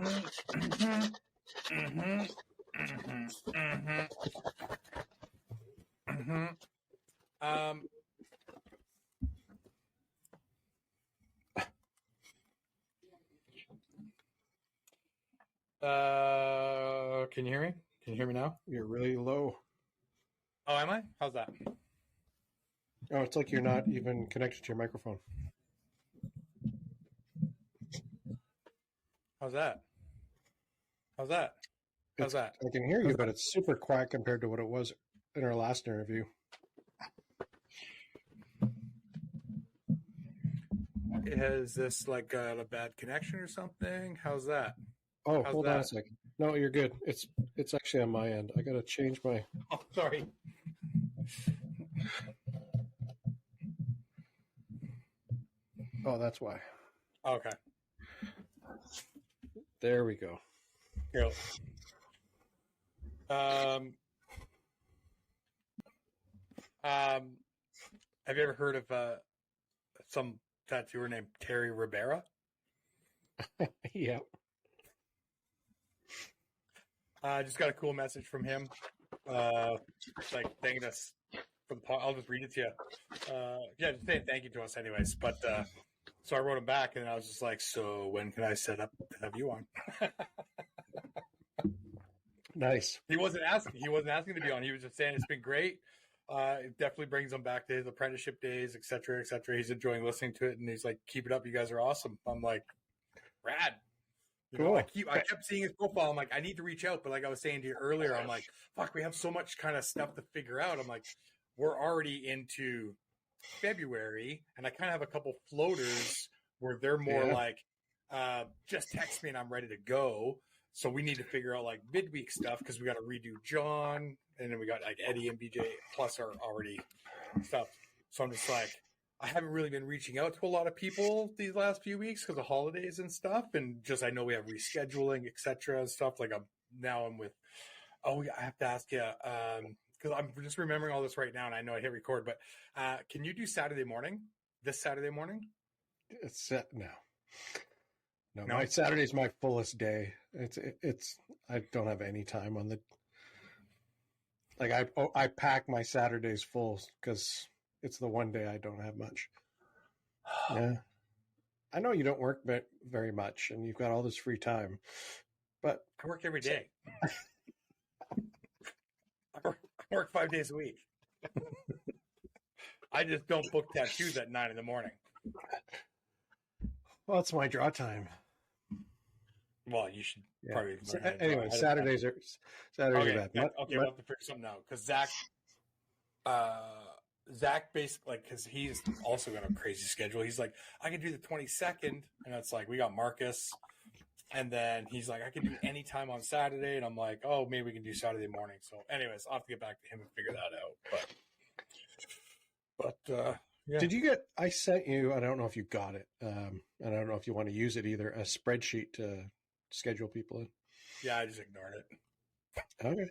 Can you hear me? Can you hear me now? You're really low. Oh, am I? How's that? Oh, it's like you're not even connected to your microphone. How's that? How's that? How's that? I can hear you, but it's super quiet compared to what it was in our last interview. Is this like a bad connection or something? How's that? Oh, hold on a second. No, you're good. It's actually on my end. I got to change my... Oh, sorry. Oh, that's why. Okay. There we go. Cool. Have you ever heard of some tattooer named Terry Ribera? Yeah. I just got a cool message from him. Like thanking us for the I'll just read it to you. Yeah, just saying thank you to us anyways. But so I wrote him back and I was just like, so when can I set up to have you on? Nice. He wasn't asking to be on. He was just saying it's been great. It definitely brings him back to his apprenticeship days, et cetera, et cetera. He's enjoying listening to it, and he's like, "Keep it up, you guys are awesome." I'm like, "Rad." Cool. I kept seeing his profile. I'm like, I need to reach out, but like I was saying to you earlier, I'm like, "Fuck, we have so much kind of stuff to figure out." I'm like, we're already into February, and I kind of have a couple floaters where they're more like, "Just text me and I'm ready to go." So we need to figure out like midweek stuff because we got to redo John, and then we got like Eddie and BJ plus our already stuff. So I'm just like, I haven't really been reaching out to a lot of people these last few weeks because of holidays and stuff, and just I know we have rescheduling, etc. and stuff. Like I'm with. Oh, yeah, I have to ask you because I'm just remembering all this right now, and I know I hit record, but can you do Saturday morning? This Saturday morning? It's set now. No, my Saturday's my fullest day. It's I don't have any time on the like I pack my Saturdays full because it's the one day I don't have much. Yeah. I know you don't work very much and you've got all this free time, but I work every day. I work 5 days a week. I just don't book tattoos at 9 a.m. Well, it's my draw time. Well, you should probably. Anyway, Saturdays are bad. Okay, we'll have to figure something out because Zach basically because he's also got a crazy schedule. He's like, I can do the 22nd, and it's like we got Marcus, and then he's like, I can do any time on Saturday, and I'm like, oh, maybe we can do Saturday morning. So, anyways, I'll have to get back to him and figure that out. But yeah. Did you get? I sent you. I don't know if you got it. And I don't know if you want to use it either. A spreadsheet to schedule people in. Yeah, I just ignored it. Okay.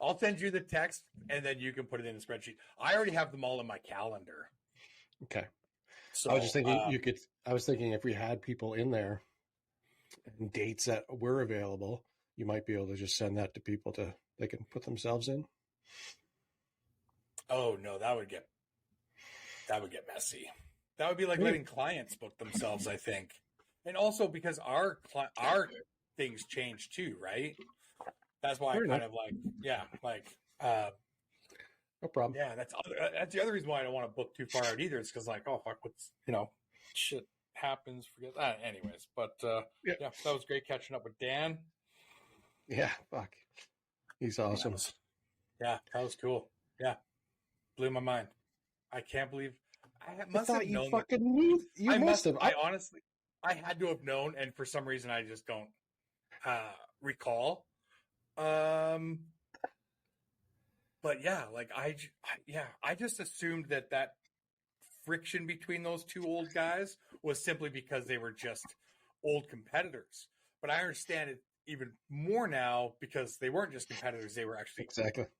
I'll send you the text, and then you can put it in a spreadsheet. I already have them all in my calendar. Okay. So I was just thinking you could. I was thinking if we had people in there and dates that were available, you might be able to just send that to people they can put themselves in. Oh no, that would get messy. That would be like letting clients book themselves, I think. And also because our things change too, right? That's why I kind of no problem. Yeah, that's the other reason why I don't want to book too far out either. It's because like, oh fuck, what's shit happens. Forget that. Anyways, but yeah, that was great catching up with Dan. Yeah, fuck, he's awesome. That was cool. Yeah, blew my mind. I can't believe I must have known. You must have. I honestly, I had to have known, and for some reason, I just don't recall. But yeah, like I just assumed that friction between those two old guys was simply because they were just old competitors. But I understand it even more now because they weren't just competitors; they were actually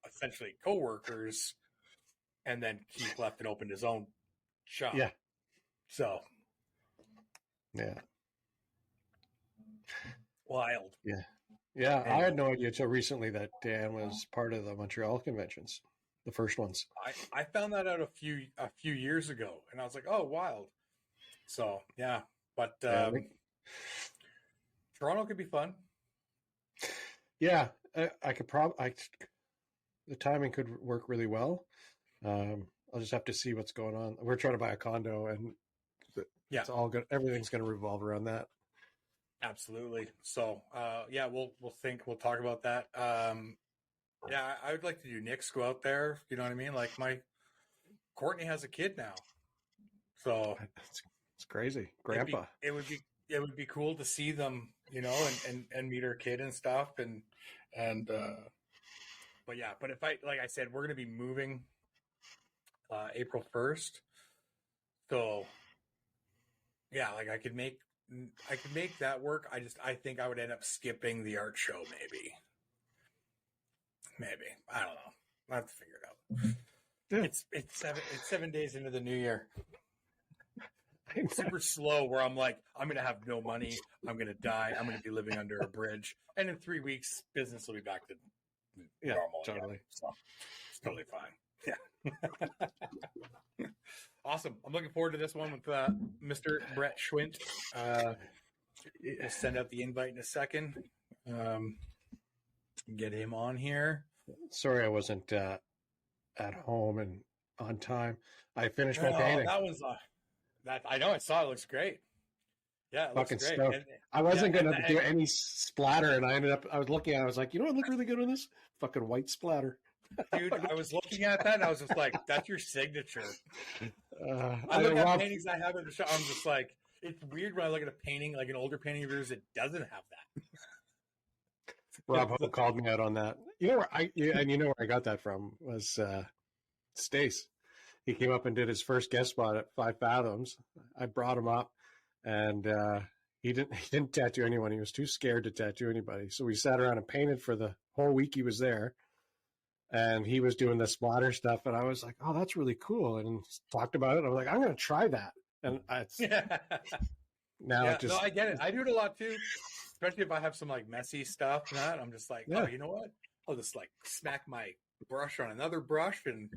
essentially coworkers. And then Keith left and opened his own shop. Yeah. So. Yeah. Wild. Yeah. Yeah, I Anyway, had no idea until recently that Dan was part of the Montreal conventions, the first ones. I found that out a few years ago, and I was like, oh, wild. So yeah, but Yeah, Toronto could be fun. yeah, I could probably the timing could work really well. I'll just have to see what's going on. We're trying to buy a condo, and Yeah, it's all good. Everything's going to revolve around that. absolutely. So yeah, we'll talk about that. Yeah, I would like to do Nick's go out there. You know what I mean? Like my Courtney has a kid now, so It's crazy, it'd be, Grandpa. it would be cool to see them, and meet her kid and stuff, and but yeah, but if like I said, we're gonna be moving April 1st, so yeah, like I could make that work. I think I would end up skipping the art show, maybe I don't know. I have to figure it out. Yeah. It's 7 days into the new year. Super slow where I'm like, I'm going to have no money. I'm going to die. I'm going to be living under a bridge. And in 3 weeks, business will be back to normal. Totally. Again. So it's totally fine. Yeah. Awesome. I'm looking forward to this one with Mr. Brett Schwindt. We'll send out the invite in a second. Get him on here. Sorry I wasn't at home and on time. I finished my painting. That was that I know. I saw it. Looks great. Yeah, it Fucking looks great. stoked. I wasn't going to do any splatter, and I was looking at it. I was like, you know what look really good on this? Fucking white splatter. Dude, I was looking at that, and I was just like, that's your signature. I look at paintings I have in the shop. I'm just like, it's weird when I look at a painting, like an older painting of yours, it doesn't have that. Rob Ho called me out on that. You know where I got that from was Stace. He came up and did his first guest spot at 5 Fathoms. I brought him up, and he didn't tattoo anyone. He was too scared to tattoo anybody. So we sat around and painted for the whole week he was there. And he was doing the splatter stuff, and I was like, "Oh, that's really cool." And talked about it. I was like, "I'm going to try that." And now it just no, I get it. I do it a lot too, especially if I have some like messy stuff. And that I'm just like, oh, you know what? I'll just like smack my brush on another brush and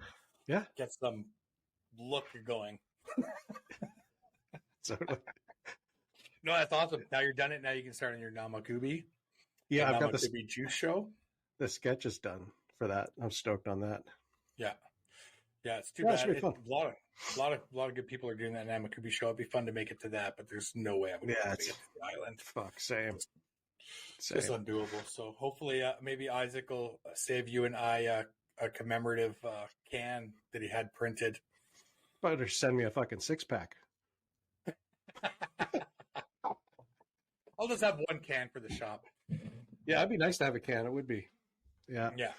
get some look going. Totally. No, that's awesome. Now you're done it. Now you can start on your Namakubi. Yeah, I've got the juice show. The sketch is done for that. I'm stoked on that. Yeah, it's too bad. A lot of good people are doing that Namakubi show. It'd be fun to make it to that, but there's no way I'm going to make it to the island. Fuck, same. It's undoable. So hopefully, maybe Isaac will save you and I a commemorative can that he had printed. Better send me a fucking 6-pack. I'll just have one can for the shop. Yeah, it'd be nice to have a can. It would be. Yeah. Yeah.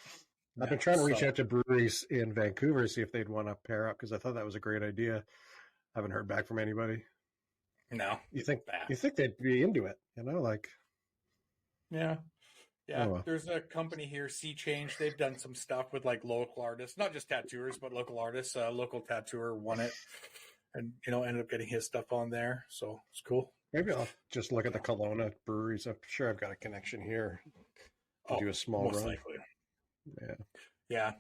I've been trying to reach out to breweries in Vancouver, see if they'd want to pair up, because I thought that was a great idea. Haven't heard back from anybody. No. You think they'd be into it, like. Yeah. Yeah. Oh, well. There's a company here, Sea Change. They've done some stuff with like local artists, not just tattooers, but local artists. A local tattooer won it and, ended up getting his stuff on there. So it's cool. Maybe I'll just look at the Kelowna breweries. I'm sure I've got a connection here to do a small run. Likely. Yeah.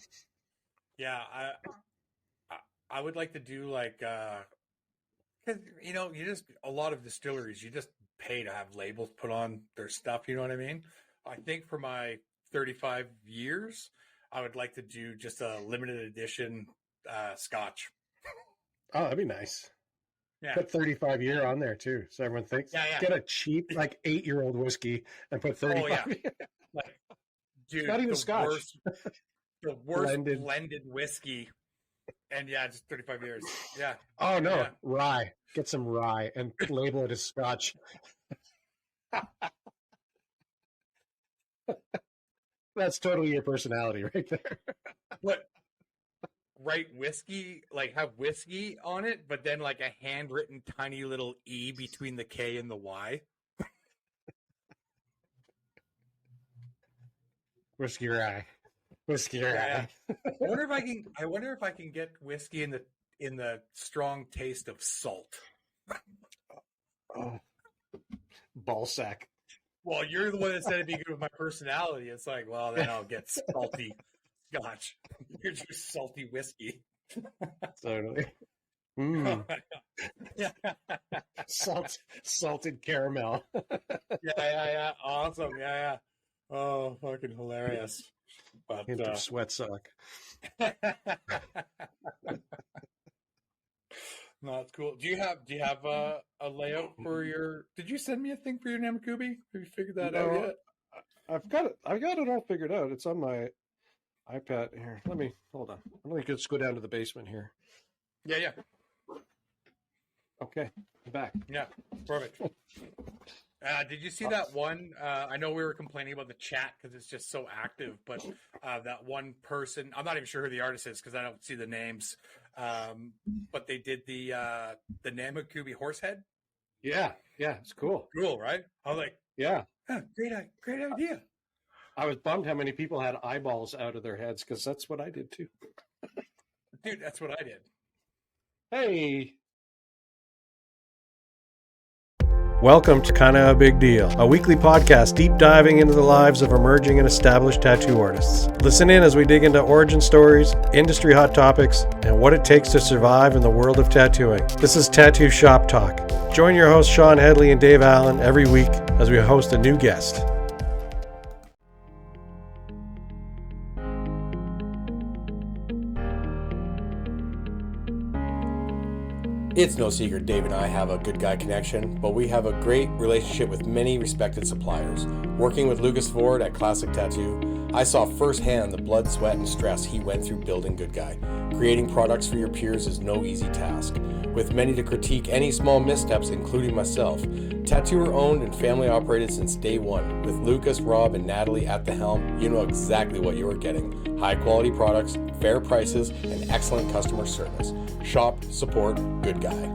I would like to do like, because you just a lot of distilleries you just pay to have labels put on their stuff. You know what I mean? I think for my 35 years, I would like to do just a limited edition Scotch. Oh, that'd be nice. Yeah. Put 35 year on there too, so everyone thinks. Get a cheap 8-year-old whiskey and put 35. Oh yeah. Like, dude, not even Scotch. The worst blended whiskey, and just 35 years. Yeah. Oh no, rye. Get some rye and label it as Scotch. That's totally your personality right there. What? Write whiskey, like have whiskey on it, but then like a handwritten tiny little E between the K and the Y. Whiskey rye. I wonder if I can get whiskey in the strong taste of salt. Oh, ball sack. Well, you're the one that said it'd be good with my personality. It's like, well, then I'll get salty scotch. You're just salty whiskey. Totally. Yeah. Salted caramel. Yeah. Awesome. Yeah. Oh, fucking hilarious. But Hint of sweat sock. no, it's cool. Do you have a layout for your? Did you send me a thing for your Namakubi? Have you figured that out yet? I've got it all figured out. It's on my iPad here. Hold on. Let me just go down to the basement here. Yeah. Okay, I'm back. Yeah, perfect. Did you see that one? I know we were complaining about the chat because it's just so active, but that one person, I'm not even sure who the artist is because I don't see the names. But they did the Namakubi horse head. Yeah, it's cool. Cool, right? I was like, yeah, great idea. I was bummed how many people had eyeballs out of their heads because that's what I did too. Dude, that's what I did. Hey. Welcome to Kinda a Big Deal, a weekly podcast deep diving into the lives of emerging and established tattoo artists. Listen in as we dig into origin stories, industry hot topics, and what it takes to survive in the world of tattooing. This is Tattoo Shop Talk. Join your hosts Sean Headley and Dave Allen every week as we host a new guest. It's no secret Dave and I have a good guy connection, but we have a great relationship with many respected suppliers. Working with Lucas Ford at Classic Tattoo, I saw firsthand the blood, sweat, and stress he went through building Good Guy. Creating products for your peers is no easy task. With many to critique any small missteps, including myself, tattooer owned and family operated since day one. With Lucas, Rob, and Natalie at the helm, you know exactly what you are getting. High quality products, fair prices, and excellent customer service. Shop, support, Good Guy.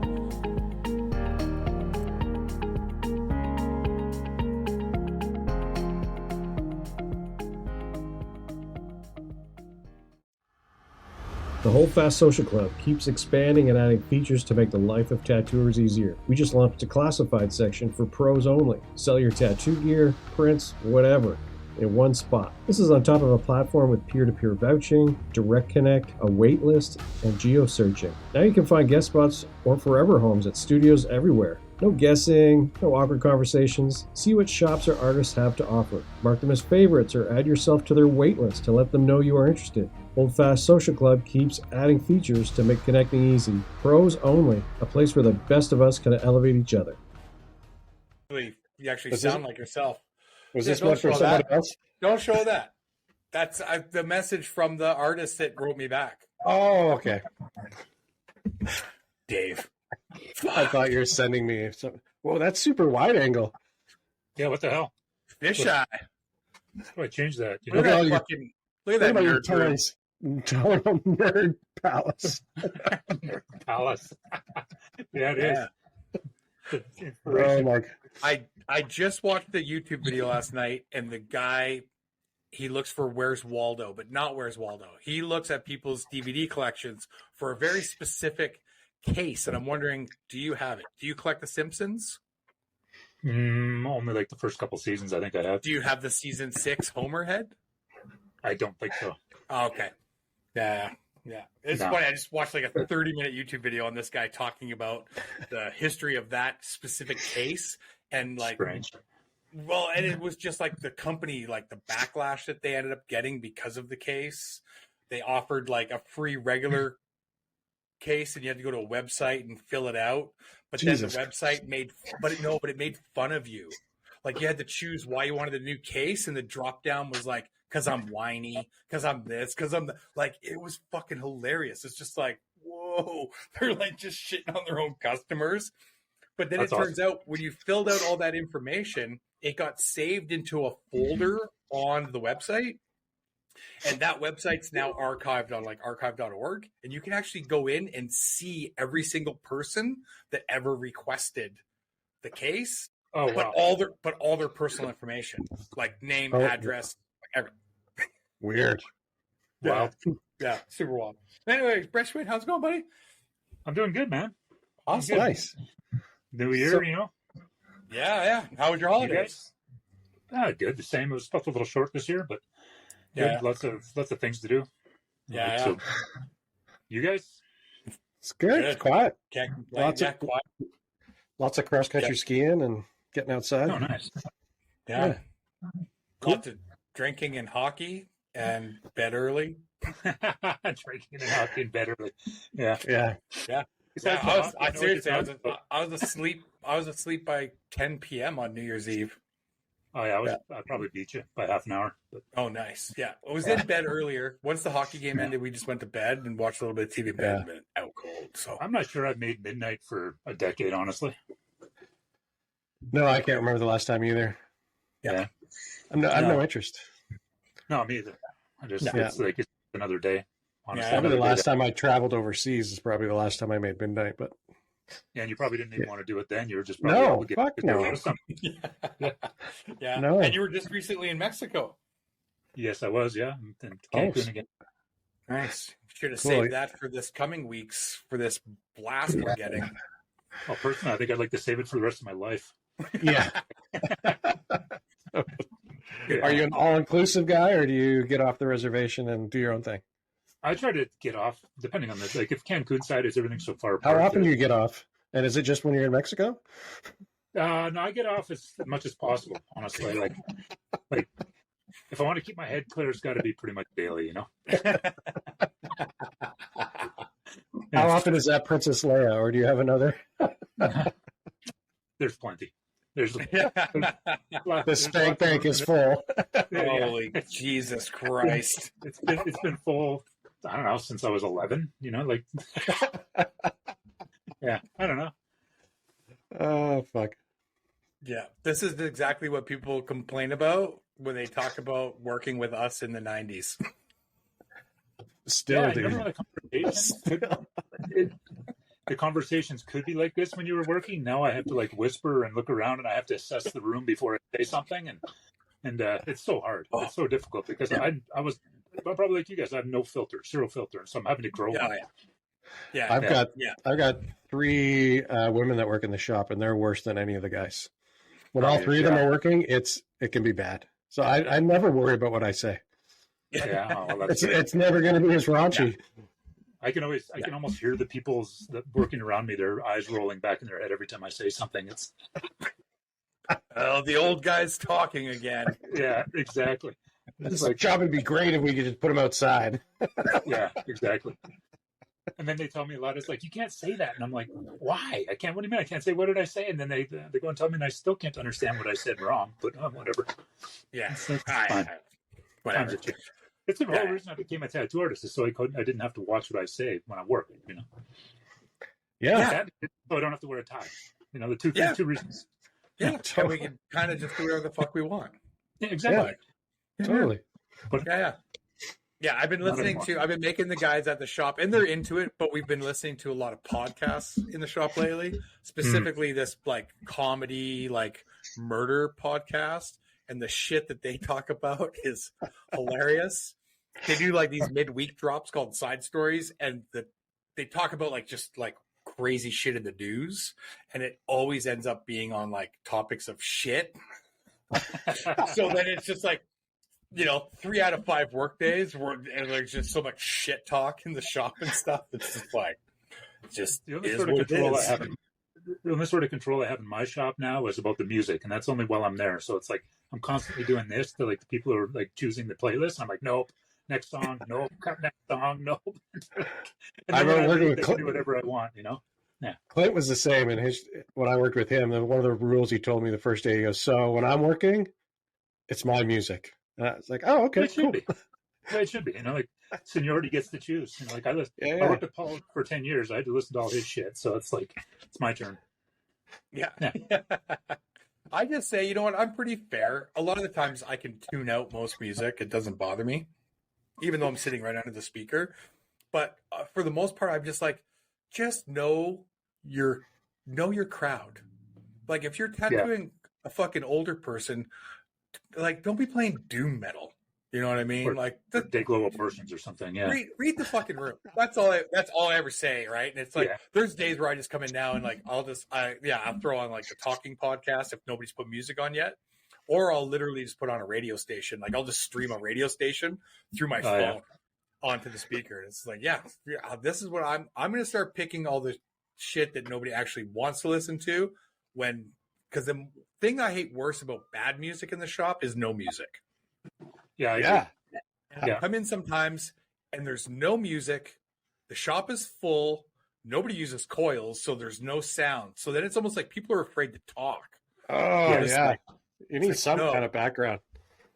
The Holdfast Social Club keeps expanding and adding features to make the life of tattooers easier. We just launched a classified section for pros only. Sell your tattoo gear, prints, whatever, in one spot. This is on top of a platform with peer-to-peer vouching, direct connect, a wait list, and geo-searching. Now you can find guest spots or forever homes at studios everywhere. No guessing, no awkward conversations. See what shops or artists have to offer. Mark them as favorites or add yourself to their wait list to let them know you are interested. Holdfast Social Club keeps adding features to make connecting easy. Pros only, a place where the best of us can elevate each other. You actually sound like yourself. Was this one for somebody else? Don't show that. That's the message from the artist that wrote me back. Oh, okay. Dave. I thought you were sending me something. Whoa, that's super wide angle. Yeah, what the hell? Fisheye. How do I change that? You Look know? at that fucking. Look at that your nerd room. Total nerd palace. Palace. Yeah, it is. Oh my! I just watched the YouTube video last night, and the guy, he looks for Where's Waldo, but not Where's Waldo. He looks at people's DVD collections for a very specific case, and I'm wondering, do you have it? Do you collect The Simpsons? Only like the first couple seasons, I think I have. Do you have the season 6 Homer head? I don't think so. Oh, okay. Yeah. It's funny. I just watched like a 30-minute YouTube video on this guy talking about the history of that specific case, and like, Strange. well, and it was just like the company, like the backlash that they ended up getting because of the case. They offered like a free regular case, and you had to go to a website and fill it out. But Jesus. then the website it made fun of you. Like you had to choose why you wanted a new case, and the drop down was like, because I'm whiny, because I'm this, because I'm like, it was fucking hilarious. It's just like, whoa, they're like just shitting on their own customers. But then That's it turns out when you filled out all that information, it got saved into a folder on the website. And that website's now archived on like archive.org. And you can actually go in and see every single person that ever requested the case. Oh, wow. But all their personal information, like name, address, everything. Weird. Wow. Yeah, super wild. Anyways, Brett Schwindt, how's it going, buddy? I'm doing good, man. Awesome. Nice. New year, you know? Yeah. How was your holidays? Good. The same. It was felt a little short this year, but Yeah. good. Lots of things to do. Yeah. So, you guys? It's good. It's quiet. Can't complain. Lots of- quiet. Lots of cross country skiing and getting outside. Oh, nice. Yeah. Lots of drinking and hockey and bed early. Drinking and hockey in bed early. Yeah. Yeah. Yeah. Besides Yeah, the hockey, seriously, but- I was asleep. I was asleep by 10 p.m. on New Year's Eve. Oh yeah, I probably beat you by half an hour. But Oh, nice. Yeah, I was in bed earlier. Once the hockey game ended, we just went to bed and watched a little bit of TV in bed and been out cold. So I'm not sure I've made midnight for a decade, honestly. No, I can't remember the last time either. Yeah. I have no interest. No, me either. It's another day. Honestly, Yeah, Probably the another day last time I traveled overseas is probably the last time I made midnight. But and you probably didn't even want to do it then. You were just probably able no, to get fuck no. or something. yeah. No. And you were just recently in Mexico. Yes, I was. Yeah, and Oh, Cancun again. Nice. Should have Cool. saved that for this coming weeks for this blast we're getting. Well, personally, I think I'd like to save it for the rest of my life. Yeah. Are you an all-inclusive guy, or do you get off the reservation and do your own thing? I try to get off, depending on the if Cancun side is everything so far How apart. often do you get off? And is it just when you're in Mexico? No, I get off as much as possible. Honestly, like if I want to keep my head clear, it's got to be pretty much daily. You know. How often is that Princess Leia, or do you have another? There's plenty. There's The spank bank is full. Holy Jesus Christ. It's been full. I don't know, since I was 11. You know, like yeah, I don't know. Oh, fuck. Yeah. This is exactly what people complain about when they talk about working with us in the 90s. Still, Yeah, dude. remember the conversations? The conversations could be like this when you were working. Now I have to like whisper and look around, and I have to assess the room before I say something, and it's so hard. It's so difficult because I was probably like you guys. I have no filter, zero filter, so I'm having to grow one. Yeah. I've got 3 women that work in the shop, and they're worse than any of the guys. When all 3 of them are working, it can be bad. So I never worry about what I say. Yeah, well, that's It's never going to be as raunchy. I can almost hear the people's that working around me, their eyes rolling back in their head every time I say something. It's Oh, the old guy's talking again. yeah, exactly. This job would be great if we could just put them outside. Yeah, exactly. And then they tell me a lot. It's like, you can't say that. And I'm like, why? I can't. What do you mean I can't say? What did I say? And then they go and tell me, and I still can't understand what I said wrong. But whatever. Yeah. It's fine. Whatever. Times have changed. It's the whole reason I became a tattoo artist is so I didn't have to watch what I say when I work. You know. Yeah. So I don't have to wear a tie. You know, the two reasons. Yeah. And we can kind of just do whatever the fuck we want. Yeah, exactly. Totally. But Yeah, I've been I've been making the guys at the shop, and they're into it, but we've been listening to a lot of podcasts in the shop lately, specifically this like comedy, like murder podcast, and the shit that they talk about is hilarious. They do like these midweek drops called Side Stories, and they talk about like just like crazy shit in the news, and it always ends up being on like topics of shit. So then it's just like, 3 out of 5 work days and there's just so much shit talk in the shop and stuff. It's just like, the only sort of control I have. The only sort of control I have in my shop now is about the music, and that's only while I'm there. So it's like I'm constantly doing this to like the people who are like choosing the playlist. I'm like, nope, next song, nope, cut next song, nope. And I remember working with I can do whatever I want, Yeah. Clint was the same, and when I worked with him, one of the rules he told me the first day, he goes, "So when I'm working, it's my music." And I was like, "Oh, okay, It should be. Yeah, it should be. Like seniority gets to choose. Like I worked with Paul for 10 years. I had to listen to all his shit, so it's like it's my turn. Yeah. I just say, you know what? I'm pretty fair. A lot of the times I can tune out most music. It doesn't bother me, even though I'm sitting right under the speaker. But for the most part, I'm just like, just know your crowd. Like if you're tattooing a fucking older person, like don't be playing doom metal. You know what I mean? Or, like Day Global Versions or something. Yeah. Read the fucking room. That's all I ever say, right? And it's like there's days where I just come in now and like I'll throw on like the talking podcast if nobody's put music on yet, or I'll literally just put on a radio station. Like I'll just stream a radio station through my phone onto the speaker. It's like, this is what I'm going to start picking all the shit that nobody actually wants to listen to because the thing I hate worse about bad music in the shop is no music. Yeah. Come in sometimes and there's no music. The shop is full. Nobody uses coils, so there's no sound. So then it's almost like people are afraid to talk. Oh, yeah. You need some kind of background.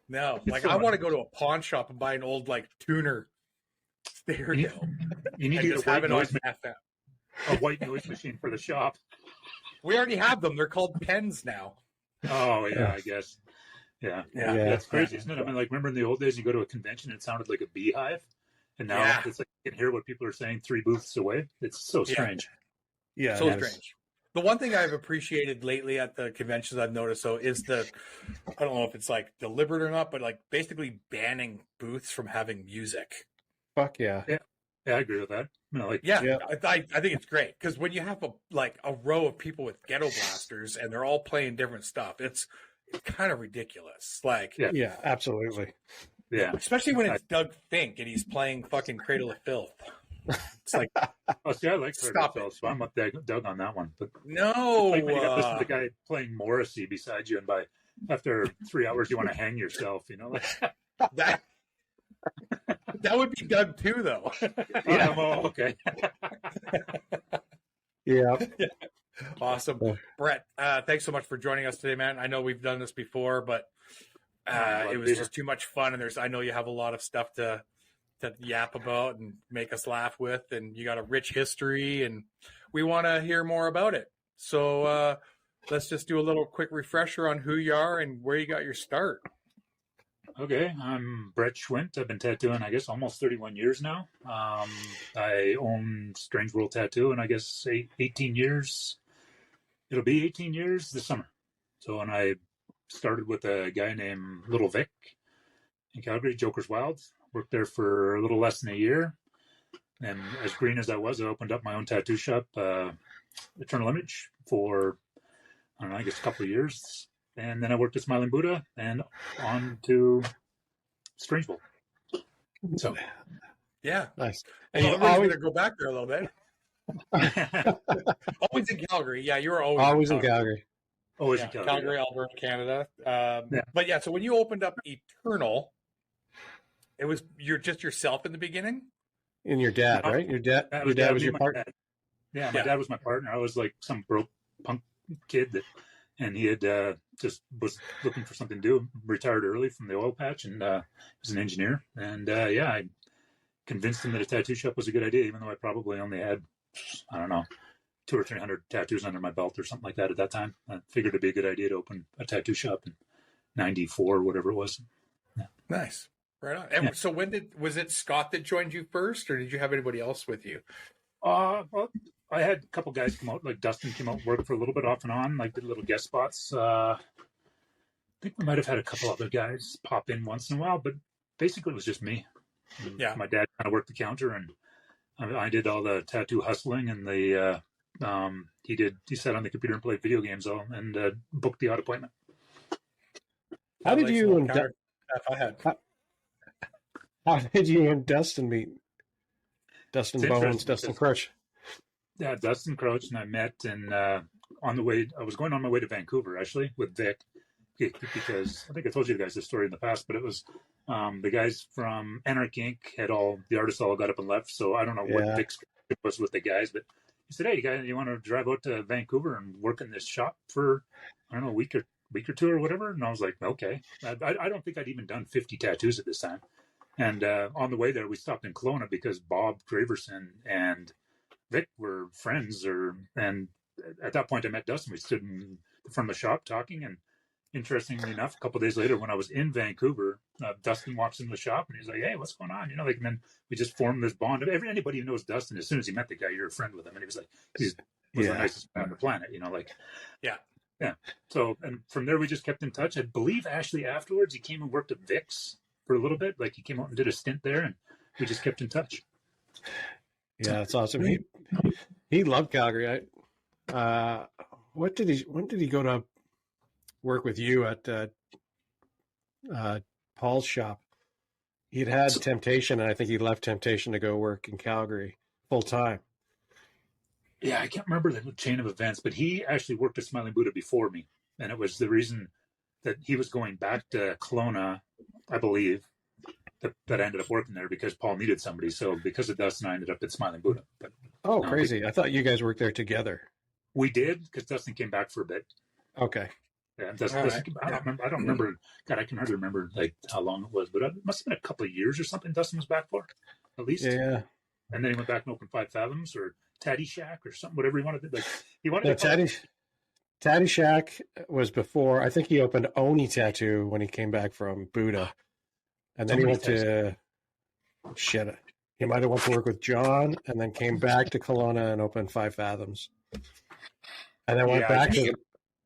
No, like I want to go to a pawn shop and buy an old like tuner stereo. You need to just have it on FM. A white noise machine for the shop. We already have them. They're called pens now. Oh yeah, I guess. Yeah. That's crazy, isn't it? I mean, like, remember in the old days, you go to a convention, it sounded like a beehive, and now it's like you can hear what people are saying 3 booths away. It's so strange. Yeah, so strange. The one thing I've appreciated lately at the conventions I've noticed, though, is I don't know if it's like deliberate or not, but like basically banning booths from having music. Fuck yeah. Yeah, I agree with that. I think it's great because when you have a row of people with ghetto blasters and they're all playing different stuff, it's kind of ridiculous. Like, yeah, absolutely. Yeah, especially when it's Doug Fink and he's playing fucking Cradle of Filth. It's like, see, I like Cradle of Filth, so I'm with Doug on that one. But no, like when you got this the guy playing Morrissey beside you, and after 3 hours you want to hang yourself, like that. That would be Doug too, though. Yeah. Okay. Yeah. Awesome. Brett, thanks so much for joining us today, man. I know we've done this before, but it was just too much fun. And I know you have a lot of stuff to yap about and make us laugh with, and you got a rich history, and we want to hear more about it. So let's just do a little quick refresher on who you are and where you got your start. Okay, I'm Brett Schwindt. I've been tattooing, I guess, almost 31 years now. I own Strange World Tattoo, and I guess 18 years. It'll be 18 years this summer. So, and I started with a guy named Little Vic in Calgary, Joker's Wild. Worked there for a little less than a year. And as green as I was, I opened up my own tattoo shop, Eternal Image, for, I don't know, I guess a couple of years. And then I worked at Smilin Buddha and on to Strange World. So, yeah. Nice. And you're always going to go back there a little bit. Always in Calgary. Yeah, you were always in Calgary. Always in Calgary. Calgary, Alberta, Canada. But yeah, so when you opened up Eternal, you're just yourself in the beginning? And your dad, right? Your dad was your partner? Yeah, my dad was my partner. I was like some broke punk kid and he had just was looking for something to do, retired early from the oil patch, and was an engineer. And I convinced him that a tattoo shop was a good idea, even though I probably only had, I don't know, 200 or 300 tattoos under my belt or something like that at that time. I figured it'd be a good idea to open a tattoo shop in 94 or whatever it was. Yeah. Nice. Right on. And so was it Scott that joined you first, or did you have anybody else with you? Well, I had a couple guys come out, like Dustin came out and worked for a little bit off and on, like did little guest spots. I think we might have had a couple other guys pop in once in a while, but basically it was just me. Yeah. My dad kind of worked the counter, and I did all the tattoo hustling, and he sat on the computer and played video games and booked the odd appointment. How did you and Dustin meet? Dustin Bones, Dustin Crouch. Yeah, Dustin Crouch and I met, and on the way, I was going on my way to Vancouver actually with Vic, because I think I told you guys this story in the past, but it was the guys from Anarch Inc. the artists all got up and left, so I don't know what Vic's was with the guys, but he said, "Hey, guys, you want to drive out to Vancouver and work in this shop for, I don't know, a week or two or whatever?" And I was like, "Okay." I don't think I'd even done 50 tattoos at this time. And on the way there, we stopped in Kelowna because Bob Graverson and Vic were friends, and at that point I met Dustin. We stood in front of the shop talking, and interestingly enough, a couple of days later when I was in Vancouver, Dustin walks into the shop and he's like, "Hey, what's going on?" And then we just formed this bond. Anybody who knows Dustin, as soon as he met the guy, you're a friend with him. And he was like, he was the nicest guy on the planet, Yeah. So, and from there we just kept in touch. I believe actually afterwards he came and worked at Vic's for a little bit. Like he came out and did a stint there, and we just kept in touch. Yeah, that's awesome. He loved Calgary. When did he go to work with you at Paul's shop. He'd had Temptation, and I think he left Temptation to go work in Calgary full time. Yeah, I can't remember the chain of events, but he actually worked at Smilin Buddha before me. And it was the reason that he was going back to Kelowna, I believe, that I ended up working there because Paul needed somebody. So because of Dustin, I ended up at Smilin Buddha. But crazy. I thought you guys worked there together. We did, because Dustin came back for a bit. Okay. Yeah, I don't remember. God, I can hardly remember like how long it was, but it must have been a couple of years or something Dustin was back for, at least. Yeah. And then he went back and opened 5 Fathoms or Tatty Shack or something, whatever he wanted to do. Like, he wanted Tatty Shack was before. I think he opened Oni Tattoo when he came back from Buddha. And then he went to he might have went to work with John and then came back to Kelowna and opened 5 Fathoms. And then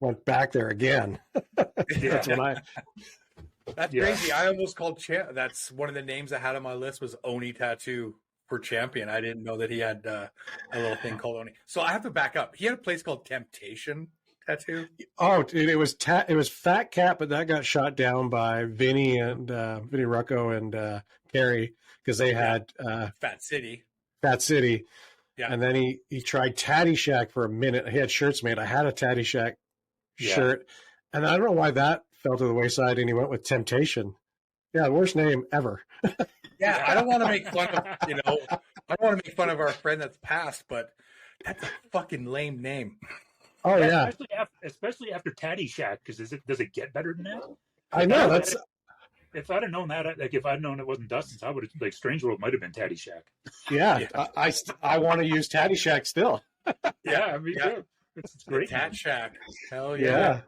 went back there again. That's when That's crazy. I almost called that's one of the names I had on my list was Oni Tattoo for Champion. I didn't know that he had a little thing called Oni. So I have to back up. He had a place called Temptation Tattoo. Oh, dude, it was Fat Cat, but that got shot down by Vinny Rucco and Carrie because they had Fat City. Yeah. And then he tried Tatty Shack for a minute. He had shirts made. I had a Tatty Shack shirt. And I don't know why that fell to the wayside and he went with Temptation. Yeah, worst name ever. Yeah, I don't want to make fun of, I don't want to make fun of our friend that's passed, but that's a fucking lame name. Oh, yeah. Especially after Tatty Shack, because does it get better than that? I know. If I'd have known that, like if I'd known it wasn't Dustin's, I would have, like, Strange World might have been Tatty Shack. Yeah, I want to use Tatty Shack still. Yeah, me too. It's great. Tat Shack. Hell yeah.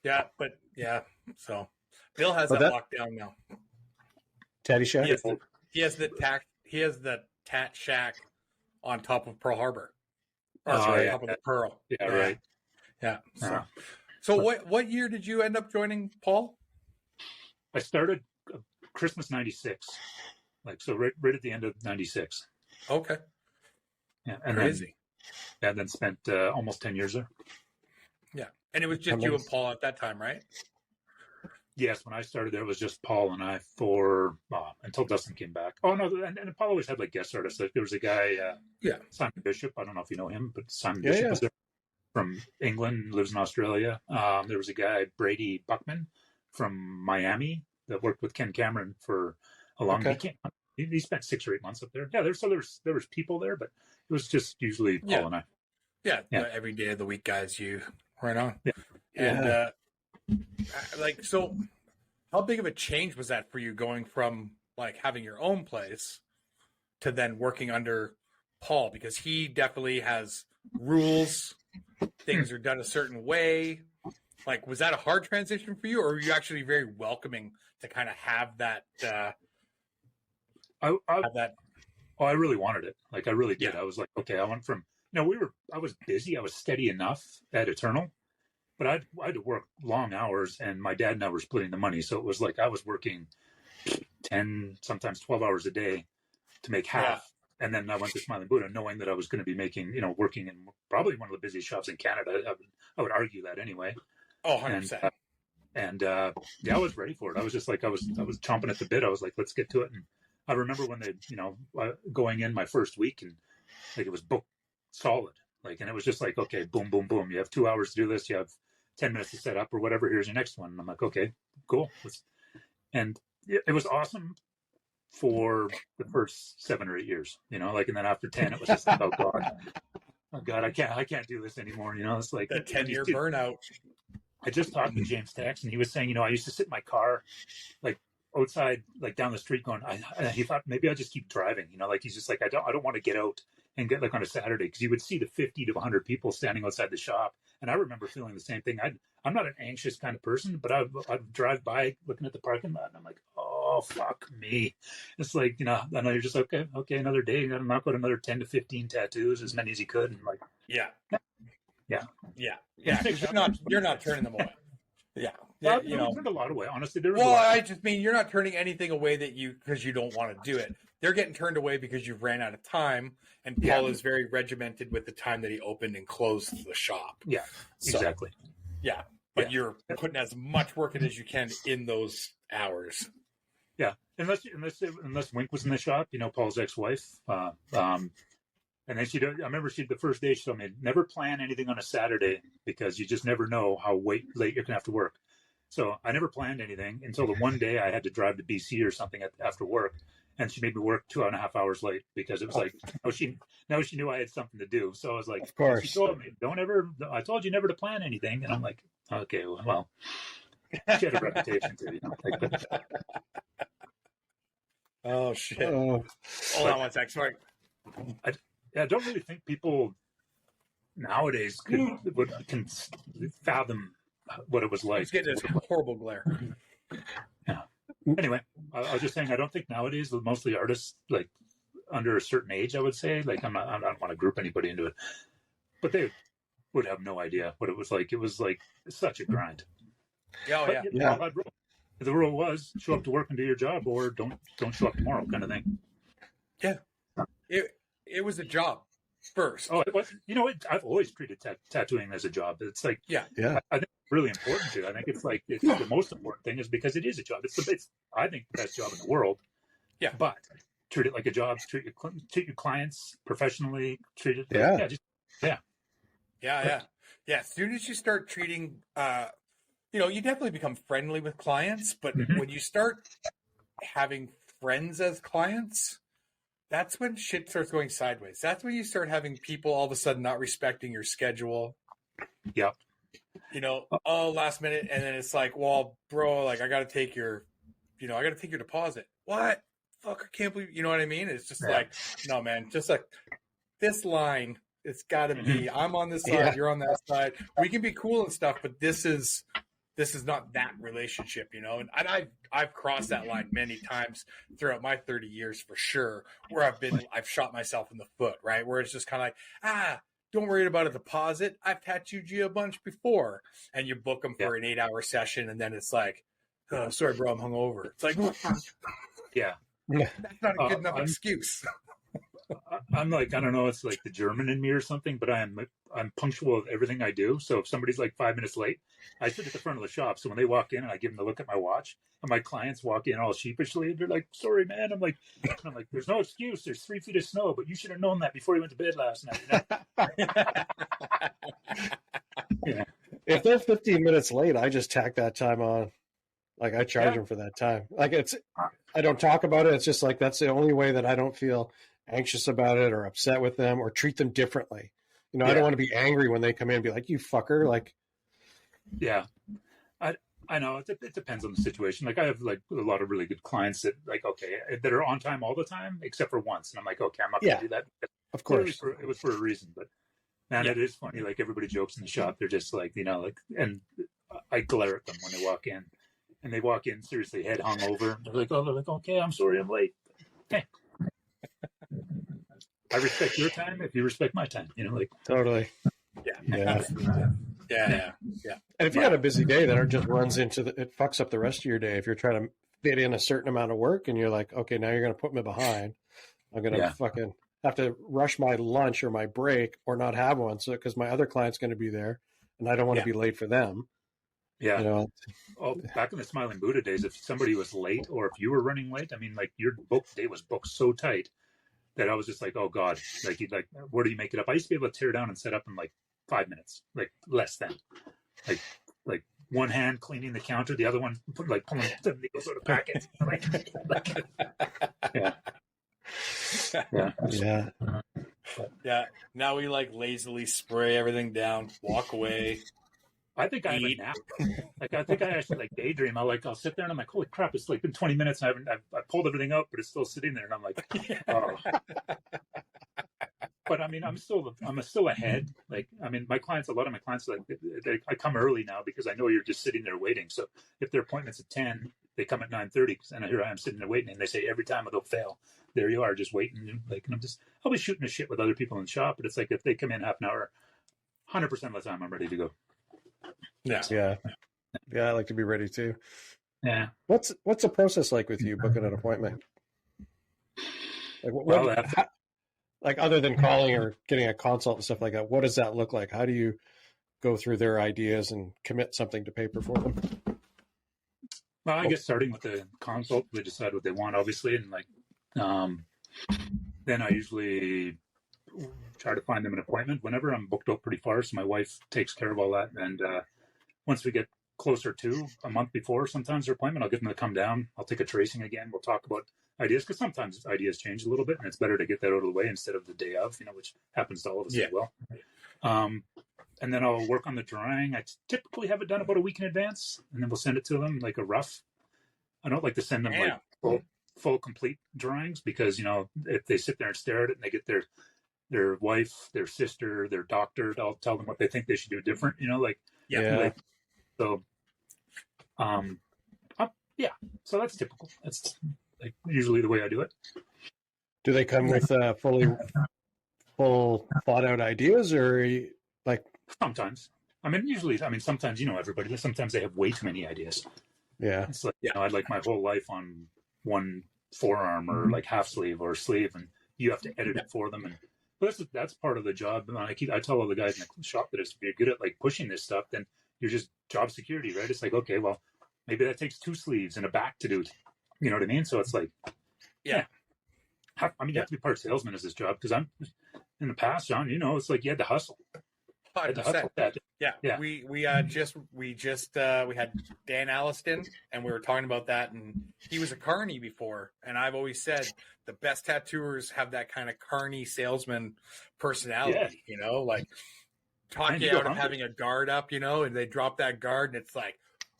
Yeah, but yeah. So Bill has that locked down now. Tatty Shack. He has the Tat Shack on top of Pearl Harbor. On top of the Pearl. Yeah, right. Yeah. So what year did you end up joining Paul? I started Christmas '96, like so right at the end of '96. Okay. Yeah, and crazy. Then spent almost 10 years there. Yeah, and it was just you and Paul at that time, right? Yes, when I started there, it was just Paul and I for until Dustin came back. Oh no, and Paul always had like guest artists. Like, there was a guy, Simon Bishop. I don't know if you know him, but Simon Bishop was there from England, lives in Australia. There was a guy, Brady Buckman, from Miami that worked with Ken Cameron for a long time. He spent 6 or 8 months up there. Yeah, there was people there, but it was just usually Paul and I. Yeah, every day of the week, guys. You right on. Yeah. And so how big of a change was that for you going from like having your own place to then working under Paul? Because he definitely has rules. Things are done a certain way. Like, was that a hard transition for you, or were you actually very welcoming to kind of have that? I really wanted it. Like, I really did. Yeah. I was like, okay, I went from, I was busy. I was steady enough at Eternal, but I had to work long hours, and my dad and I were splitting the money. So it was like I was working 10, sometimes 12 hours a day to make half. Yeah. And then I went to Smilin Buddha knowing that I was going to be making, working in probably one of the busiest shops in Canada. I would argue that anyway. Oh, 100%. And I was ready for it. I was just like, I was chomping at the bit. I was like, let's get to it. And I remember when they, going in my first week, and like it was booked solid. Like, and it was just like, okay, boom, boom, boom. You have 2 hours to do this. You have 10 minutes to set up or whatever. Here's your next one. And I'm like, okay, cool. And it was awesome for the first 7 or 8 years, and then after 10, it was just like, oh God, I can't do this anymore. It's like the 10-year burnout. I just talked to James Tax, and he was saying, I used to sit in my car, like outside, like down the street going, he thought maybe I'll just keep driving, like he's just like, I don't want to get out and get like on a Saturday, because you would see the 50 to 100 people standing outside the shop. And I remember feeling the same thing. I'm not an anxious kind of person, but I'd drive by looking at the parking lot, and I'm like, oh, fuck me. It's like, I know you're just okay, another day. You got to knock out another 10 to 15 tattoos, as many as you could. And like, yeah. You're not turning them away. Yeah. Turned a lot away, honestly. I just mean, you're not turning anything away because you don't want to do it. They're getting turned away because you've ran out of time. And Paul is very regimented with the time that he opened and closed the shop. Yeah, exactly. Yeah. but you're putting as much work in as you can in those hours. Yeah, unless Wink was in the shop, Paul's ex-wife. And then I remember the first day she told me, never plan anything on a Saturday because you just never know how late you're going to have to work. So I never planned anything until the one day I had to drive to BC or something after work. And she made me work 2.5 hours late because it was like, she knew I had something to do. So I was like, of course. She told me, I told you never to plan anything. And I'm like, okay, well, she had a reputation too, Oh, shit. Hold on one sec. Sorry. I don't really think people nowadays can fathom what it was like. It's getting this horrible glare. Yeah. Anyway, I was just saying, I don't think nowadays, mostly artists, like under a certain age, I would say, like I don't want to group anybody into it, but they would have no idea what it was like. It was like such a grind. Oh, yeah. The rule was show up to work and do your job, or don't show up tomorrow, kind of thing. Yeah. It was a job first. Oh, it was. I've always treated tattooing as a job. It's like, yeah. I think it's really important to. I think it's like the most important thing is because it is a job. It's I think the best job in the world. Yeah, but treat it like a job. Treat your clients professionally. Treat it. Yeah. As soon as you start treating, you definitely become friendly with clients, but when you start having friends as clients, that's when shit starts going sideways. That's when you start having people all of a sudden not respecting your schedule. Yeah. Last minute. And then it's like, well, bro, like I got to take your deposit. What? Fuck, I can't believe, you know what I mean? It's just like, no, man, just like this line, it's got to be, I'm on this side, you're on that side. We can be cool and stuff, but this is not that relationship, and I've crossed that line many times throughout my 30 years for sure, where I've shot myself in the foot, right? Where it's just kind of like, don't worry about a deposit. I've tattooed you a bunch before, and you book them for an 8-hour session. And then it's like, oh, sorry, bro, I'm hungover. It's like, that's not a good enough excuse. I'm like, I don't know, it's like the German in me or something, but I'm punctual with everything I do. So if somebody's like 5 minutes late, I sit at the front of the shop. So when they walk in and I give them a look at my watch, and my clients walk in all sheepishly, they're like, sorry, man. I'm like, there's no excuse. There's 3 feet of snow, but you should have known that before you went to bed last night. Yeah. If they're 15 minutes late, I just tack that time on. Like I charge them for that time. Like I don't talk about it. It's just like, that's the only way that I don't feel anxious about it or upset with them or treat them differently. I don't want to be angry when they come in and be like, you fucker. Like, yeah, I know it depends on the situation. Like I have like a lot of really good clients that that are on time all the time, except for once. And I'm like, okay, I'm not going to do that. Of course. It was for a reason, but man, it is funny. Like everybody jokes in the shop. They're just like, and I glare at them when they walk in. And they walk in seriously head hung over. They're like, okay, I'm sorry, I'm late. Hey. I respect your time if you respect my time. Totally. Yeah. And if you got a busy day, then it just runs into it fucks up the rest of your day. If you're trying to fit in a certain amount of work and you're like, okay, now you're going to put me behind. I'm going to fucking have to rush my lunch or my break or not have one. So, because my other client's going to be there and I don't want to be late for them. Yeah. Back in the Smilin Buddha days, if somebody was late or if you were running late, I mean, like your day was booked so tight that I was just like, oh God, where do you make it up? I used to be able to tear down and set up in like 5 minutes, like less than, like one hand cleaning the counter, the other one pulling the needles out of packets. Yeah. Now we like lazily spray everything down, walk away. I think I have a nap. I think I actually like daydream. I'll sit there and I'm like, holy crap, it's like been 20 minutes. I pulled everything out, but it's still sitting there. And I'm like, oh. But I mean, I'm still ahead. Like, I mean, a lot of my clients, like, I come early now because I know you're just sitting there waiting. So if their appointment's at 10, they come at 9:30, and here I am sitting there waiting. And they say every time without fail, there you are, just waiting. Like, and I'll be shooting the shit with other people in the shop, but it's like if they come in half an hour, 100% of the time I'm ready to go. Yeah. I like to be ready too. Yeah. What's the process like with you booking an appointment? Like, other than calling or getting a consult and stuff like that, what does that look like? How do you go through their ideas and commit something to paper for them? Well, I guess starting with the consult, they decide what they want, obviously, and like, then I usually try to find them an appointment whenever I'm booked up pretty far. So my wife takes care of all that, and once we get closer to a month before sometimes their appointment, I'll get them to come down. I'll take a tracing again. We'll talk about ideas, because sometimes ideas change a little bit, and it's better to get that out of the way instead of the day of, which happens to all of us as well. And then I'll work on the drawing. I typically have it done about a week in advance, and then we'll send it to them like a rough. I don't like to send them like full complete drawings, because if they sit there and stare at it and they get their wife, their sister, their doctor, I'll tell them what they think they should do different. So so that's typical. That's like usually the way I do it. Do they come with full thought out ideas, or like? Sometimes. Sometimes, everybody, sometimes they have way too many ideas. Yeah. It's like, I'd like my whole life on one forearm or like half sleeve or sleeve, and you have to edit it for them. But that's part of the job. And I tell all the guys in the shop that if you're good at like pushing this stuff, then you're just job security, right? It's like, okay, well, maybe that takes 2 sleeves and a back to do it. You know what I mean? So it's like, you have to be part salesman as this job, because I'm in the past, John, it's like you had to hustle. 5%. Yeah. We had Dan Alliston, and we were talking about that, and he was a carny before, and I've always said the best tattooers have that kind of carny salesman personality, like talking out of having a guard up, and they drop that guard, and it's like,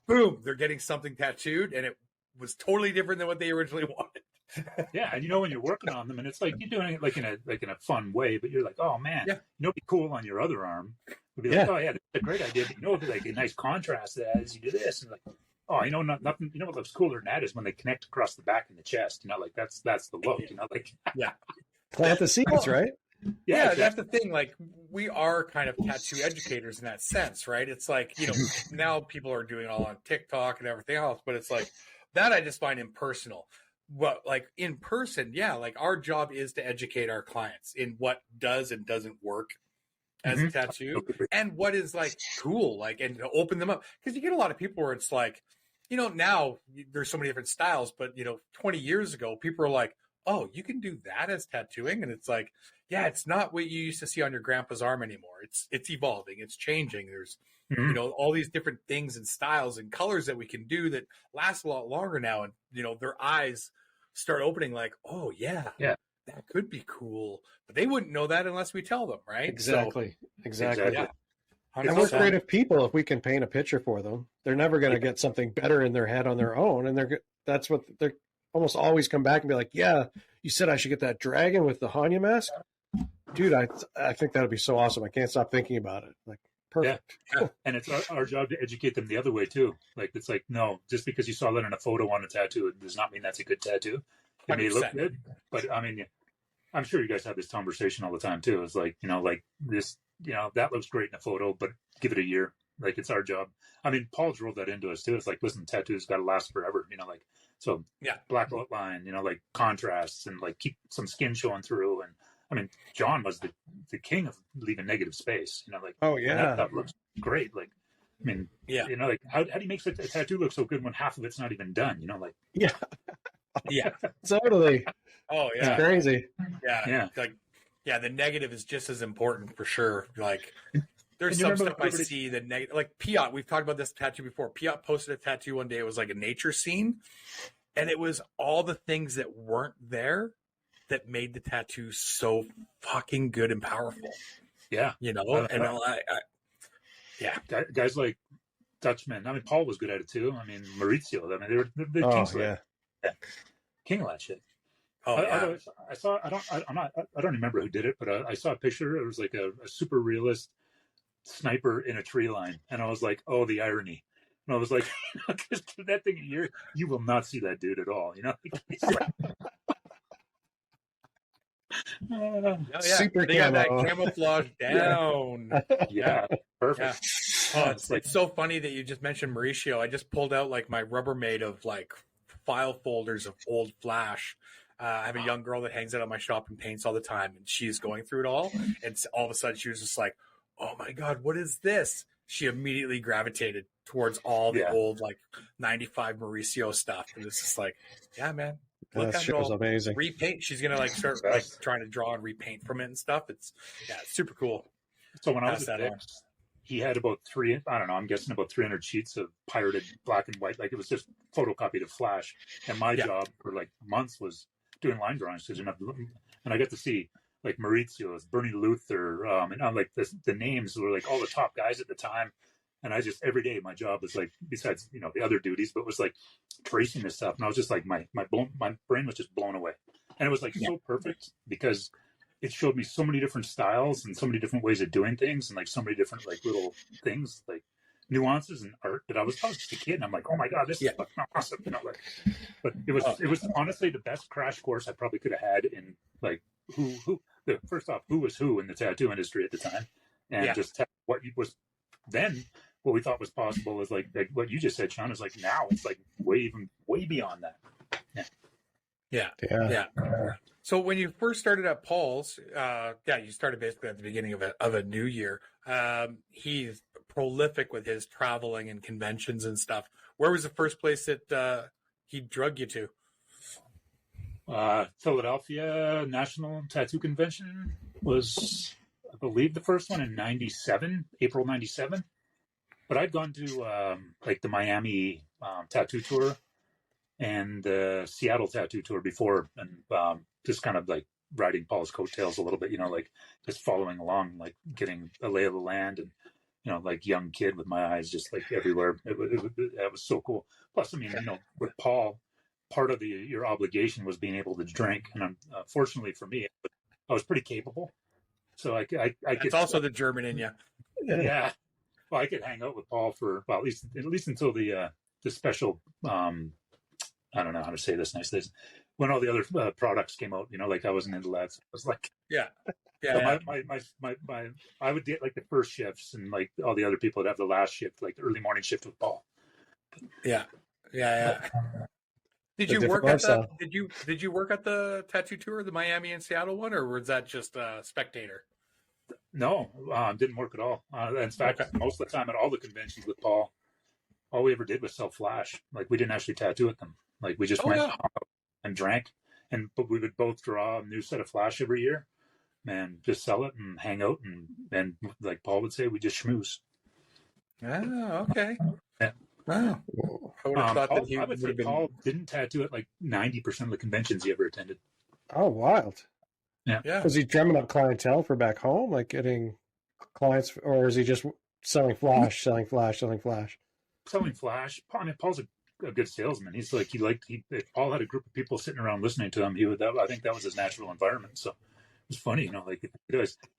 boom, they're getting something tattooed, and it was totally different than what they originally wanted. Yeah, and when you're working on them, and it's like you're doing it like in a fun way, but you're like, oh man, it'd be cool on your other arm. Would be like, oh yeah, that's a great idea, but it'd be like a nice contrast to that as you do this, and like, oh, nothing. What looks cooler than that is when they connect across the back and the chest. Like that's the look. Plant the seeds, right? Yeah, exactly. That's the thing. Like, we are kind of tattoo educators in that sense, right? It's like, now people are doing it all on TikTok and everything else, but it's like that I just find impersonal. But like in person, like our job is to educate our clients in what does and doesn't work as a tattoo, and what is like cool, like, and to open them up, because you get a lot of people where it's like, now there's so many different styles, but 20 years ago, people are like, oh, you can do that as tattooing, and it's like, it's not what you used to see on your grandpa's arm anymore. It's evolving, it's changing. There's all these different things and styles and colors that we can do that last a lot longer now, and their eyes start opening like, oh yeah, that could be cool, but they wouldn't know that unless we tell them, right? Exactly. Yeah. And we're creative people. If we can paint a picture for them, they're never going to get something better in their head on their own, and that's what they're almost always come back and be like, yeah, you said I should get that dragon with the Hanya mask, dude. I think that would be so awesome. I can't stop thinking about it. Like, perfect. Yeah. And it's our job to educate them the other way too. Like, it's like, no, just because you saw that in a photo on a tattoo, it does not mean that's a good tattoo. It may look good, but I'm sure you guys have this conversation all the time too. It's like, like this, that looks great in a photo, but give it a year. Like, it's our job. Paul drove that into us too. It's like, listen, tattoos got to last forever, so black outline, like contrasts, and like keep some skin showing through. And John was the king of leaving negative space, like, oh yeah, that stuff looks great. Like, like how do you make a tattoo look so good when half of it's not even done? Like, yeah, totally. Oh yeah, it's crazy. Yeah. Like, the negative is just as important for sure. Like, there's some stuff I see that negative, like Piot. We've talked about this tattoo before. Piot posted a tattoo one day. It was like a nature scene, and it was all the things that weren't there that made the tattoo so fucking good and powerful. Yeah, guys like Dutchman. Paul was good at it too. Maurizio. They were kings. King of that shit. Oh, yeah. I don't remember who did it, but I saw a picture. It was like a super realist sniper in a tree line, and I was like, oh, the irony. And I was like, because that thing you will not see that dude at all. Super they got that camouflage down. Yeah, perfect. Oh, it's so funny that you just mentioned Mauricio. I just pulled out like my Rubbermaid of like file folders of old Flash. I have a young girl that hangs out at my shop and paints all the time, and she's going through it all. And all of a sudden, she was just like, "Oh my God, what is this?" she immediately gravitated towards all the Yeah. old like 95 Mauricio stuff. And it's just like, yeah, man. That Look at shit was it amazing. repaint. She's gonna like start like trying to draw and repaint from it and stuff. It's super cool. So when I Pass was at that on. Dick's, he had about I'm guessing about 300 sheets of pirated black and white. Like it was just photocopied of Flash. And my job for like months was doing line drawings. And I got to see like Mauricio's, Bernie Luther, and I'm like the names were like all the top guys at the time. And I just, every day, my job was like, besides, the other duties, but was like tracing this stuff. And I was just like, my brain was just blown away. And it was like so perfect because it showed me so many different styles and so many different ways of doing things and like so many different like little things, like nuances and art that I was just a kid. And I'm like, oh my God, this is fucking awesome. But it was honestly the best crash course I probably could have had in like first off, who was who in the tattoo industry at the time. And just what was then. What we thought was possible is like what you just said, Sean, is like now it's like way beyond that. Yeah. So when you first started at Paul's, you started basically at the beginning of a new year. He's prolific with his traveling and conventions and stuff. Where was the first place that he drug you to? Philadelphia National Tattoo Convention was, I believe, the first one in '97, April '97. But I'd gone to like the Miami tattoo tour and the Seattle tattoo tour before, and just kind of like riding Paul's coattails a little bit, like just following along, like getting a lay of the land, and like young kid with my eyes just like everywhere. It was so cool. Plus, I mean, with Paul, part of your obligation was being able to drink, and fortunately for me, I was pretty capable, so I could. It's also the German in you. Yeah. Well, I could hang out with Paul for at least until the special. I don't know how to say this nicely. When all the other products came out, like I wasn't into that. So I was like, my I would get like the first shifts, and like all the other people would have the last shift, like the early morning shift with Paul. Yeah. Did you work at Did you work at the tattoo tour, the Miami and Seattle one, or was that just a spectator? No, didn't work at all. In fact, most of the time at all the conventions with Paul, all we ever did was sell Flash. Like we didn't actually tattoo at them. Like we just went and drank, but we would both draw a new set of Flash every year, and just sell it and hang out, and like Paul would say, we just schmooze. Oh, okay. Yeah. Wow. I would have thought that he would have been. Paul didn't tattoo at like 90% of the conventions he ever attended. Oh, wild. Yeah. Was he drumming up clientele for back home, like getting clients, or is he just selling Flash? Selling Flash. I mean, Paul's a good salesman. He's like, if Paul had a group of people sitting around listening to him, I think that was his natural environment. So it's funny, like you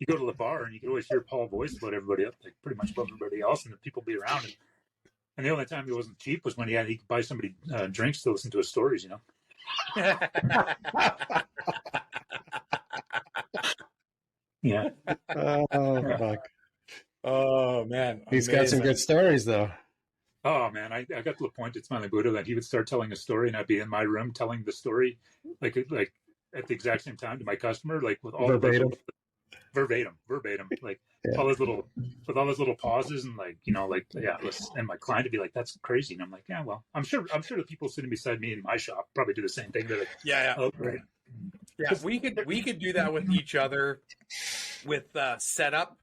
go to the bar and you can always hear Paul's voice about everybody else, like pretty much above everybody else, and the people be around him. And the only time he wasn't cheap was when he could buy somebody drinks to listen to his stories, Yeah. Oh, fuck. Oh, man. He's got some good stories, though. Oh, man. I got to the point at Smilin Buddha that he would start telling a story, and I'd be in my room telling the story, like at the exact same time to my customer, like with all verbatim, like all those little pauses, and and my client would be like, "That's crazy," and I'm like, "Yeah, well, I'm sure the people sitting beside me in my shop probably do the same thing." They're like, "Oh, great." Yeah, we could do that with each other with setup,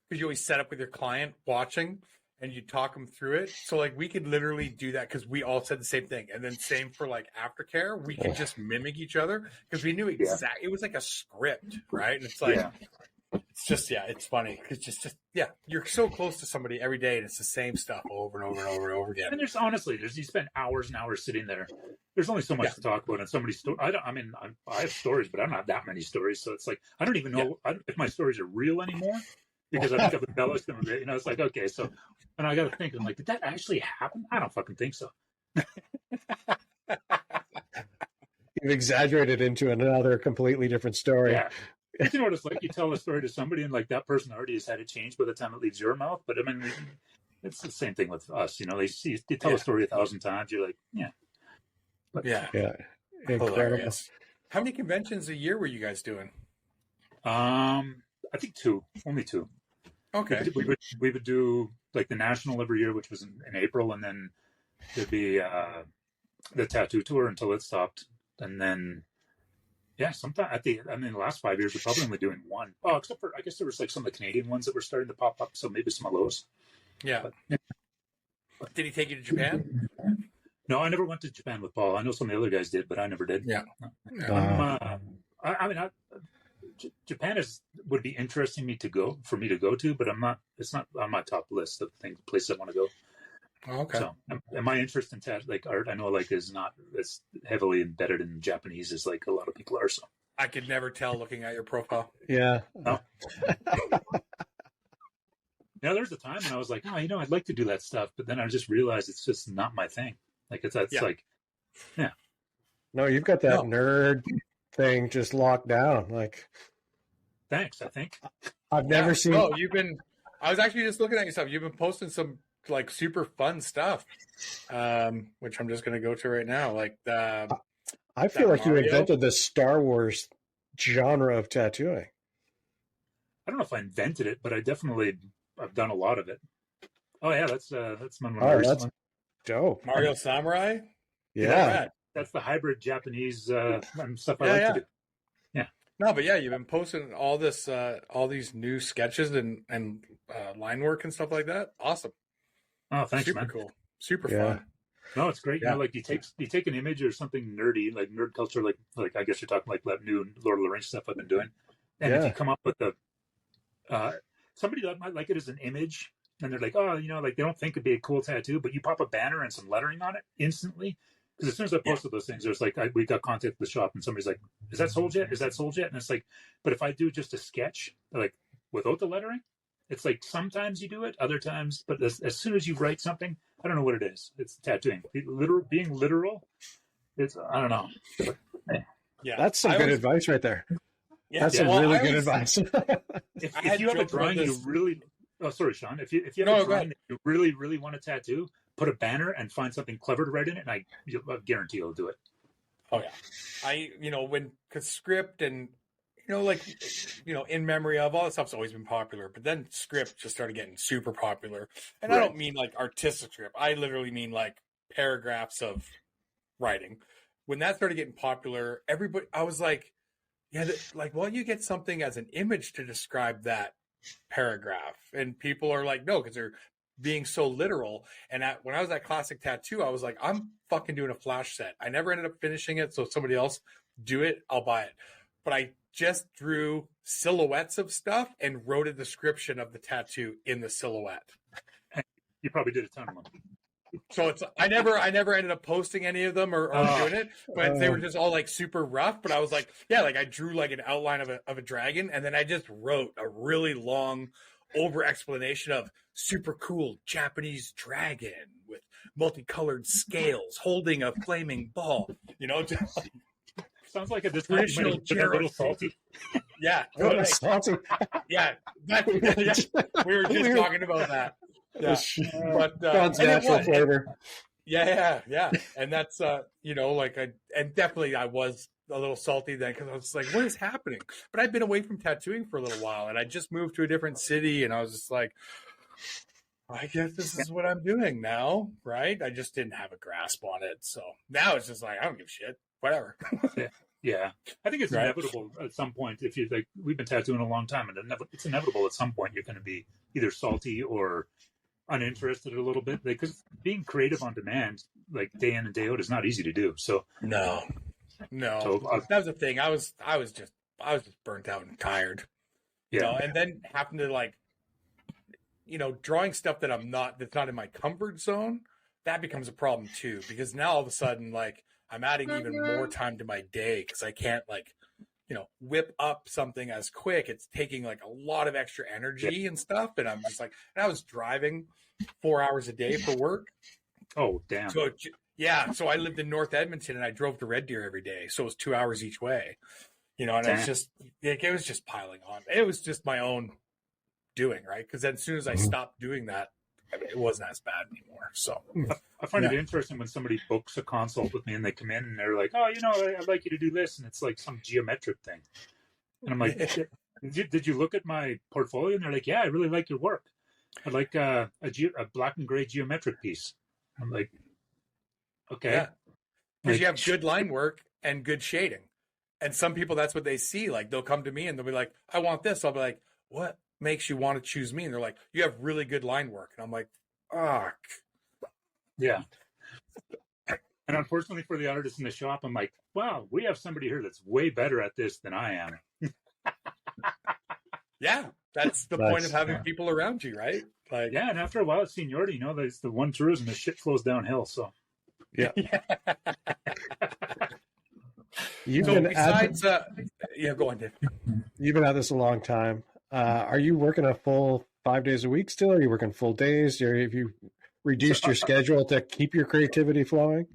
because you always set up with your client watching and you talk them through it. So like we could literally do that because we all said the same thing, and then same for like aftercare. We could just mimic each other because we knew exactly. It was like a script, right? And it's like it's just it's funny because just you're so close to somebody every day, and it's the same stuff over and over and over and over again. And you spend hours and hours sitting there. There's only so much to talk about, and so many stories. I have stories, but I don't have that many stories. So it's like I don't even know if my stories are real anymore because I think I've embellished them a bit. It's like, okay, so, and I got to think, I'm like, did that actually happen? I don't fucking think so. You've exaggerated into another completely different story. Yeah. You know what it's like? You tell a story to somebody, and like that person already has had it changed by the time it leaves your mouth. But I mean, it's the same thing with us. They tell a story 1,000 times. You're like, incredible. Hilarious. How many conventions a year were you guys doing? I think only two. Okay. We would do like the national every year, which was in April, and then there'd be the tattoo tour until it stopped, and then sometime the last 5 years we're probably only doing one. Oh, except for I guess there was like some of the Canadian ones that were starting to pop up, so maybe some of those. Yeah. But, did he take you to Japan? No, I never went to Japan with Paul. I know some of the other guys did, but I never did. Yeah. Japan would be interesting for me to go to, but it's not on my top list of places I want to go. Oh, okay. So, and my interest in art, I know is not as heavily embedded in Japanese as like a lot of people are. So I could never tell looking at your profile. Yeah. No. There's a time when I was like, I'd like to do that stuff, but then I just realized it's just not my thing. No, you've got that nerd thing just locked down. Like, thanks. I think I've never seen. Oh, I was actually just looking at your stuff. You've been posting some like super fun stuff, which I'm just going to go to right now. Like I feel like Mario. you invented the Star Wars genre of tattooing. I don't know if I invented it, but I've done a lot of it. Oh yeah, that's my That's dope. Mario Samurai. Yeah. That's the hybrid Japanese stuff I like to do. Yeah. No, but you've been posting all this, all these new sketches and line work and stuff like that. Awesome. Oh, thanks, Super man. Cool. Super fun. No, it's great. Yeah. You take an image or something nerdy, like nerd culture, like I guess you're talking like that new Lord of the Rings stuff I've been doing. And if you come up with somebody that might like it as an image, and they're like, they don't think it'd be a cool tattoo, but you pop a banner and some lettering on it instantly. Because as soon as I posted those things, there's we got contact with the shop, and somebody's like, "Is that sold yet? Is that sold yet?" And it's like, but if I do just a sketch, like without the lettering, it's like sometimes you do it, other times, but as soon as you write something, I don't know what it is. It's tattooing. Being literal. It's I don't know. Yeah, that's some good advice right there. Yeah, that's some really good advice. If you have a drawing you really, sorry, Sean. If you have a drawing that you really, really want to tattoo, put a banner and find something clever to write in it, and I guarantee you'll do it. Oh yeah, when script and in memory of all that stuff's always been popular, but then script just started getting super popular. And I don't mean like artistic script. I literally mean like paragraphs of writing. When that started getting popular, I was like, you get something as an image to describe that paragraph, and people are like, no, because they're being so literal. And when I was at Classic Tattoo, I was like, I'm fucking doing a flash set. I never ended up finishing it, so if somebody else do it, I'll buy it. But I just drew silhouettes of stuff and wrote a description of the tattoo in the silhouette. You probably did a ton of them. So I never ended up posting any of them or doing it, but they were just all like super rough. But I was like, I drew like an outline of a dragon, and then I just wrote a really long over explanation of super cool Japanese dragon with multicolored scales holding a flaming ball. Just like, sounds like a traditional a little salty. Yeah, salty. Yeah, we were just talking about that. Yeah, but natural flavor. Yeah, and that's and definitely I was a little salty then because I was like, what is happening? But I'd been away from tattooing for a little while, and I just moved to a different city, and I was just like, I guess this is what I'm doing now, right? I just didn't have a grasp on it, so now it's just like I don't give a shit, whatever. Yeah, I think it's inevitable at some point. If you we've been tattooing a long time, and it's inevitable at some point you're going to be either salty or uninterested a little bit, because being creative on demand, like day in and day out, is not easy to do. So no, so, that was the thing. I was just burnt out and tired, and then happened to drawing stuff that's not in my comfort zone. That becomes a problem too, because now all of a sudden, I'm adding even more time to my day because I can't whip up something as quick. It's taking a lot of extra energy and stuff. And I'm just and I was driving 4 hours a day for work. Oh, damn. So so I lived in North Edmonton and I drove to Red Deer every day. So it was 2 hours each way, and it's just, it was just piling on. It was just my own doing, right? Because then as soon as I stopped doing that, it wasn't as bad anymore. So I find it interesting when somebody books a consult with me and they come in and they're like, oh, I'd like you to do this. And it's like some geometric thing. And I'm like, Did you look at my portfolio? And they're like, yeah, I really like your work. I'd like a black and gray geometric piece. I'm like, okay. Yeah. Because Like, you have good line work and good shading. And some people, that's what they see. Like, they'll come to me and they'll be like, I want this. I'll be like, what makes you want to choose me? And they're like, you have really good line work. And I'm like, fuck. yeah. And unfortunately for the artists in the shop, I'm like, wow, we have somebody here that's way better at this than I am. Yeah. That's the Nice. point of having people around you, right? Like, Yeah, and after a while, it's seniority. You know, there's the one tourism, the shit flows downhill. So Yeah. You've So been besides, yeah, go on, Dave. you've been at this a long time. Are you working a full 5 days a week still? Are you working full days? Or have you reduced your schedule to keep your creativity flowing?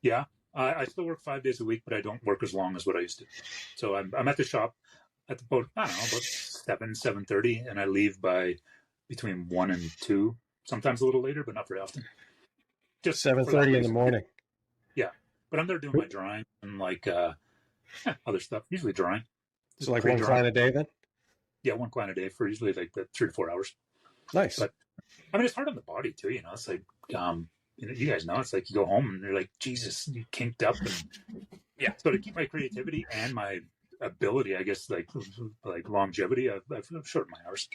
yeah, I still work 5 days a week, but I don't work as long as what I used to. So I'm at the shop at about, I don't know, about 7:30, and I leave by between 1 and 2, sometimes a little later, but not very often. Just for that 7:30 in the reason. morning. Yeah, but I'm there doing my drawing and like other stuff, usually drawing. So like one client a day then? Yeah, one client a day for usually like the 3 to 4 hours. Nice. But I mean, it's hard on the body too. You know, it's like you know, you guys know, it's like you go home and you're like, Jesus, you kinked up, and Yeah. So to keep my creativity and my ability, I guess, like longevity, I've shortened my hours.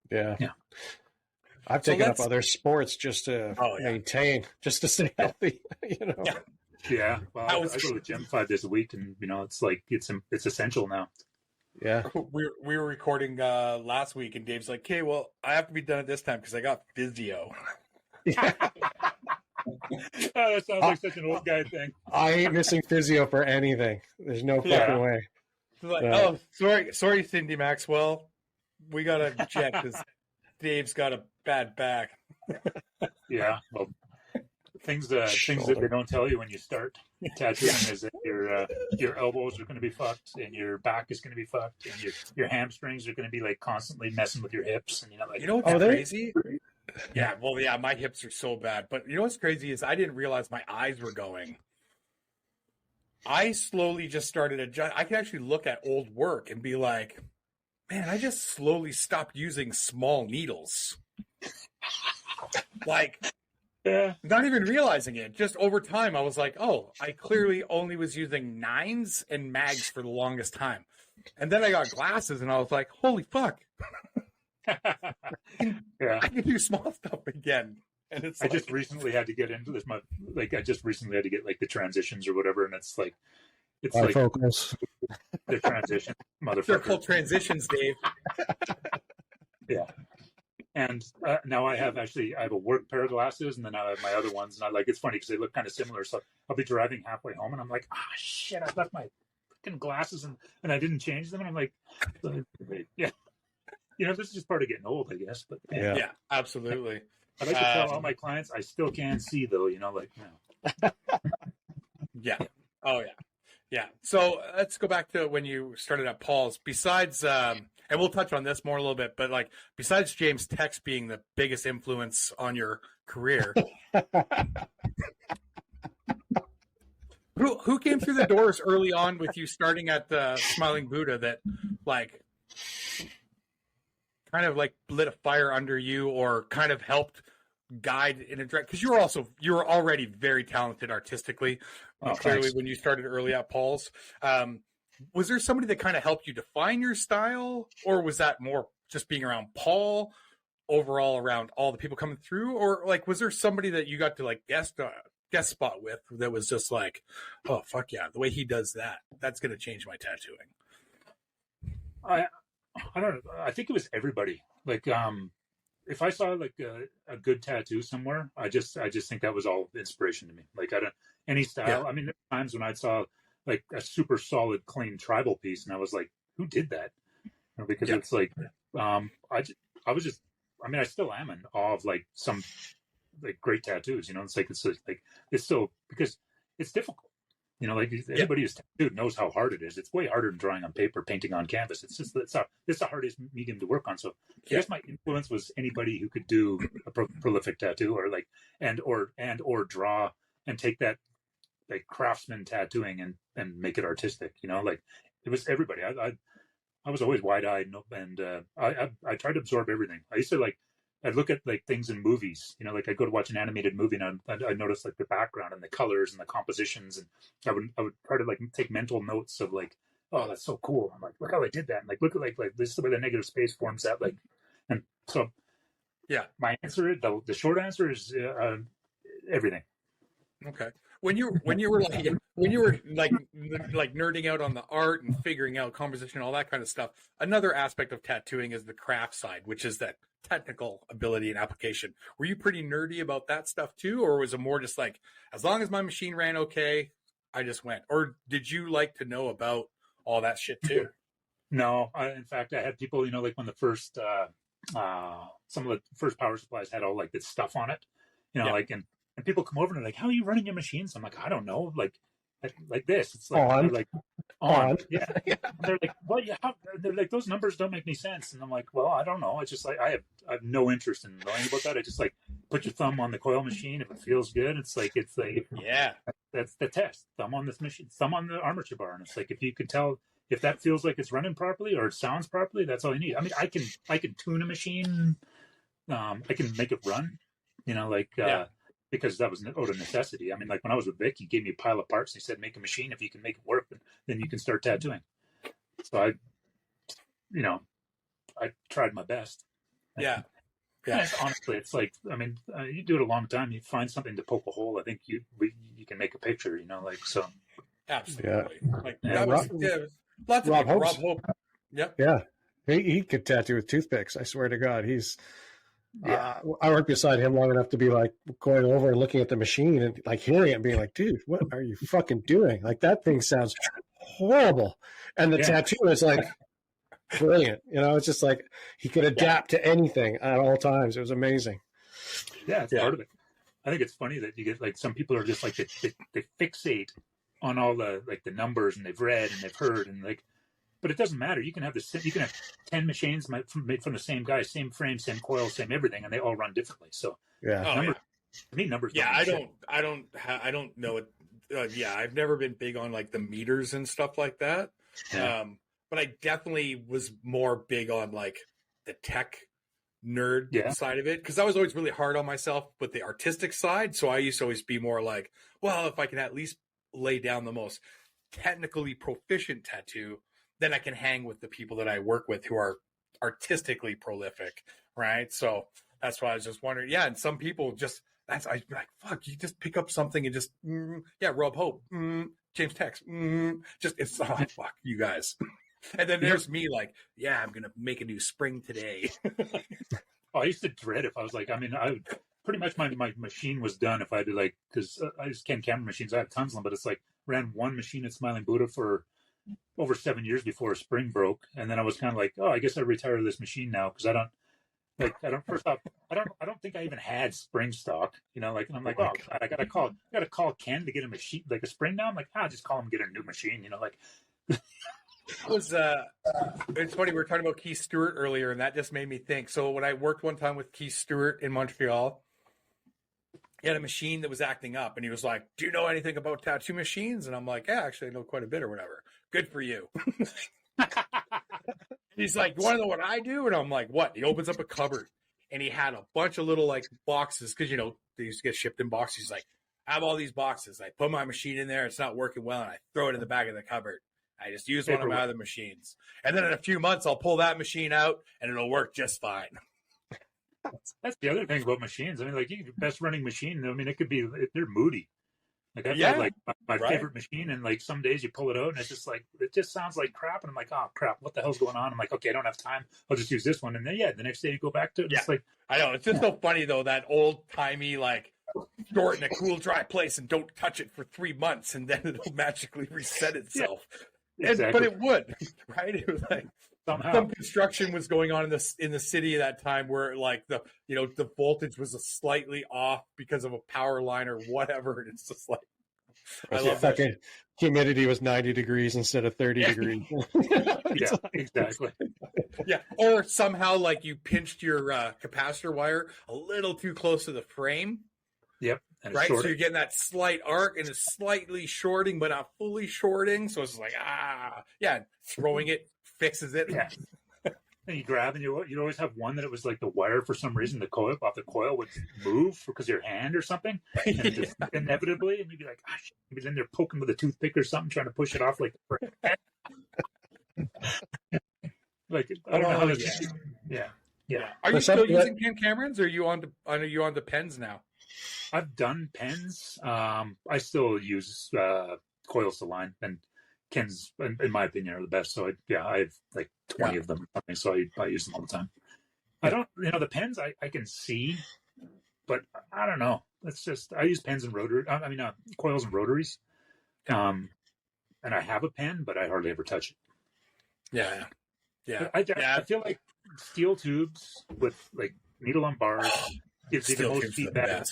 Yeah. Yeah. I've So taken up let's- other sports just to maintain, just to stay healthy, you know. Yeah. Yeah, well, That I was- go to the gym 5 days a week, and you know, it's like it's essential now. Yeah. We were recording last week, and Dave's like, "Okay, well, I have to be done at this time because I got physio." Oh, that sounds like such an old guy thing. I ain't missing physio for anything. There's no fucking Yeah. way. He's like, Right. "Oh, sorry, Cindy Maxwell, we gotta jet because Dave's got a bad back." Yeah, well, things that they don't tell you when you start tattooing is that your elbows are going to be fucked, and your back is going to be fucked, and your hamstrings are going to be like constantly messing with your hips, and you know, like, You know what's Oh, they- crazy? Yeah, well, yeah, my hips are so bad. But you know what's crazy is I didn't realize my eyes were going. I slowly just started adjust. I can actually look at old work and be like, man, I just slowly stopped using small needles. Like, yeah, not even realizing it. Just over time, I was like, oh, I clearly only was using 9s and mags for the longest time. And then I got glasses and I was like, holy fuck, yeah. I can do small stuff again. And it's I just recently had to get into this. I just recently had to get like the transitions or whatever, and it's like Bifocals. the transition, they're motherfucker. called transitions, Dave. Yeah. And now I have a work pair of glasses, and then I have my other ones, and I like, it's funny because they look kind of similar. So I'll be driving halfway home, and I'm like, ah, shit, I left my freaking glasses, and I didn't change them, and I'm like, yeah, you know, this is just part of getting old, I guess. But Yeah. Yeah, absolutely. I like to tell all my clients, I still can see though, you know, like, no. Yeah. Oh, yeah. Yeah. So let's go back to when you started at Paul's. Besides, and we'll touch on this more a little bit, but like, besides James Tex being the biggest influence on your career, who came through the doors early on with you starting at the Smilin Buddha that like kind of like lit a fire under you or kind of helped guide in a direct, because you were already very talented artistically, clearly Thanks. when you started early at Paul's. Was there somebody that kind of helped you define your style, or was that more just being around Paul overall, around all the people coming through, or like was there somebody that you got to like guest spot with that was just like, oh fuck yeah, the way he does that's going to change my tattooing? I don't know. I think it was everybody. Like, if I saw like a good tattoo somewhere, I just think that was all inspiration to me. Like, I don't any style. Yeah. I mean, there were times when I saw like a super solid, clean tribal piece, and I was like, who did that? You know, because it's like, I was just. I mean, I still am in awe of like some like great tattoos. You know, it's still because it's difficult. You know, like anybody who's tattooed knows how hard it is. It's way harder than drawing on paper, painting on canvas. It's the hardest medium to work on. So I guess my influence was anybody who could do a prolific tattoo or like or draw and take that like craftsman tattooing and make it artistic. You know, like it was everybody. was always wide-eyed, and I tried to absorb everything. I used to like, I'd look at like things in movies, you know, like I'd go to watch an animated movie and I'd notice like the background and the colors and the compositions, and I would try to like take mental notes of like, oh, that's so cool. I'm like, look how I did that. And like, look at like this is the way the negative space forms that, like, and so Yeah. my answer, the short answer is everything. Okay. When you were like nerding out on the art and figuring out composition, all that kind of stuff, another aspect of tattooing is the craft side, which is that technical ability and application. Were you pretty nerdy about that stuff too, or was it more just like, as long as my machine ran okay, I just went? Or did you like to know about all that shit too? No, in fact, I had people, you know, like when the first some of the first power supplies had all like this stuff on it, you know, like, and people come over and they're like, how are you running your machines? I'm like, I don't know, like this. It's like, On. they're like, on. Yeah. Yeah. They're like, well, yeah. They're like, those numbers don't make any sense. And I'm like, well, I don't know. It's just like, I have no interest in knowing about that. I just like, put your thumb on the coil machine. If it feels good, it's like, Yeah. That's the test. Thumb on this machine, thumb on the armature bar. And it's like, if you could tell if that feels like it's running properly or it sounds properly, that's all you need. I mean, I can tune a machine. I can make it run, you know, like, because that was out of necessity. I mean, like when I was with Vic, he gave me a pile of parts. He said, make a machine. If you can make it work, then you can start tattooing. So I tried my best. Yeah. Yeah. And honestly, it's like, I mean, you do it a long time, you find something to poke a hole. I think you can make a picture, you know, like, so. Absolutely. Yeah. Like, Yeah, that was, lots of Rob people. Hope's- Rob Hope. Yep. Yeah. He could tattoo with toothpicks. I swear to God. He's, I worked beside him long enough to be like going over and looking at the machine and like hearing it and being like, dude, what are you fucking doing? Like that thing sounds horrible. And the tattoo is like brilliant. You know, it's just like he could adapt to anything at all times. It was amazing. Yeah, it's part of it. I think it's funny that you get like some people are just like they fixate on all the like the numbers, and they've read and they've heard, and like, but it doesn't matter. You can have 10 machines made from the same guy, same frame, same coil, same everything, and they all run differently. So Yeah. to me, numbers. Yeah, I don't know it. I've never been big on like the meters and stuff like that. Yeah. But I definitely was more big on like the tech nerd side of it, because I was always really hard on myself with the artistic side. So I used to always be more like, well, if I can at least lay down the most technically proficient tattoo, then I can hang with the people that I work with who are artistically prolific, right? So that's why I was just wondering. Yeah, and some people just I like, fuck, you just pick up something and just Rob Hope, James Tex, just it's fuck you guys. And then there's me like, yeah, I'm gonna make a new spring today. I used to dread if I was like, I mean, I would pretty much my machine was done if I had to like, because I just can't camera machines. I have tons of them, but it's like ran one machine at Smilin Buddha for over 7 years before a spring broke, and then I was kind of like, oh, I guess I retire this machine now because I don't think I even had spring stock, you know, like, and I'm like, oh God, I gotta call Ken to get a machine, like a spring now. I'm like, just call him, get a new machine, you know, like. It's funny, we were talking about Keith Stewart earlier, and that just made me think. So when I worked one time with Keith Stewart in Montreal, he had a machine that was acting up, and he was like, do you know anything about tattoo machines? And I'm like, yeah, actually I know quite a bit or whatever. Good for you. He's like, you want to know what I do? And I'm like, what? He opens up a cupboard, and he had a bunch of little like boxes, because, you know, they used to get shipped in boxes. He's like, I have all these boxes. I put my machine in there. It's not working well, and I throw it in the back of the cupboard. I just use one of my other machines. And then in a few months, I'll pull that machine out, and it'll work just fine. That's the other thing about machines. I mean, like, your best running machine, I mean, it could be, they're moody. Like, I've had, like, my favorite machine, and, like, some days you pull it out, and it's just, like, it just sounds like crap. And I'm like, oh, crap, what the hell's going on? I'm like, okay, I don't have time. I'll just use this one. And then, the next day you go back to it. It's like, I know. It's just so funny, though, that old-timey, like, store it in a cool, dry place and don't touch it for 3 months, and then it'll magically reset itself. Yeah, exactly. But it would, right? It was like some construction was going on in the city at that time where like the voltage was slightly off because of a power line or whatever. And it's just like, I love that. Humidity was 90 degrees instead of 30 degrees. Yeah, exactly. Yeah, or somehow like you pinched your capacitor wire a little too close to the frame. Yep. Right, so you're getting that slight arc, and it's slightly shorting, but not fully shorting. So it's like, throwing it fixes it. Yeah. And you grab, and you'd always have one that it was like the wire for some reason, the coil would move because of your hand or something, and just inevitably, and you'd be like, gosh, maybe then they're poking with a toothpick or something, trying to push it off, like, like I don't know how this. Yeah. Are you still using Ken Camerons, or are you on the pens now? I've done pens. I still use coils to line, and Ken's, in my opinion, are the best. So I have like 20 of them or something, so I use them all the time. I don't, the pens I can see, but I don't know. It's just, I use pens and coils and rotaries. And I have a pen, but I hardly ever touch it. Yeah. I feel like steel tubes with like needle on bars gives you the most feedback.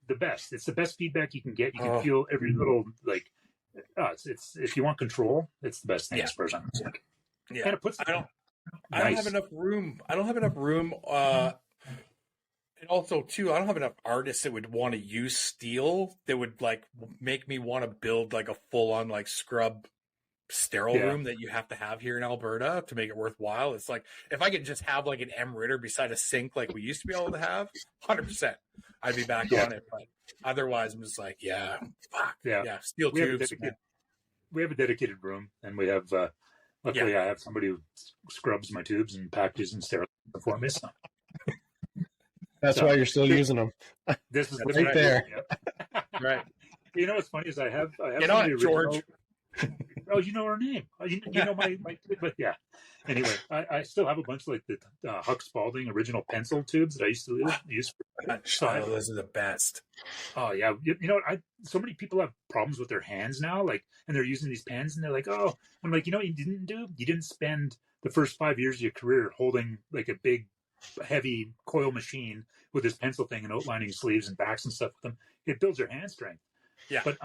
The best. It's the best feedback you can get. You can feel every little, like, it's if you want control, it's the best thing as far as I'm concerned. Yeah. And it puts. I don't have enough room. And also too, I don't have enough artists that would want to use steel that would like make me want to build like a full on like scrub sterile room that you have to have here in Alberta to make it worthwhile. It's like if I could just have like an M Ritter beside a sink like we used to be able to have, 100%, I'd be back on it. But otherwise, I'm just like, steel tubes. We have a dedicated room, and we have. Luckily, I have somebody who scrubs my tubes and packages and sterilizes them for me. So. That's why you're still using them. This is right there. Right. You know what's funny is I have Get on it, George. Oh, you know her name. You know my but yeah. Anyway, I still have a bunch of like the Huck Spalding original pencil tubes that I used to use. Those are the best. Oh yeah, you know what? So many people have problems with their hands now, like, and they're using these pens, and they're like, oh, I'm like, you know what you didn't do? You didn't spend the first 5 years of your career holding like a big, heavy coil machine with this pencil thing and outlining sleeves and backs and stuff with them. It builds your hand strength. Yeah. But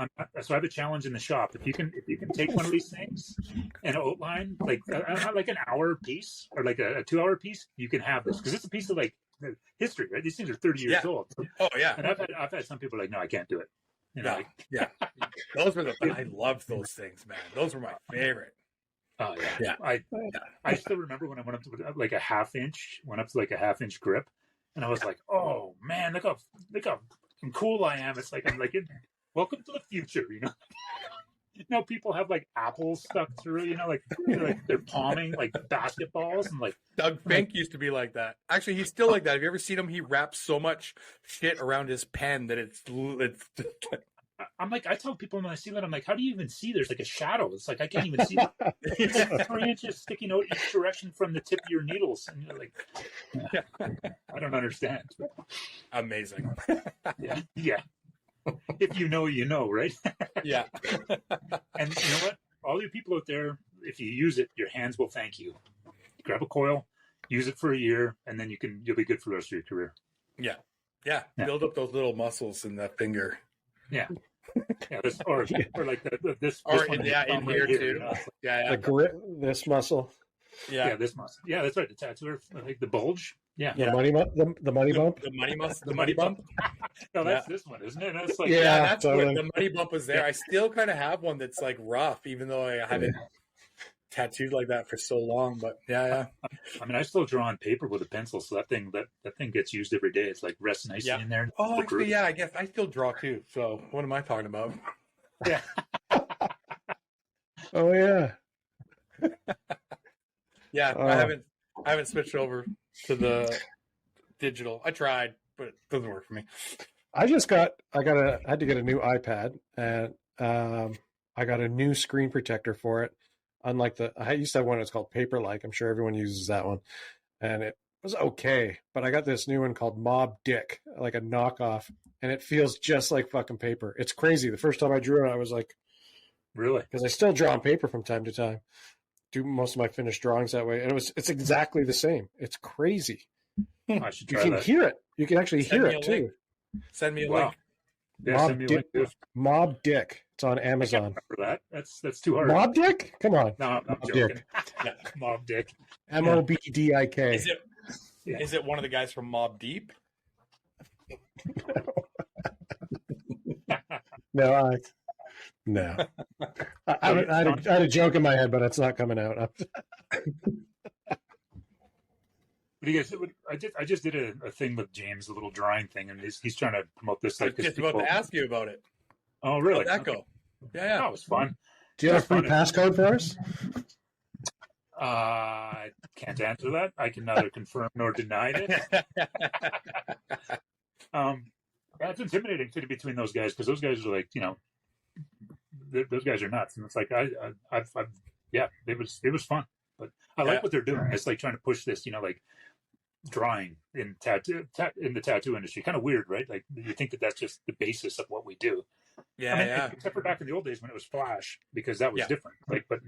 so I have a challenge in the shop. If you can take one of these things and outline like an hour piece or like a 2 hour piece, you can have this because it's a piece of like history, right? These things are 30 years old. Oh yeah. And I've had some people like, no, I can't do it. Those were I loved those things, man. Those were my favorite. Oh yeah. I still remember when I went up to like a half inch grip, and I was like, oh man, look how cool I am. It's like I'm like welcome to the future, Now people have like apples stuck through, like they're palming like basketballs, and like Doug Fink used to be like that. Actually, he's still like that. Have you ever seen him? He wraps so much shit around his pen that it's. I'm like, I tell people when I see that, I'm like, how do you even see? There's like a shadow. It's like I can't even see. It's like 3 inches sticking out each direction from the tip of your needles, and you're like, I don't understand. Amazing. Yeah. If you know, right? Yeah. And you know what? All you people out there, if you use it, your hands will thank you. Grab a coil, use it for a year, and then you'll be good for the rest of your career. Yeah. Build up those little muscles in that finger. Yeah. This or like this or one in here too. The grip, this muscle. Yeah, this muscle. Yeah, that's right. The tattoo, like the bulge. Yeah. The money bump. The money bump. No, that's this one, isn't it? That's like that's totally. What the money bump was there. I still kind of have one that's like rough, even though I haven't tattooed like that for so long. But yeah. I mean, I still draw on paper with a pencil, so that thing gets used every day. It's like rests nicely in there. Oh, actually, I guess I still draw too. So what am I talking about? Yeah. Oh yeah. Yeah, I haven't switched over to the digital. I tried, but it doesn't work for me. I had to get a new iPad, and I got a new screen protector for it. Unlike I used to have one that's called Paperlike. I'm sure everyone uses that one, and it was okay. But I got this new one called Mob Dick, like a knockoff, and it feels just like fucking paper. It's crazy. The first time I drew it, I was like, really? Because I still draw on paper from time to time. Do most of my finished drawings that way, and it's exactly the same. It's crazy. I should try you can that. hear it. You can actually hear it too. Link. Send me a link. Yeah, Mob Dick. It's on Amazon. For that, that's too hard. Mob Dick? Come on. No, I'm joking. Mob Dick. MOBDIK. Is it one of the guys from Mob Deep? No. I had a joke in my head, but it's not coming out. Because I just did a thing with James, a little drawing thing, and he's trying to promote this. I Like, was just about to ask you about it. oh, really? How'd that go? Yeah. That was fun. Do you have a free passcode for us? I can't answer that. I can neither confirm nor deny it. That's intimidating to be between those guys, because those guys are like, those guys are nuts, and it's like it was fun. But I like what they're doing. It's like trying to push this, like drawing in in the tattoo industry. Kind of weird, right? Like you think that that's just the basis of what we do. Yeah, except for back in the old days when it was Flash, because that was different. Like, but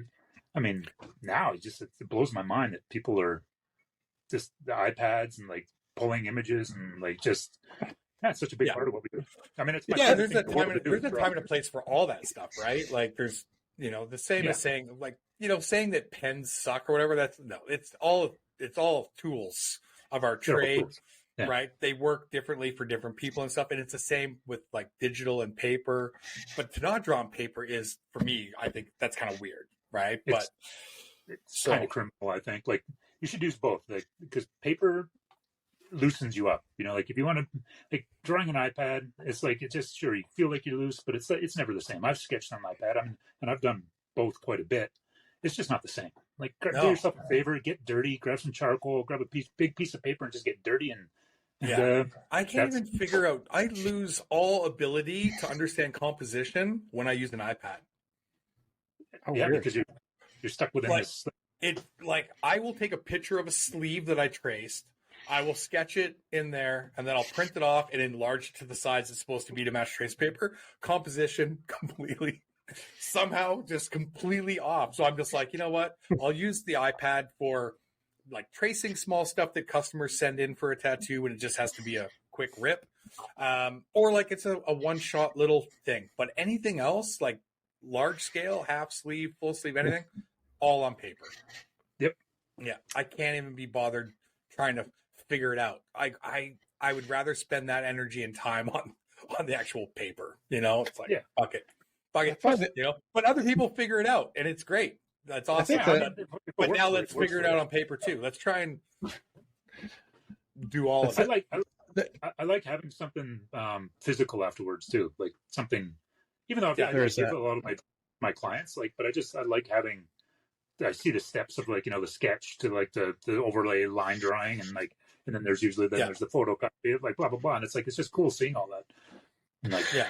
I mean, now it blows my mind that people are just the iPads and like pulling images and like just that's such a big part of what we do. I mean, it's there's a time and a place for all that stuff, right? Like there's the same as saying like saying that pens suck or whatever. It's all tools of our trade. Yeah. Right. They work differently for different people and stuff. And it's the same with like digital and paper. But to not draw on paper is, for me, I think that's kind of weird. Right. It's kind of criminal, I think. Like you should use both. Like, because paper loosens you up. Like if you want to, like drawing an iPad, it's like, it's just, sure, you feel like you're loose, but it's never the same. I've sketched on my iPad. And I've done both quite a bit. It's just not the same. Like do yourself a favor, get dirty, grab some charcoal, grab a big piece of paper and just get dirty and I can't even figure out. I lose all ability to understand composition when I use an iPad. Oh, yeah, weird. Because you're stuck within this. I will take a picture of a sleeve that I traced. I will sketch it in there, and then I'll print it off and enlarge it to the size it's supposed to be to match trace paper. Composition completely, somehow just completely off. So I'm just like, you know what? I'll use the iPad for like tracing small stuff that customers send in for a tattoo and it just has to be a quick rip. Or like it's a one-shot little thing. But anything else, like large scale, half sleeve, full sleeve, anything, all on paper. Yep. Yeah. I can't even be bothered trying to figure it out. I would rather spend that energy and time on the actual paper. It's like, fuck it. But other people figure it out and it's great. That's awesome. But now let's figure it out on paper too. Let's try and do all of it. I like having something physical afterwards too, like something. Even though I give a lot of my clients, but I like having. I see the steps of the sketch to the overlay line drawing and then there's usually there's the photocopy of blah blah blah, and it's just cool seeing all that. And yeah.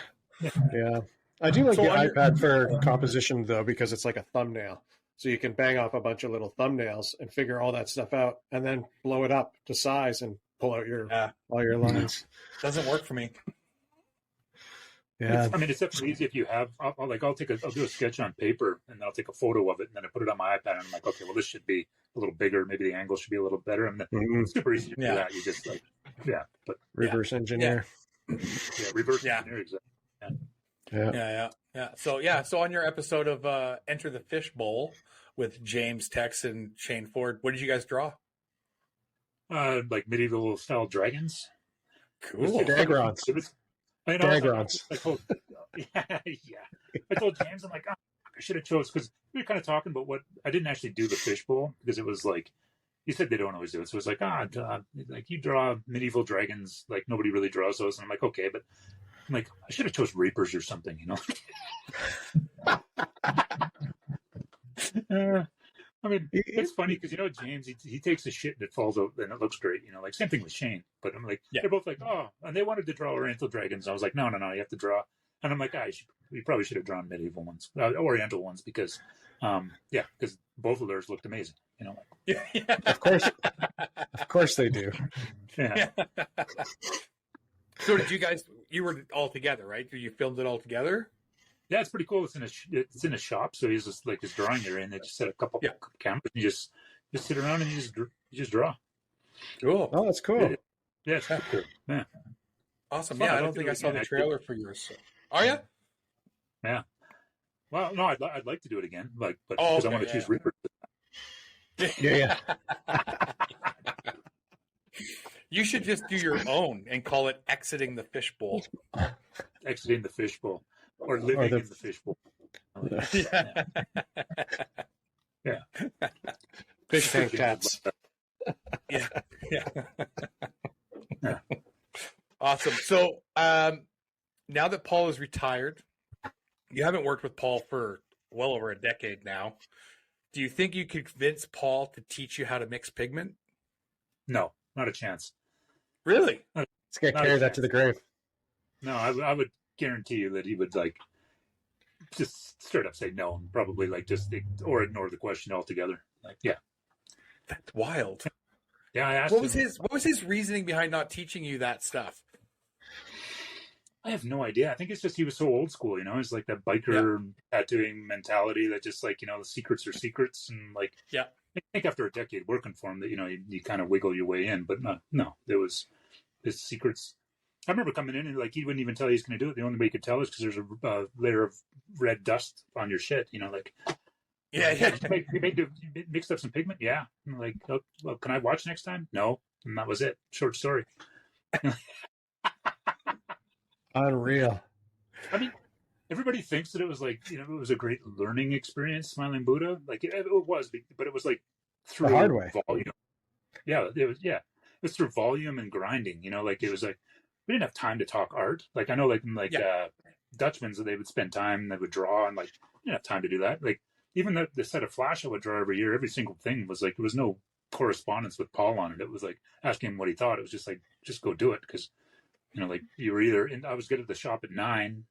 I do like the iPad for composition though, because it's like a thumbnail. So you can bang off a bunch of little thumbnails and figure all that stuff out and then blow it up to size and pull out all your lines. Doesn't work for me. Yeah. It's definitely easy if you have, I'll do a sketch on paper and then I'll take a photo of it and then I put it on my iPad and I'm like, okay, well, this should be a little bigger. Maybe the angle should be a little better. And it's super easy to do that. You just but reverse engineer. Reverse engineer. Exactly. Yeah. So on your episode of Enter the Fishbowl with James Tex and Shane Ford, what did you guys draw? Medieval style dragons. Cool. Dagrons. Dagrons. I told James, I'm like, I should have chose, because we were kind of talking about what I didn't actually do the fishbowl because it was like, he said they don't always do it. So it was like, you draw medieval dragons, like nobody really draws those. And I'm like, okay, but I'm like, I should have chose reapers or something, it's funny because James, he takes a shit and it falls out and it looks great, same thing with Shane. But I'm like, they're both like, oh, and they wanted to draw Oriental dragons. I was like, no, you have to draw. And I'm like, you probably should have drawn medieval ones, Oriental ones, because because both of theirs looked amazing. Of course they do. Yeah. So did you were all together, right? You filmed it all together? Yeah, it's pretty cool. It's in a shop, so he's just his drawing area, and they just set a couple cameras, and you just sit around and you just draw. Cool. Oh, that's cool. Yeah, it's cool. Yeah, awesome. Yeah, I don't think I saw the trailer for yours. So. Are you? Yeah. Well, no, I'd like to do it again, because I want to choose Reaper. Yeah. You should just do your own and call it Exiting the Fishbowl. Exiting the Fishbowl. Or living in the fishbowl. Fish tank cats. Yeah. Yeah. Yeah. Awesome. So now that Paul is retired, you haven't worked with Paul for well over a decade now. Do you think you could convince Paul to teach you how to mix pigment? No, not a chance. Really? Let's get Not a carry that chance. to the grave. No, I would guarantee you that he would like just straight up say no, and probably like just or ignore the question altogether. Like, yeah, That's wild. yeah. I asked What was him. his reasoning behind not teaching you that stuff? I have no idea. I think it's just he was so old school, you know. It's like that biker tattooing mentality that just like, you know, the secrets are secrets, and like, Yeah. I think after a decade working for him, that, you know, you kind of wiggle your way in. But no, there was his secrets. I remember coming in and like he wouldn't even tell you he's going to do it. The only way he could tell is because there's a layer of red dust on your shit, you know, like. Yeah. You mixed up some pigment, yeah. And like, oh, well, can I watch next time? No, and that was it. Short story. Unreal. I mean, everybody thinks that it was like, you know, it was a great learning experience, Smilin Buddha. Like it was, but it was like through The hard way. volume. Yeah, it was through volume and grinding. You know, like it was like we didn't have time to talk art. Like I know, like in Dutchman's, they would spend time, they would draw, and like you didn't have time to do that. Like even the set of flash I would draw every year, every single thing was like there was no correspondence with Paul on it. It was like asking him what he thought. It was just like just go do it because. You know, like you were either I was good at the shop at 9.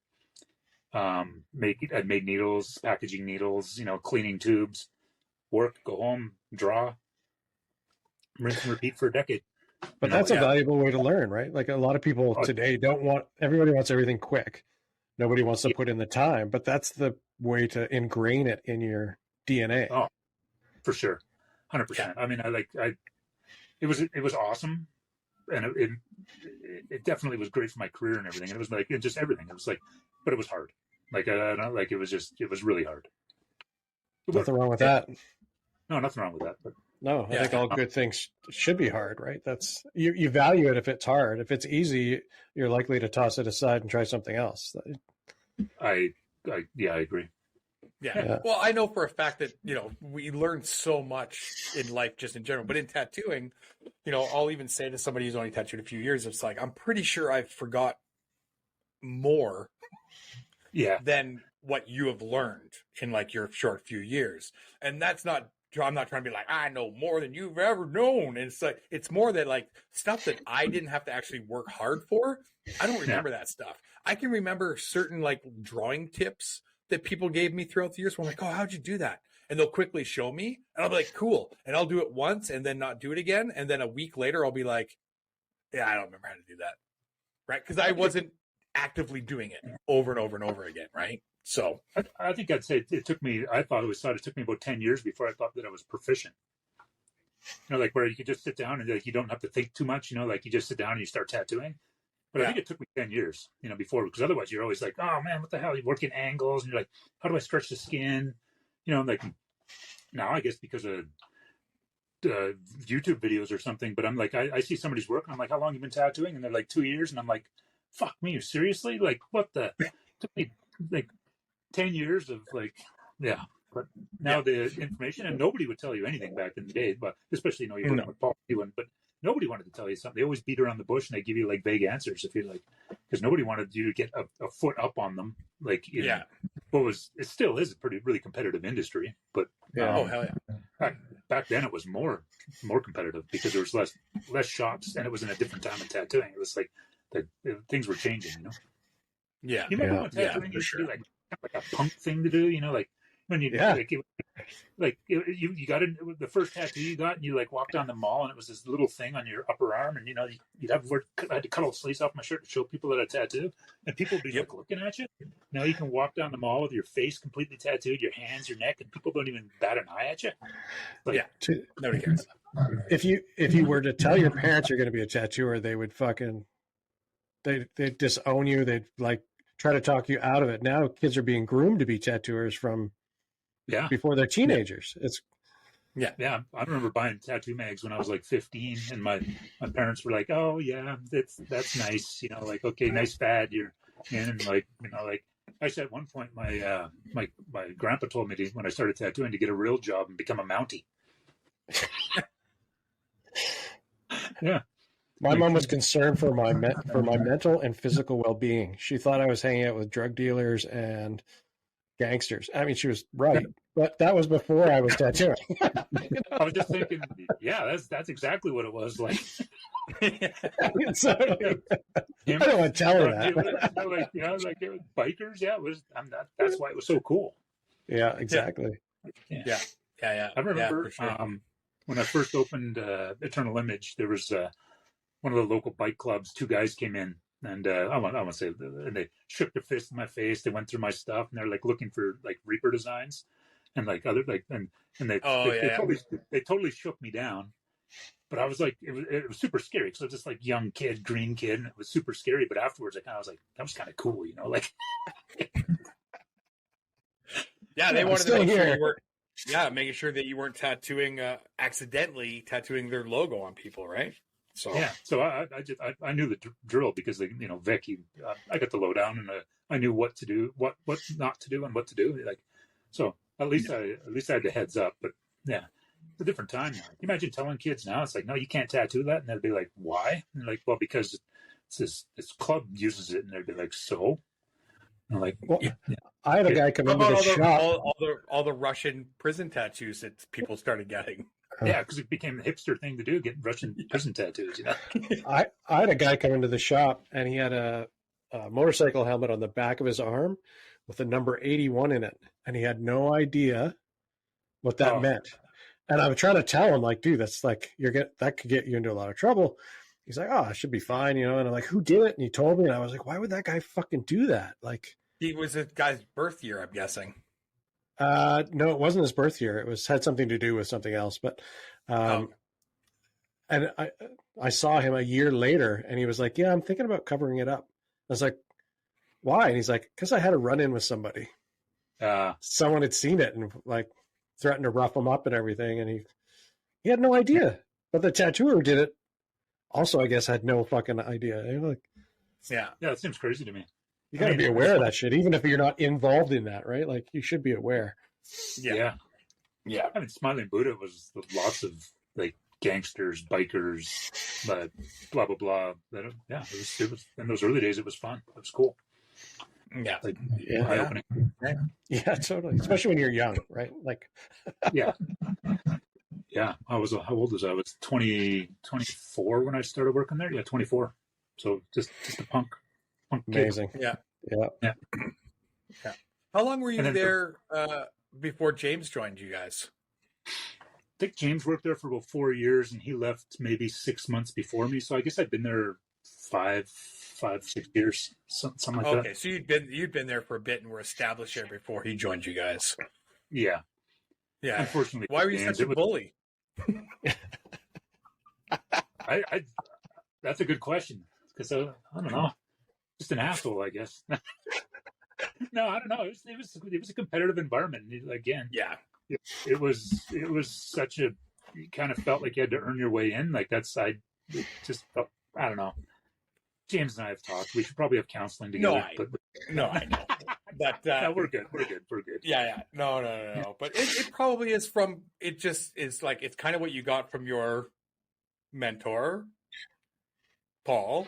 I'd made needles, packaging needles, you know, cleaning tubes, work, go home, draw, rinse and repeat for a decade. But that's a valuable way to learn, right? Like a lot of people today everybody wants everything quick. Nobody wants to put in the time, but that's the way to ingrain it in your DNA. Oh, for sure. 100%. I mean, it was awesome. And it definitely was great for my career and everything. And it was like, just everything. It was like, but it was hard. Like, it was really hard. Nothing wrong with that. No, nothing wrong with that. But no, I think all good things should be hard, right? That's you value it if it's hard. If it's easy, you're likely to toss it aside and try something else. I agree. Yeah. Well, I know for a fact that, you know, we learn so much in life just in general, but in tattooing, you know, I'll even say to somebody who's only tattooed a few years, it's like, I'm pretty sure I've forgot more than what you have learned in like your short few years. And that's not, I'm not trying to be like, I know more than you've ever known. And it's like, it's more that like stuff that I didn't have to actually work hard for. I don't remember that stuff. I can remember certain like drawing tips that people gave me throughout the years. Where I'm like, oh, how'd you do that? And they'll quickly show me, and I'll be like, cool. And I'll do it once and then not do it again. And then a week later, I'll be like, yeah, I don't remember how to do that. Right. Because I wasn't actively doing it over and over and over again. Right. So I think I'd say it took me about 10 years before I thought that I was proficient. You know, like where you could just sit down and like, you don't have to think too much, you know, like you just sit down and you start tattooing. But I think it took me 10 years, you know, before, because otherwise you're always like, oh man, what the hell? You're working angles and you're like, how do I stretch the skin? You know, like now I guess because of YouTube videos or something, but I'm like, I see somebody's work and I'm like, how long you been tattooing? And they're like 2 years. And I'm like, fuck me, seriously? Like what the, it took me like 10 years of like, yeah. But now the information, and nobody would tell you anything back in the day, but especially, you know, you're working with Paul, but nobody wanted to tell you something. They always beat around the bush and they give you like vague answers if you're like, because nobody wanted you to get a foot up on them. Like, it still is a really competitive industry, but oh hell yeah. Back then it was more competitive because there was less shops and it was in a different time of tattooing. It was like things were changing, you know? Yeah. You remember when tattooing used to be like a punk thing to do, you know, like when you you got the first tattoo you got and you like walked down the mall and it was this little thing on your upper arm and, you know, I had to cut all the sleeves off my shirt to show people that I tattooed and people would be like looking at you. Now you can walk down the mall with your face completely tattooed, your hands, your neck, and people don't even bat an eye at you. Like, nobody cares. If you were to tell your parents you're going to be a tattooer, they would they'd disown you. They'd like try to talk you out of it. Now kids are being groomed to be tattooers from before they're teenagers. I remember buying tattoo mags when I was like 15 and my parents were like, oh yeah, that's nice, you know, like, okay, nice fad you're in. And like, you know, like I said at one point my grandpa told me when I started tattooing to get a real job and become a Mountie. Yeah. My mom was concerned for my mental and physical well-being. She thought I was hanging out with drug dealers and gangsters. I mean, she was right, but that was before I was tattooing. I was just thinking, yeah, that's exactly what it was like. So, I don't want to tell her that. Like it was bikers. Yeah, it was. That's why it was so cool. Yeah, exactly. Yeah. I remember for sure. when I first opened Eternal Image, there was one of the local bike clubs. Two guys came in, and I want to say, and they shook their fist in my face. They went through my stuff, and they're like looking for like Reaper designs, and like other like and they totally shook me down. But I was like, it was super scary because I was just like young kid, green kid, and it was super scary. But afterwards, I was like, that was kind of cool, like. Yeah, they wanted to make here. sure you weren't. Yeah, making sure that you weren't accidentally tattooing their logo on people, right? So yeah, so I knew the drill because Vic, I got the lowdown and I knew what to do, what not to do, and what to do. Like, so at least I had the heads up. But yeah, it's a different time now. Can you imagine telling kids now? It's like, no, you can't tattoo that, and they'd be like, why? And like, well, because this club uses it, and they'd be like, so. And I'm like, well, yeah. I had a guy come into the shop. All the Russian prison tattoos that people started getting. Yeah, because it became a hipster thing to do, get Russian prison tattoos. I had a guy come into the shop, and he had a motorcycle helmet on the back of his arm with the number 81 in it, and he had no idea what that meant. And I was trying to tell him, like, dude, that's like that could get you into a lot of trouble. He's like, oh, it should be fine, And I'm like, who did it? And he told me, and I was like, why would that guy fucking do that? Like, he was a guy's birth year, I'm guessing. No, it wasn't his birth year. It had something to do with something else. But, and I saw him a year later, and he was like, "Yeah, I'm thinking about covering it up." I was like, "Why?" And he's like, "Because I had a run-in with somebody. Someone had seen it and like threatened to rough him up and everything, and he had no idea. But the tattooer who did it also, I guess, had no fucking idea. Like, yeah, it seems crazy to me. You got to be aware of that shit, even if you're not involved in that, right? Like, you should be aware. Yeah. I mean, Smilin Buddha was lots of like gangsters, bikers, but blah blah blah. It was in those early days. It was fun. It was cool. Yeah, like eye-opening. Yeah, totally. Especially when you're young, right? Like, yeah. How old was I? I was 24 when I started working there. Yeah, 24. So just a punk. Amazing. Kid. Yeah. How long were you there before James joined you guys? I think James worked there for about 4 years, and he left maybe 6 months before me. So I guess I'd been there 6 years, something like that. Okay, so you'd been there for a bit and were established there before he joined you guys. Yeah. Unfortunately, why were you such a bully? I that's a good question because I don't know. Just an asshole, I guess. No, I don't know. It was a competitive environment. Again, it was such a. You kind of felt like you had to earn your way in. Like I don't know. James and I have talked. We should probably have counseling together. I know. But no, we're good. Yeah. No. But it probably is from. It just is like it's kind of what you got from your mentor, Paul.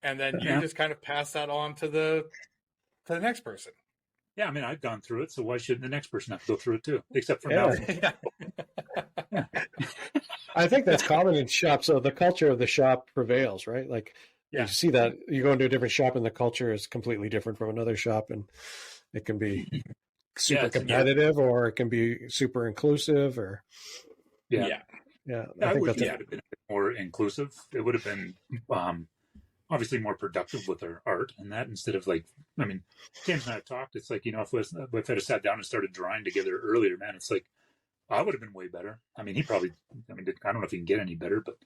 And then you just kind of pass that on to the next person. Yeah, I mean, I've gone through it, so why shouldn't the next person have to go through it too? Except for now. I think that's common in shops. So the culture of the shop prevails, right? Like you see that you go into a different shop and the culture is completely different from another shop, and it can be super competitive or it can be super inclusive or I think that's it would have been more inclusive. It would have been obviously more productive with our art and that instead of like, I mean, James and I have talked. It's like, if I'd have sat down and started drawing together earlier, man, it's like, I would have been way better. I mean, I don't know if he can get any better, but,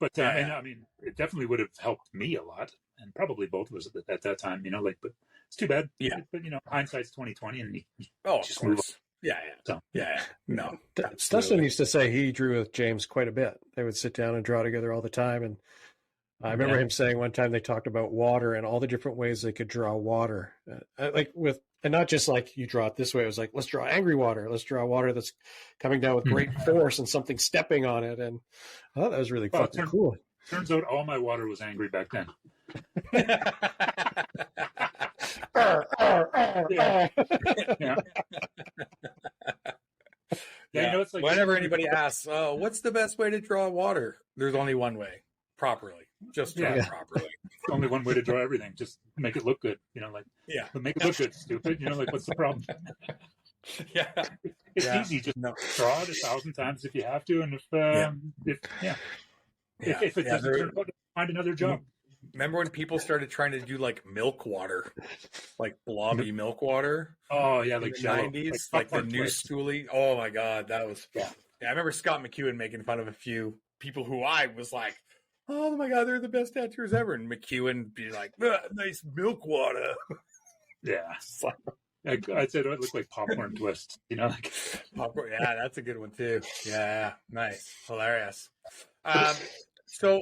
But, and I mean, it definitely would have helped me a lot and probably both of us at that time, but it's too bad. Yeah. But, hindsight's 2020 and just move on. Yeah. No. Dustin used to say he drew with James quite a bit. They would sit down and draw together all the time. And I remember him saying one time they talked about water and all the different ways they could draw water, and not just like you draw it this way. It was like, let's draw angry water. Let's draw water that's coming down with great force and something stepping on it. And I thought that was really fucking cool. Turns out all my water was angry back then. Yeah. You know, it's like whenever anybody asks, what's the best way to draw water? There's only one way. Properly. Just draw it properly. Only one way to draw everything. Just make it look good. You know, like, make it look good, stupid. You know, like, what's the problem? It's easy. Just draw it 1,000 times if you have to. And if it doesn't turn out, find another job. Remember when people started trying to do like milk water, like blobby milk water? Oh yeah, like the 90s, like the new stoolie. Oh my god, that was. Yeah, I remember Scott McEwen making fun of a few people who I was like, oh my god, they're the best tattooers ever, and McEwen be like, nice milk water. Yeah, I'd say it would look like popcorn twist. You know, like popcorn. Yeah, that's a good one too. Yeah, nice, hilarious. So.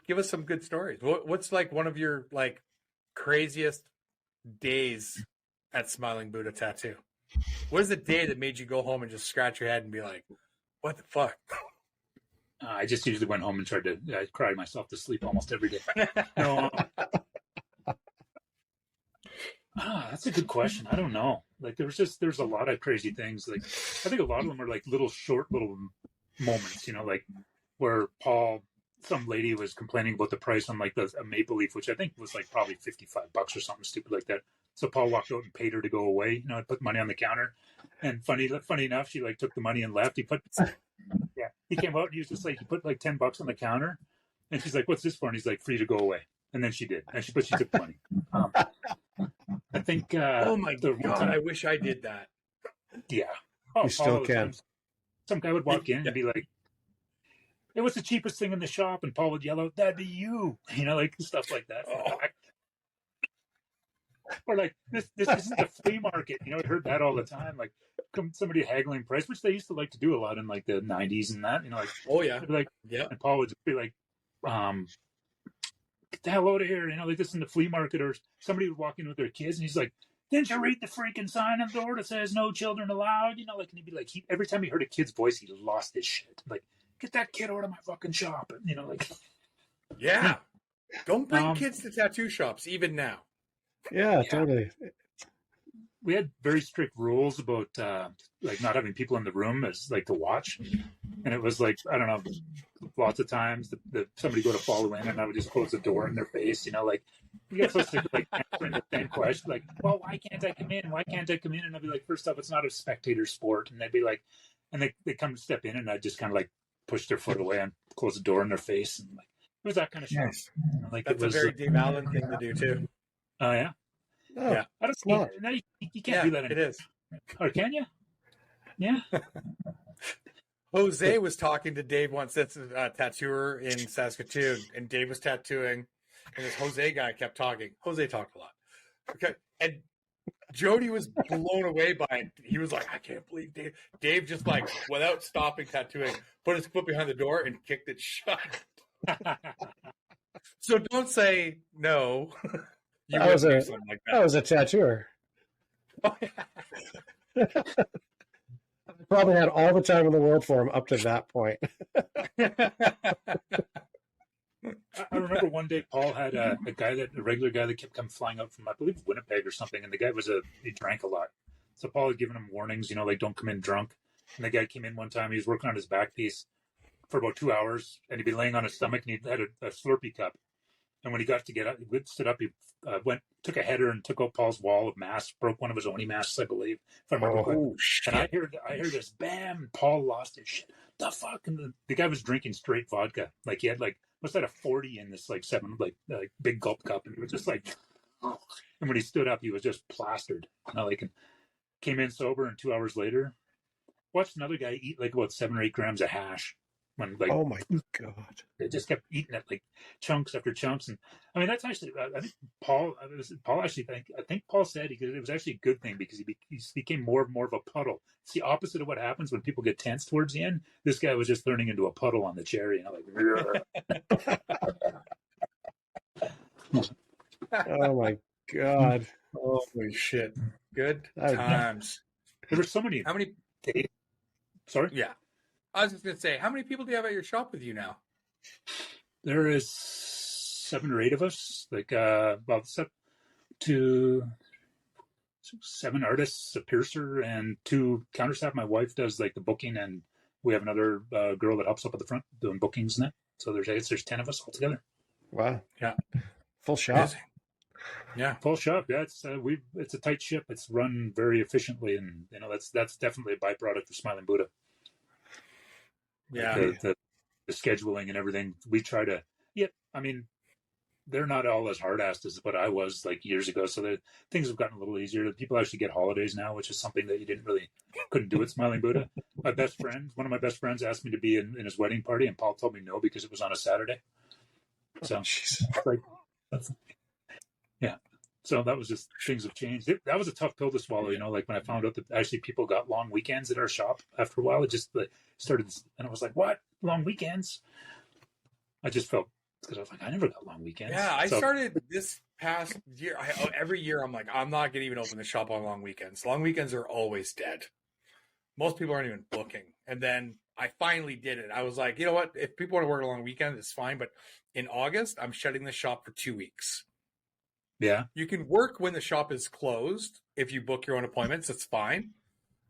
Give us some good stories. What's like one of your like craziest days at Smilin Buddha Tattoo? What is the day that made you go home and just scratch your head and be like, what the fuck? I just usually went home and tried to cry myself to sleep almost every day. No. That's a good question. I don't know. Like there's a lot of crazy things. Like I think a lot of them are like little moments, you know, like where some lady was complaining about the price on like a maple leaf, which I think was like probably $55 or something stupid like that. So Paul walked out and paid her to go away. You know, I put money on the counter, and funny enough, she like took the money and left. He came out and he was just like, he put like $10 on the counter, and she's like, "What's this for?" And he's like, "For you to go away." And then she did, and she took money. I think. Oh my god! I wish I did that. Yeah. You still can. Some guy would walk in and be like, it was the cheapest thing in the shop, and Paul would yell out, "That'd be you," you know, like stuff like that. Or like this isn't the flea market, you know. I heard that all the time, like somebody haggling price, which they used to like to do a lot in like the 90s and that, you know, like and Paul would just be like, "Get the hell out of here," you know, like this isn't the flea market. Or somebody would walk in with their kids, and he's like, "Didn't you read the freaking sign on the door that says no children allowed?" You know, like, and he'd be like, every time he heard a kid's voice, he lost his shit, like. Get that kid out of my fucking shop, you know, like. Yeah, don't bring kids to tattoo shops even now. Yeah, totally. We had very strict rules about like not having people in the room as like to watch, and it was like I don't know, lots of times somebody go to follow in, and I would just close the door in their face, you know, like. We get so sick of like answering the same question, like, "Well, why can't I come in? Why can't I come in?" And I'd be like, "First off, it's not a spectator sport," and they'd be like, and they come step in, and I just kind of like. Push their foot away and close the door in their face, and like it was that kind of shit. Nice. Like that's a very Dave Allen thing to do too. Oh yeah, yeah. I don't know. You can't do that anymore. It is. Or can you? Yeah. Jose was talking to Dave once. That's a tattooer in Saskatoon, and Dave was tattooing, and this Jose guy kept talking. Jose talked a lot. Okay, and Jody was blown away by it. He was like, I can't believe Dave. Dave just like, without stopping tattooing, put his foot behind the door and kicked it shut. So don't say no. That was a tattooer. Oh, yeah. I probably had all the time in the world for him up to that point. I remember one day Paul had a regular guy that kept coming flying up from, I believe, Winnipeg or something, and the guy he drank a lot. So Paul had given him warnings, you know, like don't come in drunk. And the guy came in one time, he was working on his back piece for about 2 hours, and he'd be laying on his stomach, and he had a Slurpee cup. And when he got to get up, he stood up, he took a header and took out Paul's wall of masks, broke one of his Oni masks, I believe, if I remember correctly. And I hear this, bam, Paul lost his shit. The fuck? And the guy was drinking straight vodka. Like he had must have had a 40 in this like big gulp cup, and he was just like, oh. And when he stood up, he was just plastered. You know, like, and came in sober, and 2 hours later, watched another guy eat like about 7 or 8 grams of hash. when like Oh my God. they just kept eating it like chunks after chunks. And I mean, that's actually, I think Paul actually, I think Paul said it was actually a good thing because he became more and more of a puddle. It's the opposite of what happens when people get tense towards the end. This guy was just turning into a puddle on the chair, you know, like. Oh my God. Holy shit! Good I- times. There were so many. How many? Sorry? Yeah, I was just gonna say, how many people do you have at your shop with you now? There is 7 or 8 of us, like about 7 artists, a piercer, and 2 counterstaff. My wife does like the booking, and we have another girl that helps up at the front doing bookings and that. So there's 10 of us all together. Wow. Yeah. Full shop. Busy. Yeah. Full shop. Yeah, it's a tight ship. It's run very efficiently, and you know that's definitely a byproduct of Smilin Buddha. Yeah. The scheduling and everything. We try to. Yeah, I mean, they're not all as hard-assed as what I was like years ago. So things have gotten a little easier. People actually get holidays now, which is something that you couldn't do at Smiling Buddha. One of my best friends asked me to be in his wedding party, and Paul told me no because it was on a Saturday. So, yeah. So that was just, things have changed. That was a tough pill to swallow, you know, like when I found out that actually people got long weekends at our shop after a while, it just started, and I was like, what? Long weekends? I just felt, because I was like, I never got long weekends. Yeah, I started this past year. Every year, I'm like, I'm not going to even open the shop on long weekends. Long weekends are always dead. Most people aren't even booking. And then I finally did it. I was like, you know what? If people want to work a long weekend, it's fine. But in August, I'm shutting the shop for 2 weeks. Yeah. You can work when the shop is closed. If you book your own appointments, it's fine.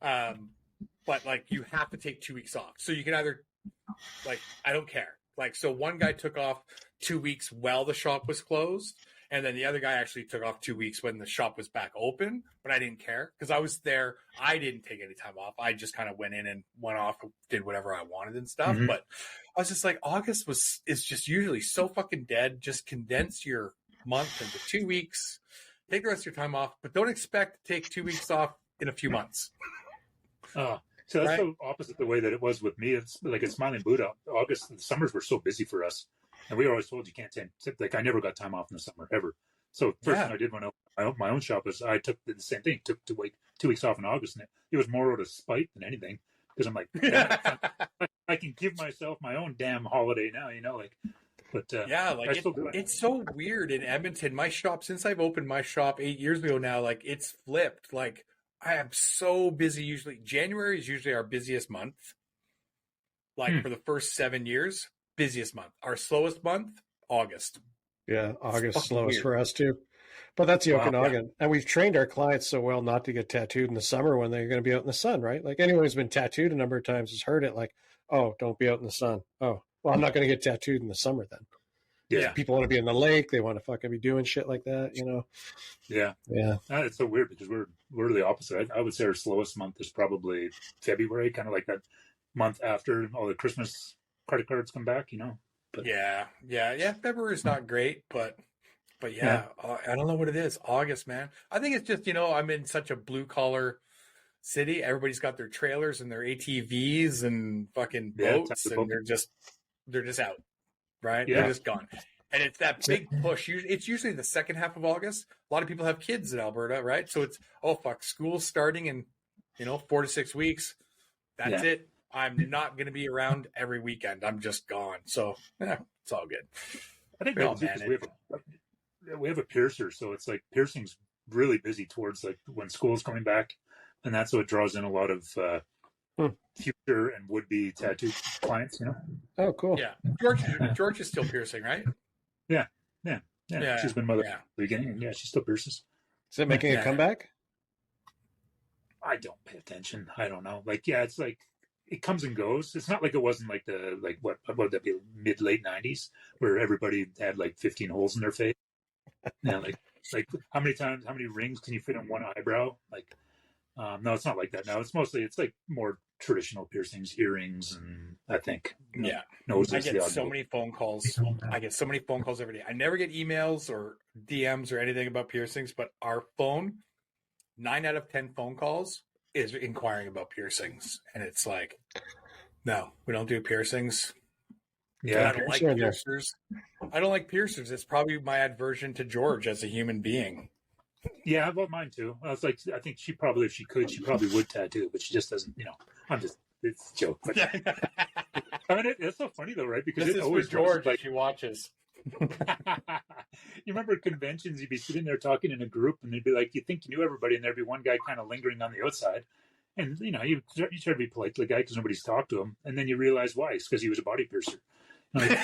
But like, you have to take 2 weeks off. So you can either, like, I don't care. Like, so one guy took off 2 weeks while the shop was closed. And then the other guy actually took off 2 weeks when the shop was back open. But I didn't care because I was there. I didn't take any time off. I just kind of went in and went off, did whatever I wanted and stuff. Mhm. But I was just like, August is just usually so fucking dead. Just condense your month into 2 weeks. Take the rest of your time off. But don't expect to take 2 weeks off in a few months. So that's so opposite the way that it was with me. It's like at Smiling Buddha, August, the summers were so busy for us. And we were always told you can't take, like, I never got time off in the summer ever. So first thing I did when I opened my own shop was I took the same thing, took to wait 2 weeks off in August. And it was more out of spite than anything because I'm like, I can give myself my own damn holiday now, you know, like, but yeah, like it's so weird in Edmonton. My shop, since I've opened my shop 8 years ago now, like it's flipped. Like I am so busy. Usually January is usually our busiest month. Like for the first 7 years, busiest month. Our slowest month, August. Yeah, August slowest weird. for us too. But that's the Okanagan. Yeah. And we've trained our clients so well not to get tattooed in the summer when they're going to be out in the sun, right? Like anyone who's been tattooed a number of times has heard it like, oh, don't be out in the sun. Oh, well, I'm not going to get tattooed in the summer then. Yeah. People want to be in the lake. They want to fucking be doing shit like that, you know? Yeah. Yeah. It's so weird because we're the opposite. I would say our slowest month is probably February, kind of like that month after all the Christmas credit cards come back, you know? But yeah. February is not great, but yeah, I don't know what it is. August, man. I think it's just, you know, I'm in such a blue collar city. Everybody's got their trailers and their ATVs and fucking boats, and they're just out, right? Yeah. They're just gone. And it's that big push. It's usually the second half of August. A lot of people have kids in Alberta, right? So it's, oh fuck, school's starting in, 4 to 6 weeks. That's it. I'm not going to be around every weekend. I'm just gone. So it's all good. I think we have a piercer, so it's like piercing's really busy towards like when school's coming back, and that's what draws in a lot of future and would-be tattoo clients. You know. Oh, cool. Yeah, George is still piercing, right? Yeah. She's been mother from the beginning, and she still pierces. Is it making a comeback? I don't pay attention. I don't know. Like, it's like it comes and goes. It's not like it wasn't like what would that be, mid-late 90s where everybody had like 15 holes in their face. Yeah, like how many rings can you fit on one eyebrow? Like, no, it's not like that now. It's like more traditional piercings, earrings, and I think noses. I get so many phone calls. I get so many phone calls every day. I never get emails or DMs or anything about piercings, but our phone, 9 out of 10 phone calls is inquiring about piercings, and it's like, No, we don't do piercings. Yeah. I don't like piercer in there. piercers. I don't like piercers. It's probably my aversion to George as a human being. Yeah, about mine too. I was like, I think she probably, if she could, she probably would tattoo, but she just doesn't. It's a joke. But I mean, it's so funny though, right? Because This it is for always George like if she watches. you remember at conventions, you'd be sitting there talking in a group, and they'd be like, you think you knew everybody, and there'd be one guy kind of lingering on the outside, and you try to be polite to the guy because nobody's talked to him, and then you realize why. It's because he was a body piercer. Like,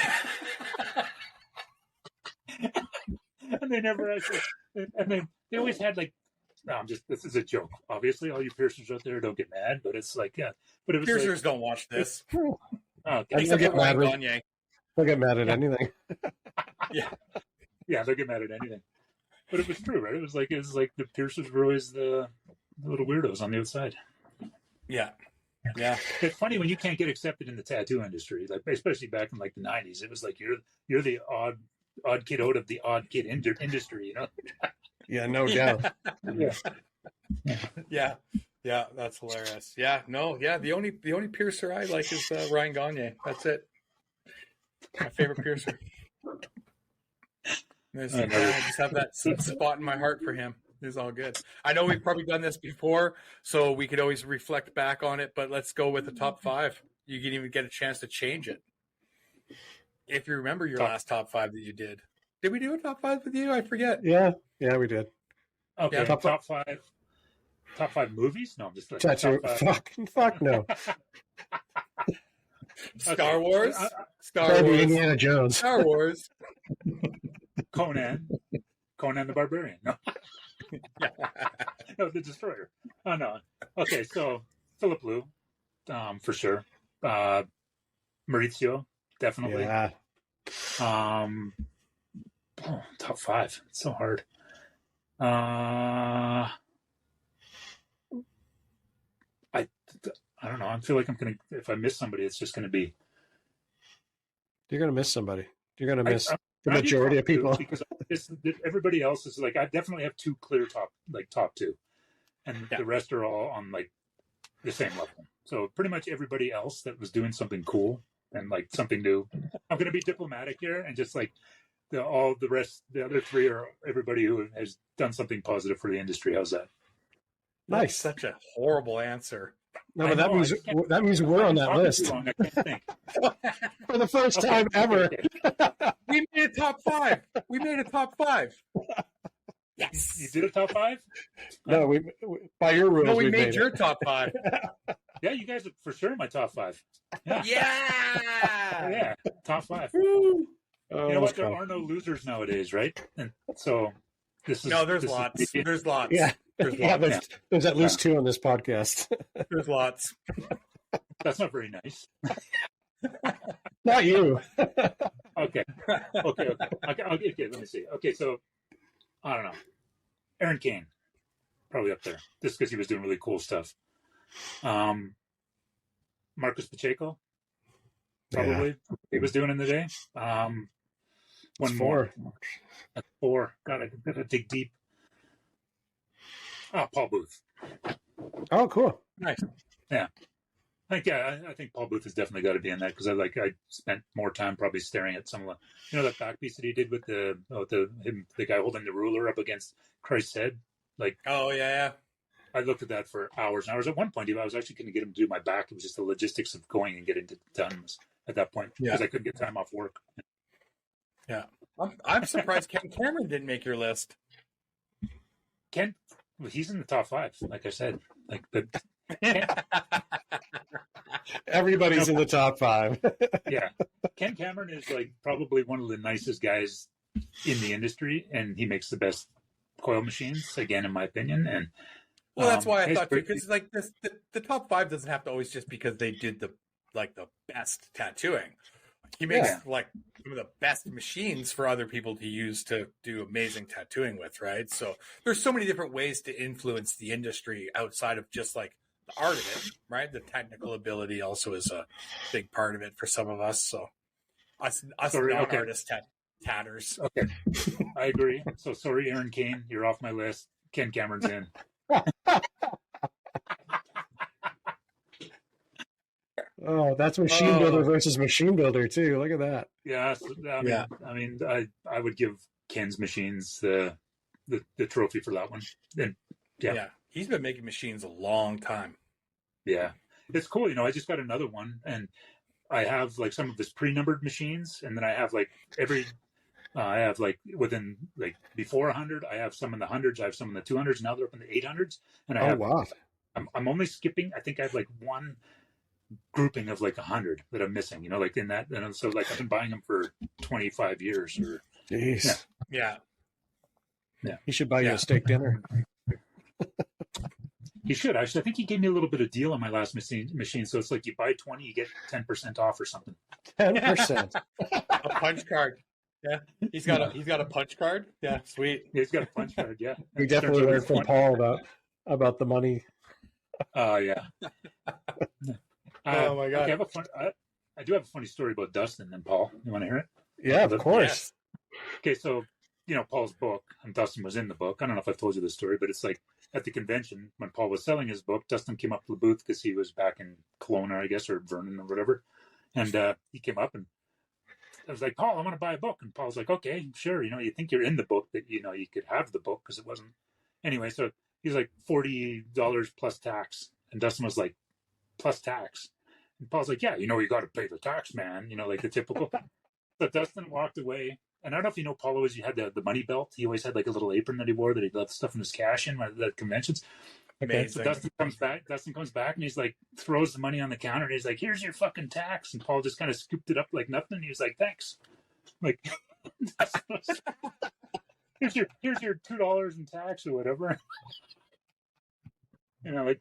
and they never actually, and then they always had like, no, this is a joke. Obviously, all you piercers out there, don't get mad, but it's like, yeah, but it was Piercers don't watch this. okay. Except get for mad Ryan with- Gagne. They'll get mad at anything. Yeah, they'll get mad at anything. But it was true, right? It was like the piercers were always the little weirdos on the outside. Yeah. It's funny when you can't get accepted in the tattoo industry, like especially back in like the '90s. It was like you're the odd kid out of the odd kid industry, you know? Yeah, no doubt. Yeah. Yeah, that's hilarious. Yeah, no, yeah. The only piercer I like is Ryan Gagne. That's it. My favorite piercer. I just have that spot in my heart for him. It's all good. I know we've probably done this before, so we could always reflect back on it, but let's go with the top 5. You can even get a chance to change it. If you remember your last top 5 that you did. Did we do a top 5 with you? I forget. Yeah, we did. Okay, Yeah. top five movies? No, I'm just like Tattoo. Fuck no. Star Wars? Star Maybe Wars. Indiana Jones. Star Wars. Conan the Barbarian. No. No, the Destroyer. Oh no. Okay, so Philip Liu, for sure. Maurizio, definitely. Yeah. Top 5. It's so hard. I don't know. I feel like if I miss somebody, it's just gonna be. You're gonna miss somebody. You're gonna miss the I do majority top of people. two because everybody else is like, I definitely have 2 clear top 2, and the rest are all on like the same level. So pretty much everybody else that was doing something cool and like something new. I'm gonna be diplomatic here and just like the other 3 are everybody who has done something positive for the industry. How's that? Nice. That's such a horrible answer. No, but that means we're on that list I can't think. for the first time ever. Okay. We made a top 5. We made a top 5. Yes. You did a top 5? No, we by your rules. No, we made made your top 5. Yeah, you guys are for sure in my top 5. Yeah. Yeah. Top 5. Oh, You know what? There are no losers nowadays, right? And so this is There's lots. There's lots. Yeah. There's Yeah, lots. there's at least 2 on this podcast. There's lots. That's not very nice. Not you. Okay. Let me see. Okay, so I don't know. Aaron Kane, probably up there, just because he was doing really cool stuff. Marcus Pacheco, probably he was doing in the day. One more. 4. God, I gotta dig deep. Paul Booth. Oh, cool. Nice. I think Paul Booth has definitely got to be in that because I spent more time probably staring at some of that back piece that he did with the guy holding the ruler up against Christ's head. Like, Oh, yeah. I looked at that for hours and hours. At one point, I was actually going to get him to do my back. It was just the logistics of going and getting it done at that point because I couldn't get time off work. Yeah. I'm surprised Ken Cameron didn't make your list. Ken, he's in the top 5, like I said. Like, but Everybody's in the top 5. yeah, Ken Cameron is like probably one of the nicest guys in the industry, and he makes the best coil machines, again, in my opinion. And Well, that's why I thought too, because like the top 5 doesn't have to always just because they did the best tattooing. He makes like some of the best machines for other people to use to do amazing tattooing with, right? So there's so many different ways to influence the industry outside of just like the art of it, right? The technical ability also is a big part of it for some of us. So us non-artist tatters. Okay, I agree. So sorry, Aaron Kane, you're off my list. Ken Cameron's in. Oh, that's machine builder versus machine builder too. Look at that. Yeah, so, I mean, I would give Ken's Machines the trophy for that one. And yeah, he's been making machines a long time. Yeah, it's cool. I just got another one, and I have like some of his pre-numbered machines, and then I have like I have like within like before 100, I have some in the hundreds, I have some in the 200s. Now they're up in the 800s, and Wow. I'm only skipping. I think I have like one grouping of like 100 that I'm missing. Like in that, and so like I've been buying them for 25 years. Or Jeez. Yeah. He should buy you a steak dinner. He should actually. I think he gave me a little bit of deal on my last machine. So it's like you buy 20, you get 10% off or something. 10%. A punch card. Yeah, he's got a punch card. Yeah, sweet. Yeah, he's got a punch card. Yeah, We definitely learned from Paul about the money. Yeah. Oh my god! Okay, I do have a funny story about Dustin and Paul. You want to hear it? Yeah, of course. Yes. Okay, so Paul's book, and Dustin was in the book. I don't know if I've told you this story, but it's like at the convention when Paul was selling his book, Dustin came up to the booth because he was back in Kelowna, I guess, or Vernon or whatever, and he came up and I was like, Paul, I want to buy a book, and Paul's like, okay, sure. You think you're in the book that you could have the book because it wasn't anyway. So he's like $40 plus tax, and Dustin was like, plus tax. And Paul's like, yeah, you got to pay the tax, man. Like the typical. So Dustin walked away. And I don't know if you know, Paul always had the money belt. He always had like a little apron that he wore that he left stuff in his cash in at the conventions. Okay. So Dustin comes back and he's like, throws the money on the counter and he's like, here's your fucking tax. And Paul just kind of scooped it up like nothing. And he was like, thanks. Like, here's your $2 in tax or whatever. Like,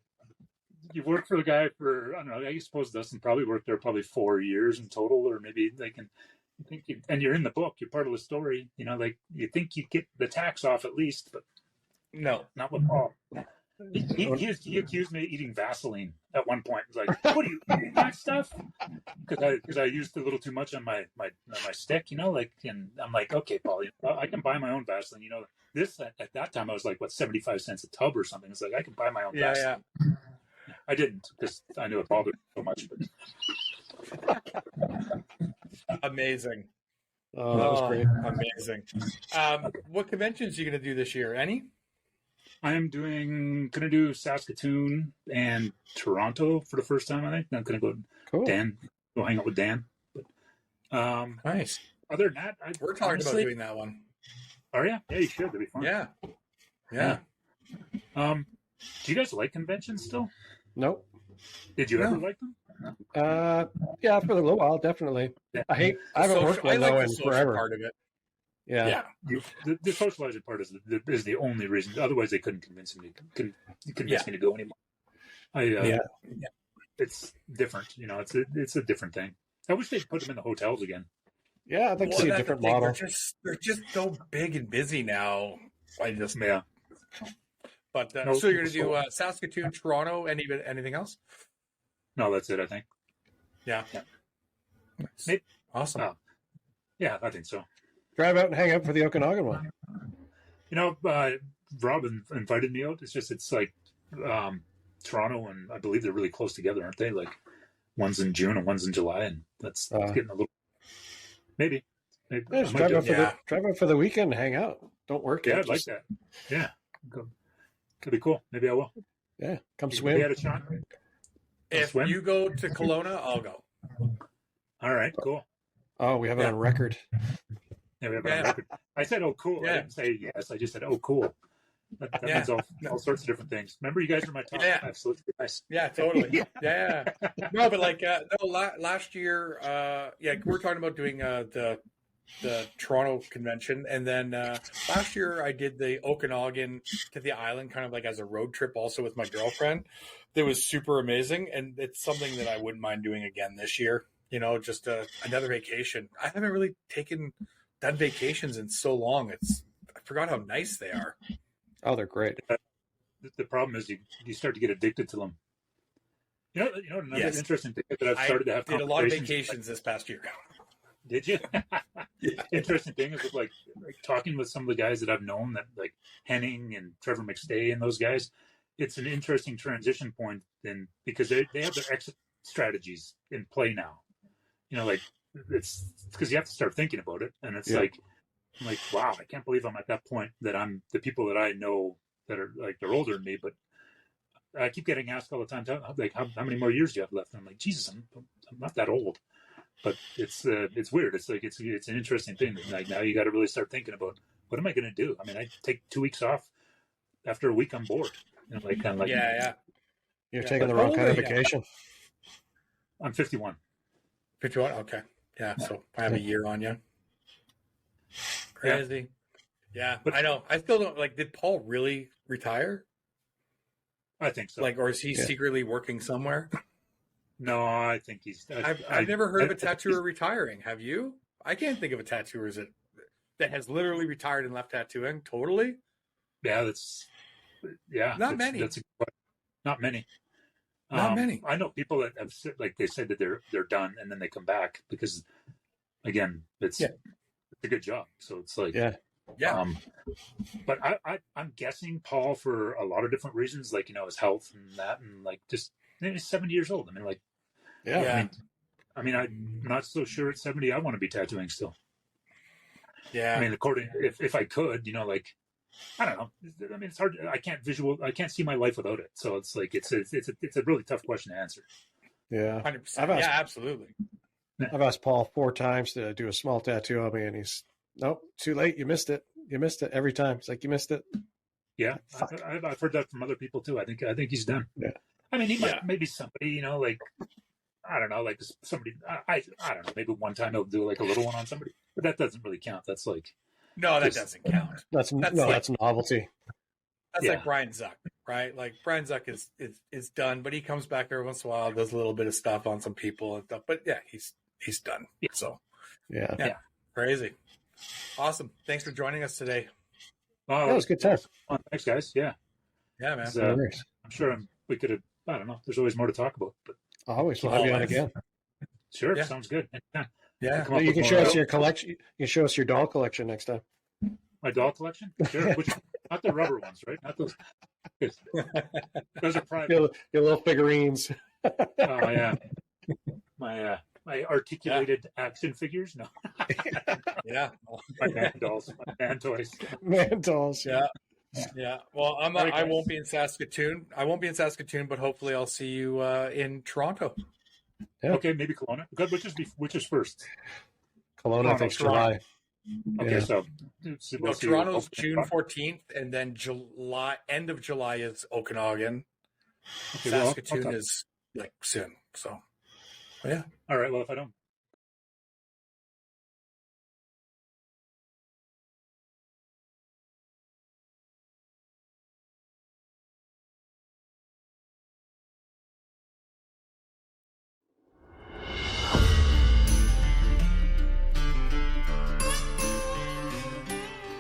you've worked for the guy for, I don't know, I suppose Dustin probably worked there 4 years in total, or maybe and you're in the book, you're part of the story, like you think you get the tax off at least, but No, not with Paul. He accused me of eating Vaseline at one point. He's like, what are you eating that stuff? Because I used a little too much on my stick, and I'm like, okay, Paul, I can buy my own Vaseline. This at that time I was like, 75 cents a tub or something. It's like I can buy my own Vaseline. Yeah. I didn't because I knew it bothered me so much. But... Amazing. Oh, that was great. Amazing. What conventions are you going to do this year? Any? I am going to do Saskatoon and Toronto for the first time, I think. I'm going to go go hang out with Dan. But, nice. Other than that, we're talking about doing that one. Oh, yeah? Yeah, you should. That'd be fun. Yeah. Do you guys like conventions still? Nope. Did you ever like them? Yeah, for a little while, definitely. Yeah. I haven't worked one though in forever. Part of it. Yeah. The socializing part is the only reason. Otherwise, they couldn't convince me to go anymore. It's different. It's a different thing. I wish they'd put them in the hotels again. Yeah, I'd like to see a different model. They're just so big and busy now. Yeah. But so you're going to do Saskatoon, Toronto, and even anything else? No, that's it, I think. Yeah. Maybe. Awesome. Yeah, I think so. Drive out and hang out for the Okanagan one. Rob invited me out. It's like Toronto, and I believe they're really close together, aren't they? Like one's in June and one's in July, and that's getting a little. Maybe. Yeah, just drive out for the weekend and hang out. Don't work. Yeah, I'd like that. Yeah. Could be cool. Maybe I will. Yeah, come swim. Had a shot. If you go to Kelowna, I'll go. All right, cool. Oh, we have it on record. Yeah, we have it on record. I said, "Oh, cool." Yeah. I didn't say yes. I just said, "Oh, cool." That means all sorts of different things. Remember, you guys are my top five, so it's nice. Yeah, totally. Yeah. No, but last year, we're talking about doing the Toronto convention, and then last year I did the Okanagan to the island, kind of like as a road trip, also with my girlfriend. It was super amazing, and it's something that I wouldn't mind doing again this year. Just another vacation. I haven't really done vacations in so long. I forgot how nice they are. Oh, they're great. The problem is you start to get addicted to them. Another interesting thing that I've started to have. I did a lot of vacations this past year. Did you? Interesting thing is with like talking with some of the guys that I've known, that like Henning and Trevor McStay and those guys. It's an interesting transition point then, because they have their exit strategies in play now. You know, like it's because you have to start thinking about it, and it's like, I'm like, wow, I can't believe I'm at that point that I'm the people that I know that are like they're older than me, but I keep getting asked all the time, like, how many more years do you have left? And I'm like, Jesus, I'm not that old. But it's weird. It's like it's an interesting thing. Like now you got to really start thinking about what am I going to do? I mean, I take 2 weeks off. After a week, I'm bored. And like kind of like You're taking the wrong kind of vacation. I'm 51. 51. Okay. Yeah. So I have a year on you. Crazy. Yeah. But I know. I still don't like. Did Paul really retire? I think so. Like, or is he secretly working somewhere? No, I think he's. I've never heard of a tattooer retiring. Have you? I can't think of a tattooer that has literally retired and left tattooing. Totally. Yeah, not many. Not many. Not many. I know people that have like they said that they're done and then they come back because, again, it's a good job. So it's like but I'm guessing Paul for a lot of different reasons, like his health and that, and like just he's 70 years old. I mean, like I mean, I'm not so sure at 70 I want to be tattooing still. Yeah. I mean, according if I could, like. I don't know. I mean, it's hard. I can't see my life without it. So it's like it's a really tough question to answer. Yeah, 100%. Absolutely. I've asked Paul 4 times to do a small tattoo on me, and he's nope, too late. You missed it. You missed it every time. It's like you missed it. Yeah, I've heard that from other people too. I think he's done. Yeah. I mean, he might maybe somebody like I don't know, like somebody. I don't know. Maybe one time he'll do like a little one on somebody, but that doesn't really count. That's like. No, that doesn't count. That's novelty. That's like Brian Zuck, right? Like Brian Zuck is done, but he comes back every once in a while, does a little bit of stuff on some people and stuff. But yeah, he's done. Yeah. So yeah, crazy, awesome. Thanks for joining us today. That was a good time. Thanks, guys. Yeah, man. I'm sure we could have. I don't know. There's always more to talk about, but always we'll have you on again. Sure, sounds good. Yeah, well, you can show us your collection. You can show us your doll collection next time. My doll collection? Sure. Not the rubber ones, right? Not those. Those are private. Your little figurines. Oh yeah. My articulated action figures. No. Yeah. My man dolls. My man toys. Man dolls. Yeah. Yeah. Well, I won't be in Saskatoon. But hopefully I'll see you in Toronto. Yeah. Okay, maybe Kelowna. Good. Which is first? Kelowna, I think July. Okay, so Toronto's June 14th, and then end of July is Okanagan. Okay, Saskatoon is like soon. So, yeah. All right. Well, if I don't.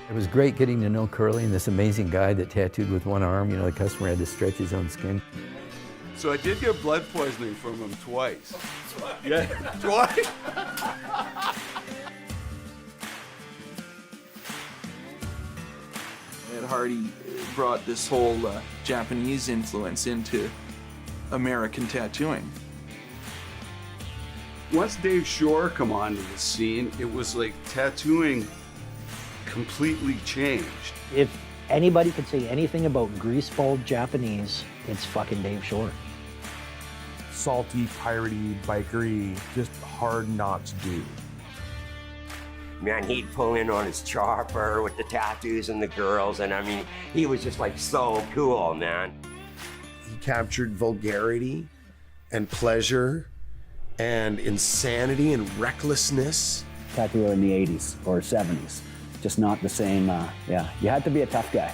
It was great getting to know Curly and this amazing guy that tattooed with one arm. The customer had to stretch his own skin. So I did get blood poisoning from him twice. Yeah, twice. Ed Hardy brought this whole Japanese influence into American tattooing. Once Dave Shore come onto the scene, it was like tattooing completely changed. If anybody could say anything about greaseball Japanese, it's fucking Dave Shore. Salty, piratey, bikery, just hard not to do. Man, he'd pull in on his chopper with the tattoos and the girls, and I mean, he was just like so cool, man. He captured vulgarity and pleasure and insanity and recklessness. Tattooer in the 80s or 70s. Just not the same, you had to be a tough guy.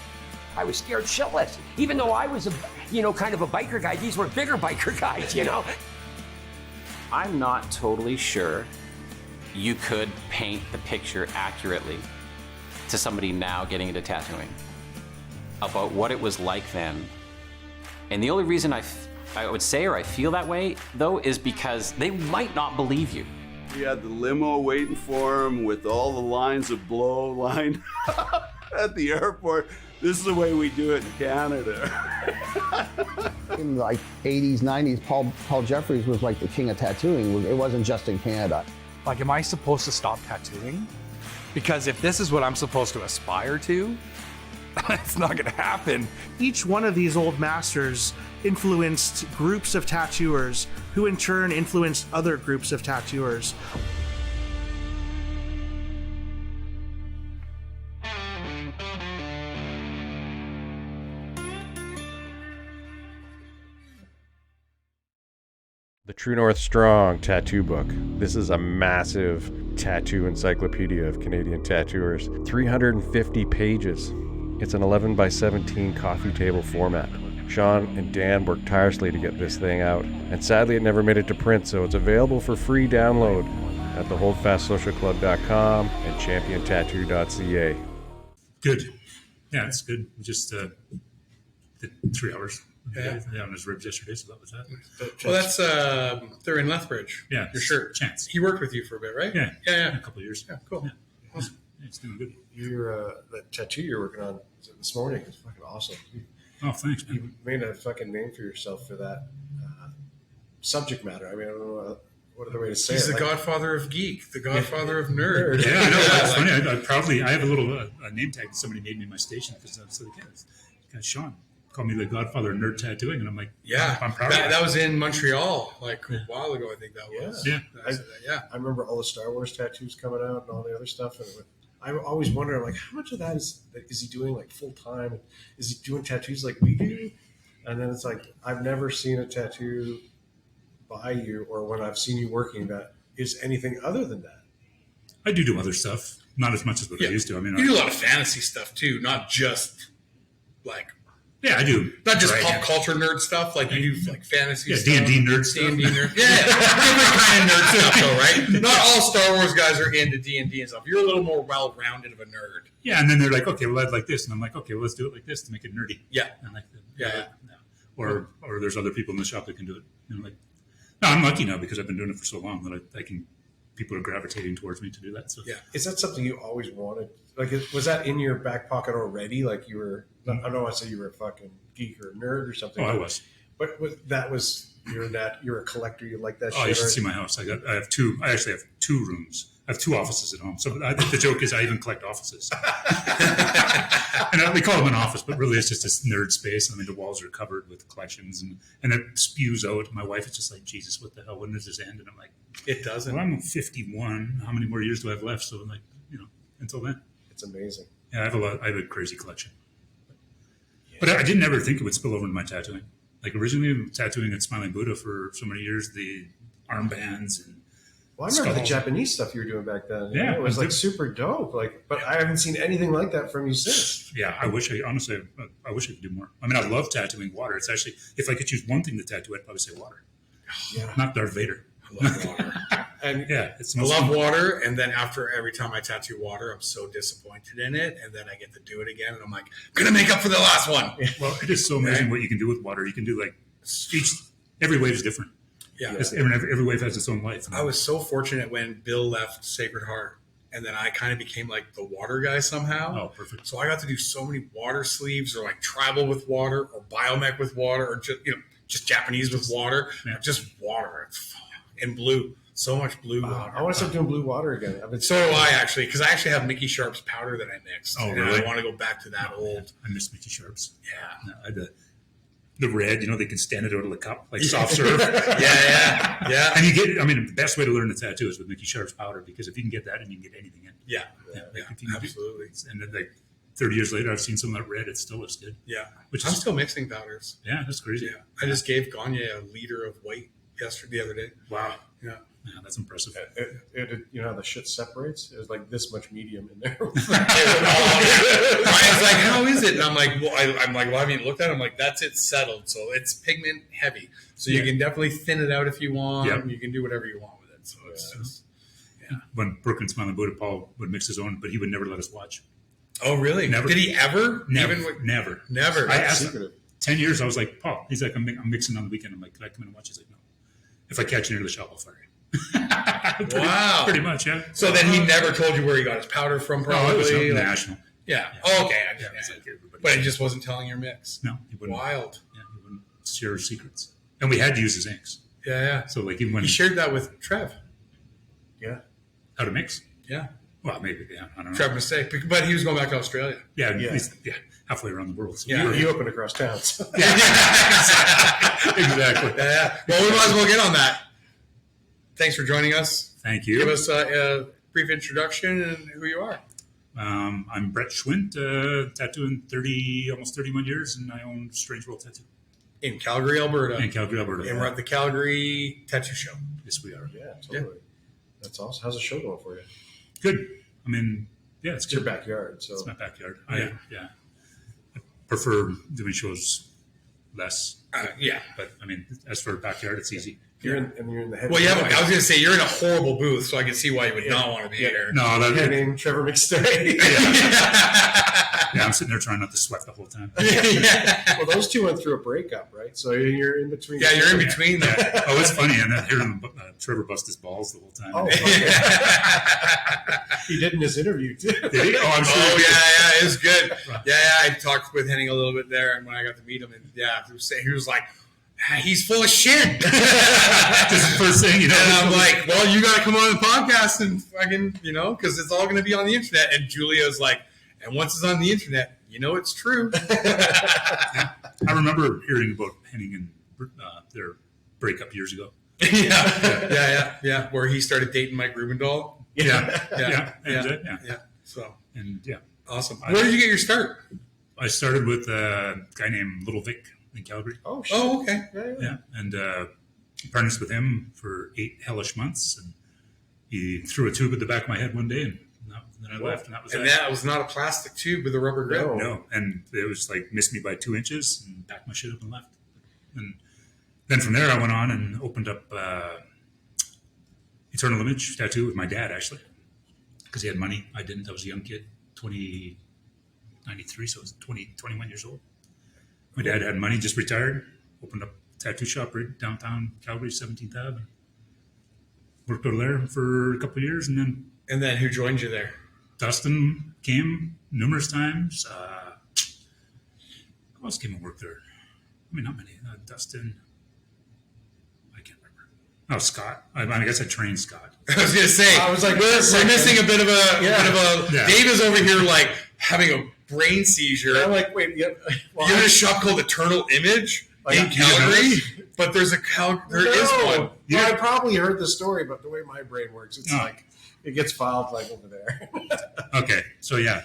I was scared shitless. Even though I was kind of a biker guy, these were bigger biker guys, I'm not totally sure you could paint the picture accurately to somebody now getting into tattooing about what it was like then. And the only reason I would say or I feel that way, though, is because they might not believe you. We had the limo waiting for him with all the lines of blow lined up. at the airport. This is the way we do it in Canada. In like 80s, 90s, Paul Jeffries was like the king of tattooing. It wasn't just in Canada. Like, am I supposed to stop tattooing? Because if this is what I'm supposed to aspire to, it's not gonna happen. Each one of these old masters influenced groups of tattooers who in turn influenced other groups of tattooers. The True North Strong Tattoo Book. This is a massive tattoo encyclopedia of Canadian tattooers. 350 pages. It's an 11 by 17 coffee table format. Sean and Dan worked tirelessly to get this thing out, and sadly it never made it to print, so it's available for free download at theholdfastsocialclub.com and championtattoo.ca. Good. Yeah, it's good. Just did 3 hours. Yeah. On his ribs yesterday, so that was that. Well, that's they're in Lethbridge. Yeah, your shirt. Chance. He worked with you for a bit, right? Yeah, yeah. A couple of years. Yeah, cool. Yeah. Awesome. Yeah, it's doing good. That tattoo you're working on this morning is fucking awesome. Oh, thanks, man. You made a fucking name for yourself for that subject matter. I mean, I don't know what other way to say He's it. the godfather of geek, the godfather of nerd. Yeah, I know. That's funny. I have a little name tag that somebody made me in my station because that's the guy Sean called me the godfather of nerd tattooing, and I'm like, yeah, I'm proud of that was in Montreal like a while ago. I think that was. Yeah. I remember all the Star Wars tattoos coming out and all the other stuff, and I always wonder, like, how much of that is he doing like full time? Is he doing tattoos like we do? And then it's like, I've never seen a tattoo by you, or when I've seen you working, that is anything other than that. I do other stuff, not as much as what I used to. I mean, you do a lot of fantasy stuff too, not just like. Yeah, I do. Not just pop culture nerd stuff, like you do like fantasy stuff. D&D nerd stuff. D&D nerd. Yeah, different kind of nerd stuff though, right? Not all Star Wars guys are into D&D and stuff. You're a little more well-rounded of a nerd. Yeah, and then they're like, okay, well, I'd like this. And I'm like, okay, well, let's do it like this to make it nerdy. Yeah. And like, yeah. Or there's other people in the shop that can do it. You know, like, no, I'm lucky now because I've been doing it for so long that I can, people are gravitating towards me to do that. So yeah. Is that something you always wanted? Like, was that in your back pocket already? Like you were, I don't want to say you were a fucking geek or nerd or something. Oh, I was. But that was, you're a collector. You like that shit. Oh, you should see my house. I actually have 2 rooms. I have 2 offices at home. So I think the joke is I even collect offices. And we call them an office, but really it's just this nerd space. I mean, the walls are covered with collections and it spews out. My wife is just like, Jesus, what the hell? When does this end? And I'm like, it doesn't. Well, I'm 51. How many more years do I have left? So I'm like, until then. It's amazing. Yeah, I have a crazy collection. But I didn't ever think it would spill over into my tattooing. Like originally tattooing at Smilin Buddha for so many years, the armbands and well, I remember the Japanese stuff you were doing back then. Yeah, it was like super dope. Like, but I haven't seen anything like that from you since. Yeah, I wish I could do more. I mean, I love tattooing water. It's actually, if I could choose one thing to tattoo, I'd probably say water. Yeah, not Darth Vader. I love water. And yeah, I love water, and then after every time I tattoo water, I'm so disappointed in it, and then I get to do it again, and I'm like, I'm gonna make up for the last one. Well, it is so amazing what you can do with water. You can do like every wave is different. Yeah, every wave has its own life. I was so fortunate when Bill left Sacred Heart, and then I kind of became like the water guy somehow. Oh, perfect. So I got to do so many water sleeves, or like tribal with water, or biomech with water, or just Japanese with water, or just water. And blue. So much blue water. I want to start doing blue water again. So do I actually, because I actually have Mickey Sharp's powder that I mixed. Oh, and really? I want to go back to that old. I miss Mickey Sharp's. Yeah. No, I had the red, they can stand it out of the cup, like soft serve. yeah. And you get, the best way to learn the tattoo is with Mickey Sharp's powder, because if you can get that, and you can get anything in. Yeah. Absolutely. And then, like 30 years later, I've seen some of that red. It still looks good. Yeah. I'm still mixing powders. Yeah, that's crazy. Yeah. I just gave Gagne a liter of white the other day. Wow. Yeah. Yeah, that's impressive. You know how the shit separates? It was like this much medium in there. Ryan's like, how is it? And I'm like, well, I haven't looked at it. I'm like, that's it settled. So it's pigment heavy. So you can definitely thin it out if you want. Yeah. You can do whatever you want with it. So it's just, When Brooke and Smilin Buddha, Paul would mix his own, but he would never let us watch. Oh, really? Never. Did he ever? Never. I asked him. 10 years, I was like, Paul, he's like, I'm mixing on the weekend. I'm like, could I come in and watch? He's like, no. If I catch you near the shop, I'll fire you. Wow. Pretty much, yeah. So then he never told you where he got his powder from, probably? No, it was national. Yeah. Oh, okay. Yeah, it's like everybody. But he just wasn't telling your mix. No, he wouldn't. Wild. Yeah, he wouldn't share his secrets. And we had to use his inks. Yeah. So like even when he shared that with Trev. Yeah. How to mix? Yeah. Well, maybe. Yeah, I don't know. Trev mistake, but he was going back to Australia. Yeah, at least, halfway around the world. So you opened across town. So. Exactly. Yeah. Well, we might as well get on that. Thanks for joining us. Thank you. Give us a brief introduction and who you are. I'm Brett Schwindt, tattooing almost 31 years, and I own Strange World Tattoo. In Calgary, Alberta. In Calgary, Alberta. And we're at the Calgary Tattoo Show. Yes, we are. Yeah, totally. That's awesome. How's the show going for you? Good. I mean, yeah, it's your backyard. So it's my backyard. Yeah. I prefer doing shows less. Yeah. But I mean, as for backyard, it's easy. You're in the head. Well, I was going to say you're in a horrible booth, so I can see why you would not want to be here. No, Henning, Trevor McStay. Yeah, I'm sitting there trying not to sweat the whole time. Well, those two went through a breakup, right? So you're in between. Yeah, you're in between them. Oh, it's funny. And then hearing Trevor bust his balls the whole time. Oh, he did in his interview too. Did he? Oh, I'm sure. Oh, yeah, it was good. Yeah, I talked with Henning a little bit there, and when I got to meet him, and he was like, he's full of shit. Just the first thing, And I'm like, well, you got to come on the podcast and fucking, because it's all going to be on the internet. And Julia's like, and once it's on the internet, it's true. I remember hearing about Henning and their breakup years ago. Yeah. Where he started dating Mike Rubendahl. Yeah. So, awesome. Where did you get your start? I started with a guy named Little Vic in Calgary. Oh, shit. Oh, okay. Yeah. And apprenticed with him for 8 hellish months. And he threw a tube at the back of my head one day, and then I left, and that was that was not a plastic tube with a rubber grip. No. And it was like missed me by 2 inches and packed my shit up and left. And then from there, I went on and opened up Eternal Image Tattoo with my dad, actually, because he had money. I didn't. I was a young kid, 93, so I was 21 years old. My dad had money, just retired, opened up a tattoo shop right downtown Calgary, 17th Ave. Worked over there for a couple of years, and then who joined you there? Dustin came numerous times. Who else came and worked there? I mean, not many. Dustin. I can't remember. Oh, Scott. I guess I trained Scott. I was going to say. I was like, we're missing a bit of a. Yeah. Dave is over here like having a brain seizure. I'm like, wait, You're in a shop called Eternal Image in Calgary, but there is one. Well, I probably heard the story, but the way my brain works, it's like it gets filed like over there. Okay, so I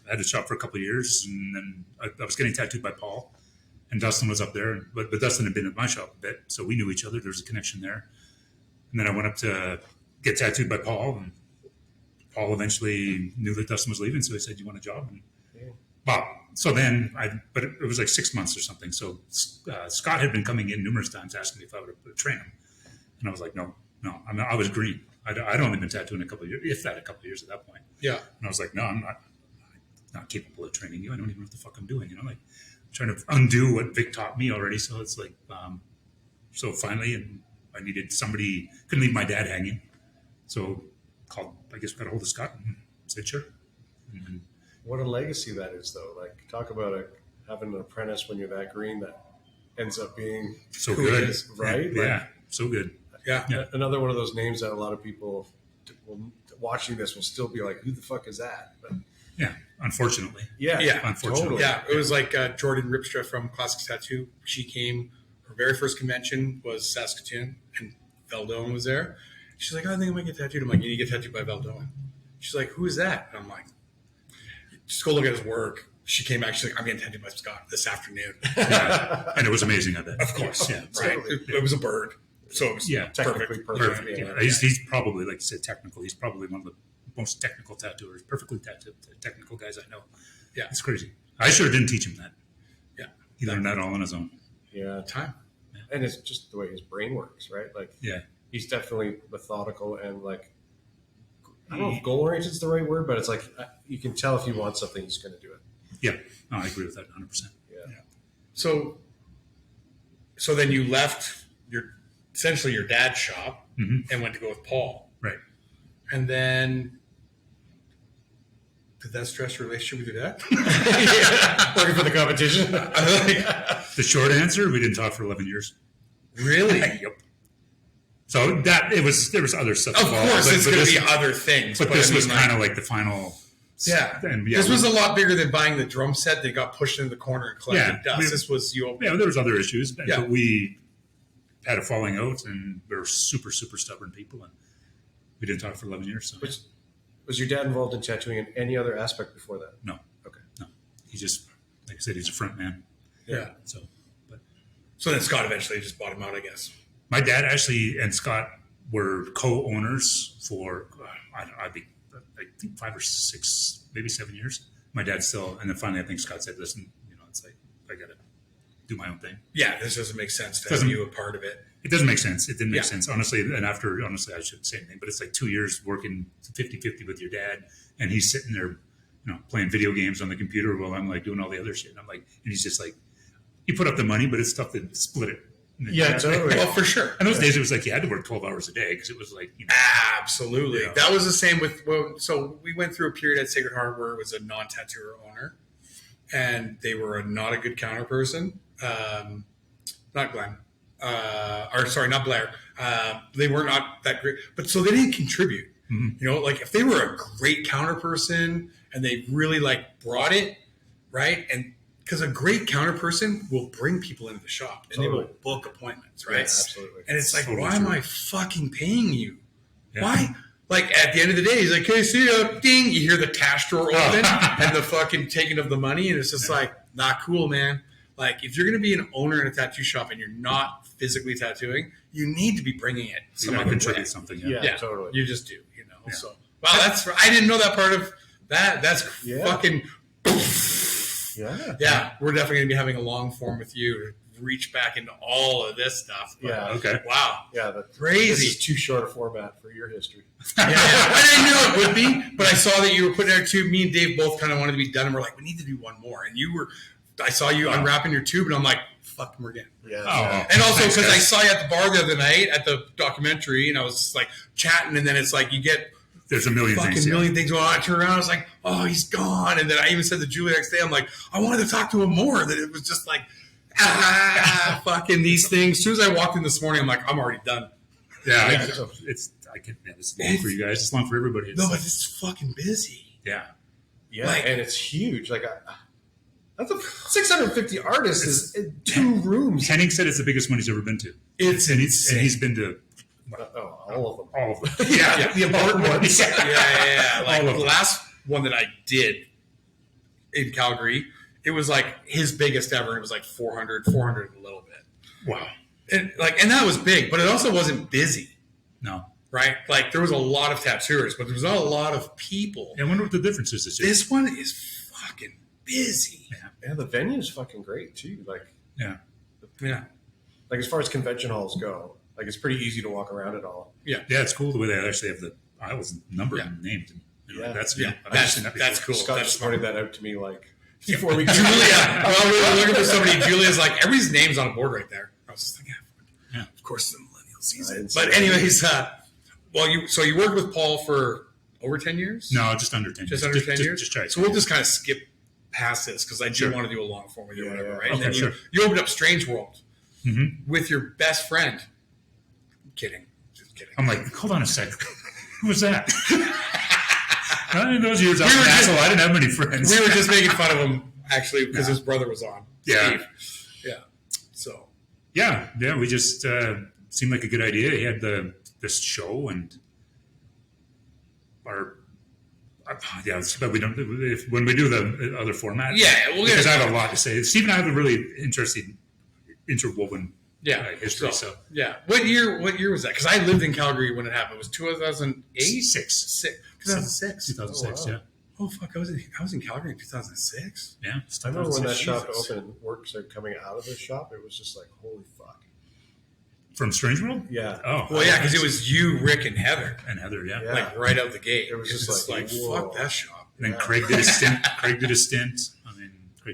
had a shop for a couple of years, and then I was getting tattooed by Paul, and Dustin was up there, but Dustin had been at my shop a bit, so we knew each other. There was a connection there, and then I went up to get tattooed by Paul, and Paul eventually knew that Dustin was leaving, so he said, "You want a job?" And, well, so then but it was like 6 months or something. So Scott had been coming in numerous times asking me if I would train him, and I was like, no. I mean, I was green. I'd only been tattooing a couple of years, if that, a couple of years at that point. Yeah. And I was like, no, I'm not capable of training you. I don't even know what the fuck I'm doing. Like trying to undo what Vic taught me already. So it's like, so finally, and I needed somebody, couldn't leave my dad hanging. So got a hold of Scott and said, sure. And what a legacy that is, though. Like, talk about having an apprentice when you're that green that ends up being so who good. it is, right? Yeah, so good. Yeah. Another one of those names that a lot of people watching this will still be like, who the fuck is that? But yeah, unfortunately. Yeah, unfortunately. Totally. Yeah, it was like Jordan Ripstra from Classic Tattoo. She came, her very first convention was Saskatoon, and Veldone was there. She's like, I think I might get tattooed. I'm like, you need to get tattooed by Veldone. She's like, who is that? And I'm like, just go look at his work. She came back. She's like, I'm getting tattooed by Scott this afternoon. Yeah. And it was amazing, I bet. Of course. Yeah. Right. It was a bird. So it was technically perfect. Yeah. He's probably, like you said, technical. He's probably one of the most technical tattooers, perfectly tattooed technical guys I know. Yeah. It's crazy. I sure didn't teach him that. Yeah. He learned that all on his own. Yeah. Time. Yeah. And it's just the way his brain works, right? Like, yeah, he's definitely methodical and like, I don't know if goal oriented is the right word, but it's like you can tell if he wants something, he's going to do it. Yeah, no, I agree with that 100%. Yeah. So then you left essentially your dad's shop and went to go with Paul, right? And then Did that stress your relationship with your dad? Working for the competition. The short answer: we didn't talk for 11 years. Really? Yep. So there was other stuff. Of course, it's going to be other things. But this was kind of like the final. Yeah. And this was a lot bigger than buying the drum set that got pushed into the corner and collected dust. This was you. Yeah, there was other issues, but Yeah. we had a falling out, and we were super, super stubborn people, and we didn't talk for 11 years. So. Was your dad involved in tattooing in any other aspect before that? No. Okay. No. He just, like I said, he's a front man. Yeah. So then Scott eventually just bought him out, I guess. my dad actually and Scott were co-owners for, I think 5 or 6, maybe 7 years. My dad still, and then finally I think Scott said, listen, it's like, I got to do my own thing. Yeah, this doesn't make sense to have you a part of it. It doesn't make sense. It didn't make sense, honestly. And honestly, I shouldn't say anything, but it's like 2 years working 50-50 with your dad, and he's sitting there, playing video games on the computer while I'm like doing all the other shit. And I'm like, and he's just like, you put up the money, but it's tough to split it. Yeah, totally. Well, for sure. And those days, it was like you had to work 12 hours a day because it was like, Absolutely. That was the same with, so we went through a period at Sacred Heart where it was a non-tattooer owner, and they were not a good counter person. Not Glenn. Not Blair. They were not that great, but so they didn't contribute. Mm-hmm. Like if they were a great counter person and they really brought it, right? And because a great counter person will bring people into the shop and they will book appointments, right? Yeah, absolutely. And it's like, Totally why am true. I fucking paying you? Yeah. Why? Like at the end of the day, he's like, "Hey, see ya, ding!" You hear the cash drawer open and the fucking taking of the money, and it's just like, not cool, man. Like if you're going to be an owner in a tattoo shop and you're not physically tattooing, you need to be bringing it some other contribute way. something. Yeah, totally. You just do, So wow, I didn't know that part of that. That's fucking. Yeah, we're definitely going to be having a long form with you to reach back into all of this stuff. But, Yeah. Okay. Wow. Yeah, that's crazy. This is too short a format for your history. Yeah. I didn't know it would be, but I saw that you were putting there too. Me and Dave both kind of wanted to be done, and we're like, we need to do one more. And I saw you unwrapping your tube, and I'm like, fuck, we're again. Yeah. Oh. And also because I saw you at the bar the other night at the documentary, and I was just like chatting, and then it's like you get there's a million things. Million things going on. I turned around, I was like, oh, he's gone. And then I even said to Julie the next day, I'm like, I wanted to talk to him more. That it was just like, fucking these things. As soon as I walked in this morning, I'm like, I'm already done. Yeah, this is long for you guys. It's long for everybody. No, but it's fucking busy. Yeah. Yeah, and it's huge. That's a 650 artists is in 2 rooms. Henning said it's the biggest one he's ever been to. It's and he's been to all of them. All of them. Yeah, the important ones. Yeah. Like the last one that I did in Calgary, it was like his biggest ever. It was like 400 and a little bit. Wow. And that was big, but it also wasn't busy. No. Right? Like there was a lot of tattooers, but there was not a lot of people. I wonder what the difference is this year. This one is fucking busy. Yeah, the venue is fucking great too. Yeah. Like as far as convention halls go, it's pretty easy to walk around it all. Yeah. Yeah, it's cool the way they actually have the aisles numbered and named. That's cool. Scott That's just pointed that out to me before we Julia. Well, we were looking for somebody. Julia's like, everybody's name's on a board right there. I was just like, yeah. Of course the millennial season. But anyways, you worked with Paul for over 10 years? No, just under 10 years. Just under 10 years? Just try. So we'll just kind of skip past this because I do want to do a long form with you or whatever, right? Okay, and then you opened up Strange World with your best friend. I'm kidding. Just kidding. I'm like, hold on a second. Who was that? In those years, I was an asshole. I didn't have many friends. We were just making fun of him, actually, because his brother was on. Yeah. Steve. Yeah. So. Yeah. We just seemed like a good idea. He had this show and but we don't. When we do the other format, because I have a lot to say. Steve and I have a really interesting interwoven history. So what year was that? Because I lived in Calgary when it happened. It was 2008? 2006. 2006. Yeah. Oh fuck! I was in Calgary in 2006. Yeah. I remember when that shop opened. Work started coming out of the shop. It was just like, holy fuck. From Strange World? Yeah. Oh. Well, yeah, because it was you, Rick, and Heather. Yeah. Like right out the gate. It was just like fuck that shop. And then Craig did a stint. Craig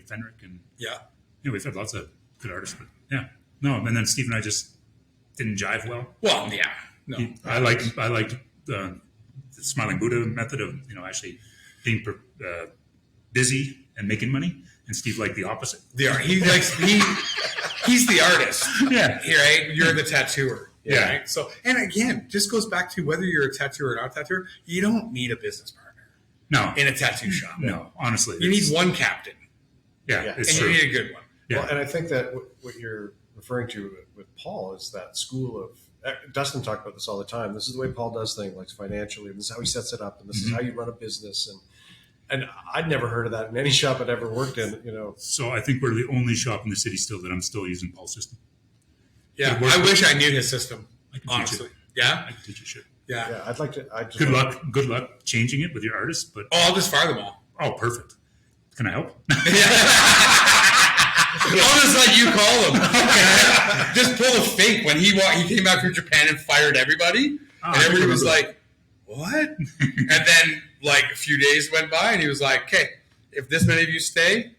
Fenrick and we've had lots of good artists, but and then Steve and I just didn't jive well. Well, yeah, no. I liked the Smilin Buddha method of actually being busy and making money, and Steve liked the opposite. He's the artist. Yeah. Right? You're the tattooer. Yeah. Right? So, and again, just goes back to whether you're a tattooer or not a tattooer, you don't need a business partner. No. In a tattoo shop. No, honestly. You need one captain. Yeah. And you need a good one. Yeah. Well, and I think that what you're referring to with Paul is that school of Dustin talked about this all the time. This is the way Paul does things, like financially, and this is how he sets it up, and this is how you run a business. And I'd never heard of that in any shop I'd ever worked in. So I think we're the only shop in the city still that I'm still using Paul's system. Yeah, I wish I knew his system. Honestly, yeah, I can teach you shit. Yeah, I'd like to. Good luck changing it with your artists. But I'll just fire them all. Oh, perfect. Can I help? I'll just let you call him. Just pull a fake when he came back from Japan and fired everybody, and everybody was like, "What?" And then like a few days went by, and he was like, "Okay, if this many of you stay,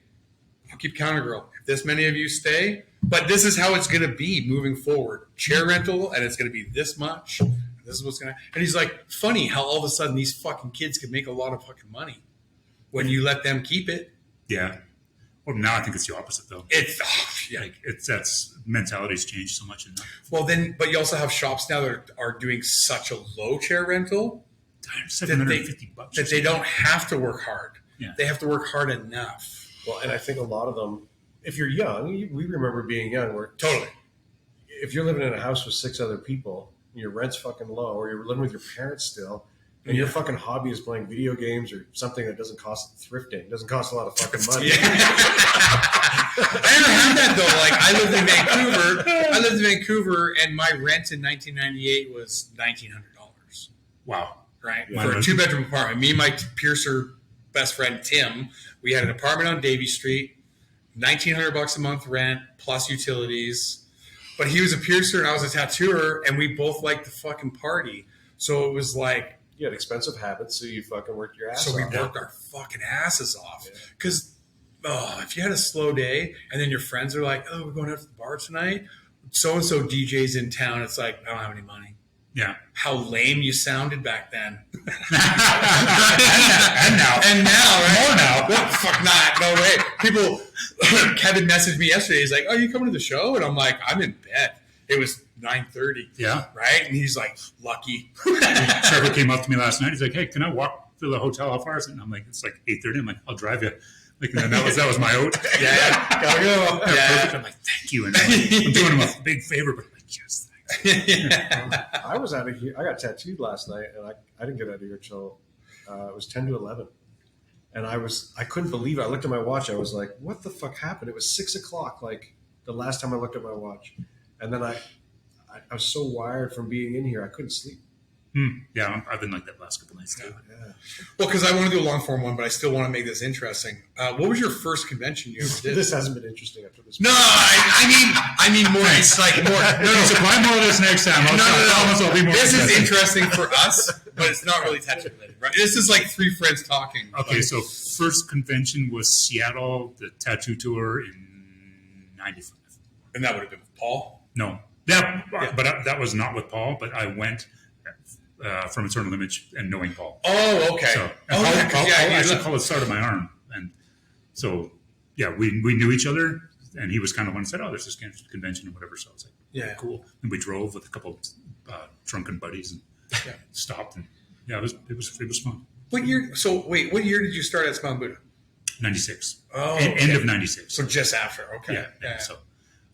I'll keep Counter Girl. If this many of you stay, but this is how it's going to be moving forward: chair rental, and it's going to be this much. This is what's going to." And he's like, "Funny how all of a sudden these fucking kids can make a lot of fucking money when you let them keep it." Yeah. Well, now I think it's the opposite, though. That's mentality's changed so much. Well, then, but you also have shops now that are doing such a low chair rental $750 that they don't have to work hard. Yeah. They have to work hard enough. Well, and I think a lot of them, if you're young, we remember being young. Where totally, if you're living in a house with 6 other people, your rent's fucking low, or you're living with your parents still, and your fucking hobby is playing video games or something that doesn't cost thrifting. It doesn't cost a lot of fucking money. I never had that though. Like I lived in Vancouver, and my rent in 1998 was $1,900. Wow! Right, for a 2-bedroom apartment. Me and my piercer best friend Tim, we had an apartment on Davie Street, $1,900 a month rent plus utilities. But he was a piercer and I was a tattooer, and we both liked to fucking party. So it was like, you had expensive habits, so you fucking worked your ass off. So we worked our fucking asses off. Because if you had a slow day and then your friends are like, "Oh, we're going out to the bar tonight. So-and-so DJ's in town." It's like, I don't have any money. Yeah. How lame you sounded back then. And now. Right? More now. Fuck not. No way. People, Kevin messaged me yesterday. He's like, "Oh, you coming to the show?" And I'm like, "I'm in bed." It was 9:30. Yeah. Right? And he's like, "Lucky." Trevor came up to me last night. He's like, "Hey, can I walk to the hotel? How far is it?" And I'm like, "It's like 8:30. I'm like, "I'll drive you." Like, and that was my out. Yeah. Gotta go. Perfect. I'm like, "Thank you." And I'm doing him a big favor, but I'm like, "Yes, thanks." I was out of here. I got tattooed last night, and I didn't get out of here till it was 10 to 11. And I couldn't believe it. I looked at my watch. I was like, what the fuck happened? It was 6 o'clock, like the last time I looked at my watch. And then I was so wired from being in here, I couldn't sleep. Yeah, I've been like that last couple nights too. Yeah. Well, because I want to do a long form one, but I still want to make this interesting. What was your first convention you ever did? This hasn't been interesting up to this point. No, I mean more. It's like more. No, supply more of this next time. I'll be more. This is interesting for us, but it's not really tattoo related, right? This is like 3 friends talking. Okay, so first convention was Seattle, the tattoo tour in '95, and that would have been with Paul. No, but that was not with Paul. But I went from Eternal Image and knowing Paul. Oh, okay. So, Paul actually started my arm, and so we knew each other, and he was kind of one who said, "Oh, there's this convention or whatever." So I was like, "Yeah, cool." And we drove with a couple drunken buddies and stopped, and it was fun. What year? So wait, what year did you start at Smilin Buddha? 96. Oh, end of 96. So just after. Okay. Yeah. So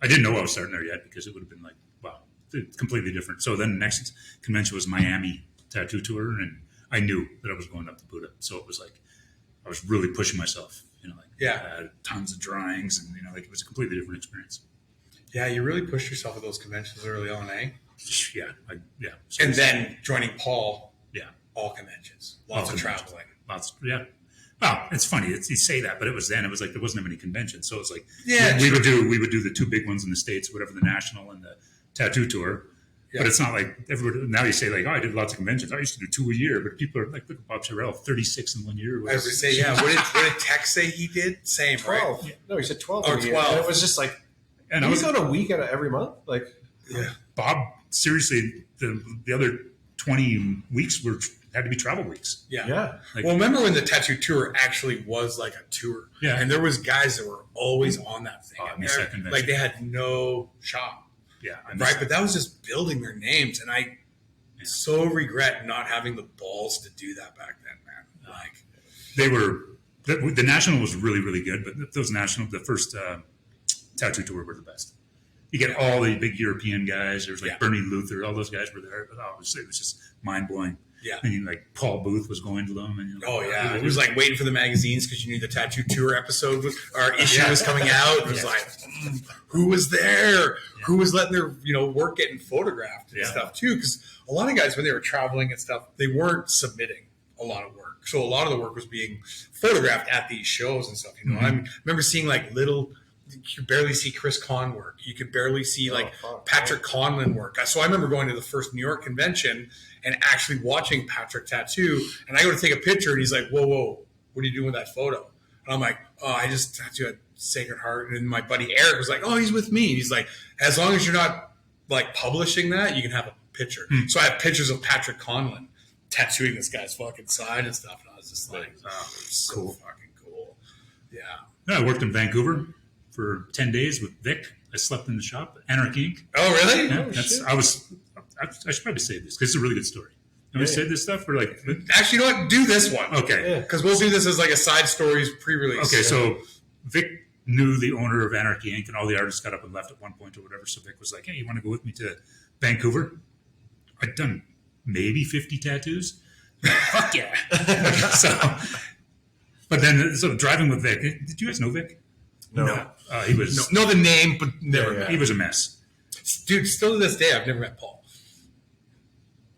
I didn't know I was starting there yet because it would have been like, wow, it's completely different. So then the next convention was Miami Tattoo Tour, and I knew that I was going up to Buddha. So it was like I was really pushing myself. I had tons of drawings, and it was a completely different experience. Yeah, you really pushed yourself at those conventions early on, eh? Yeah. So and then joining Paul. Yeah. All conventions. Lots of traveling. Yeah. Well, it's funny. You say that, but it was like there wasn't many conventions, so it was like we would do the 2 big ones in the States, whatever, the national and the tattoo tour. Yeah. But it's not like everybody now. You say like, "Oh, I did lots of conventions. I used to do 2 a year," but people are like, "Look at Bob Chiarell, 36 in 1 year." I would say, yeah. What did Tex say he did? Same, 12. right? Yeah. No, he said 12. Or 12. And it was just like, and I was on a week every month. Like, Bob, seriously, the other 20 weeks were had to be travel weeks. Yeah. Like, Well, remember when the tattoo tour actually was like a tour? Yeah. And there was guys that were always on that thing. I And miss they're- that convention. like they had no shop. Yeah, I miss Right. that. But that was just building their names. And I so regret not having the balls to do that back then, man. Like they were, the National was really, really good, but those National, the first tattoo tour were the best. You get all the big European guys. There's like Bernie Luther, all those guys were there. It was just mind blowing. Yeah. And like Paul Booth was going to them. And, oh yeah, it was like waiting for the magazines because you knew the tattoo tour episode was, or issue was coming out. It was like, who was there? Who was letting their work getting photographed and stuff too? Because a lot of guys when they were traveling and stuff, they weren't submitting a lot of work. So a lot of the work was being photographed at these shows and stuff. I remember seeing like little. You could barely see Chris Conn work. You could barely see like Patrick Conlon work. So I remember going to the first New York convention and actually watching Patrick tattoo. And I go to take a picture and he's like, whoa, what are you doing with that photo? And I'm like, oh, I just tattooed a Sacred Heart. And my buddy Eric was like, oh, he's with me. And he's like, as long as you're not like publishing that, you can have a picture. So I have pictures of Patrick Conlon tattooing this guy's fucking side and stuff. And I was just like, oh, so fucking cool. Yeah. I worked in Vancouver for 10 days with Vic. I slept in the shop, Anarchy Inc. Oh, really? Yeah, I should probably say this because it's a really good story. Have we said this stuff? We're like, actually, you know what? Do this one. Okay. Because we'll do this as like a side stories pre-release. Okay, so Vic knew the owner of Anarchy Inc. and all the artists got up and left at one point or whatever. So Vic was like, hey, you want to go with me to Vancouver? I'd done maybe 50 tattoos. Fuck yeah. But then, driving with Vic, did you guys know Vic? No. He was. Know the name, but never met. He was a mess. Dude, still to this day, I've never met Paul.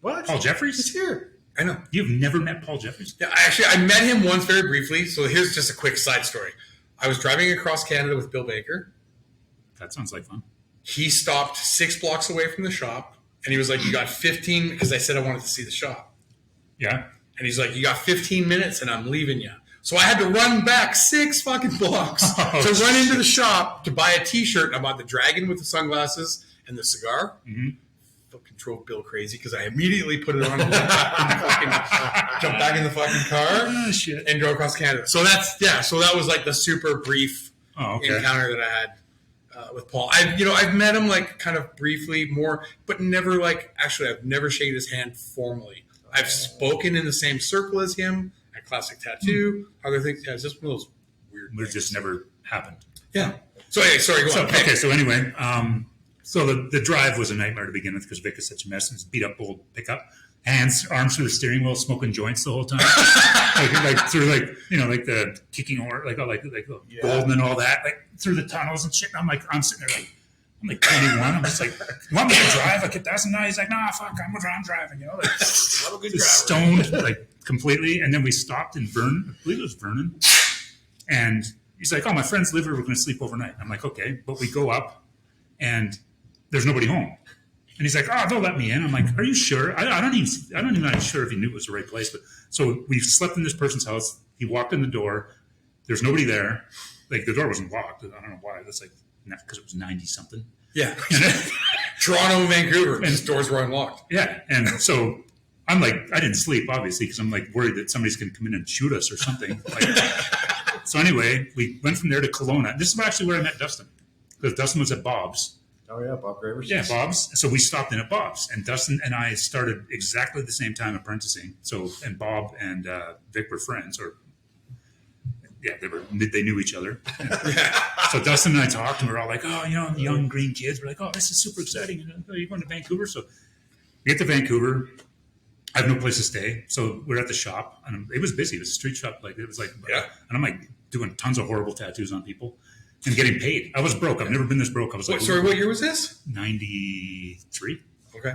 What? Paul Jeffries? He's here. I know. You've never met Paul Jeffries? Yeah, actually, I met him once very briefly. So here's just a quick side story. I was driving across Canada with Bill Baker. That sounds like fun. He stopped 6 blocks away from the shop, and he was like, you got 15, because I said I wanted to see the shop. Yeah. And he's like, you got 15 minutes, and I'm leaving you. So I had to run back 6 fucking blocks to run into the shop to buy a T-shirt. And I bought the dragon with the sunglasses and the cigar. Mm-hmm. Fucking drove Bill crazy because I immediately put it on and jumped back in the fucking car and drove across Canada. So so that was like the super brief encounter that I had with Paul. I've met him like kind of briefly more, but never like, actually I've never shaken his hand formally. I've spoken in the same circle as him. Classic Tattoo, other things. Yeah, it's just one of those weird things. It just never happened. Yeah. So, anyway, sorry, go on. Okay, so anyway, so the drive was a nightmare to begin with because Vic is such a mess. It's beat up old pickup. Arms through the steering wheel, smoking joints the whole time. like through like the kicking or like Golden and all that, like through the tunnels and shit. And I'm sitting there like, I'm like 21. I'm just like, you want me to drive? Like, $1,000. He's like, nah, fuck, I'm driving. Like, I'm a good driver. Stoned, like completely. And then we stopped in Vernon. I believe it was Vernon. And he's like, oh, my friends live here. We're going to sleep overnight. I'm like, okay. But we go up, and there's nobody home. And he's like, oh, they'll let me in. I'm like, are you sure? I'm not even sure if he knew it was the right place. But so we slept in this person's house. He walked in the door. There's nobody there. Like the door wasn't locked. I don't know why. That's like because it was 90 something. Yeah. Toronto and Vancouver. And his doors were unlocked. Yeah. And so I'm like, I didn't sleep obviously because I'm like worried that somebody's going to come in and shoot us or something. So anyway, we went from there to Kelowna. This is actually where I met Dustin because Dustin was at Bob's. Oh yeah, Bob Gravers. Yeah, Bob's. So we stopped in at Bob's, and Dustin and I started exactly the same time apprenticing. So and Bob and Vic were friends, or yeah, they knew each other. So Dustin and I talked, and we were all like, oh, the young green kids. We're like, oh, this is super exciting. You're going to Vancouver, so we get to Vancouver. I have no place to stay, so we're at the shop, and it was busy. It was a street shop, and I'm like doing tons of horrible tattoos on people. And getting paid. I was broke. I've never been this broke. I was like, sorry, what year was this? 93. Okay.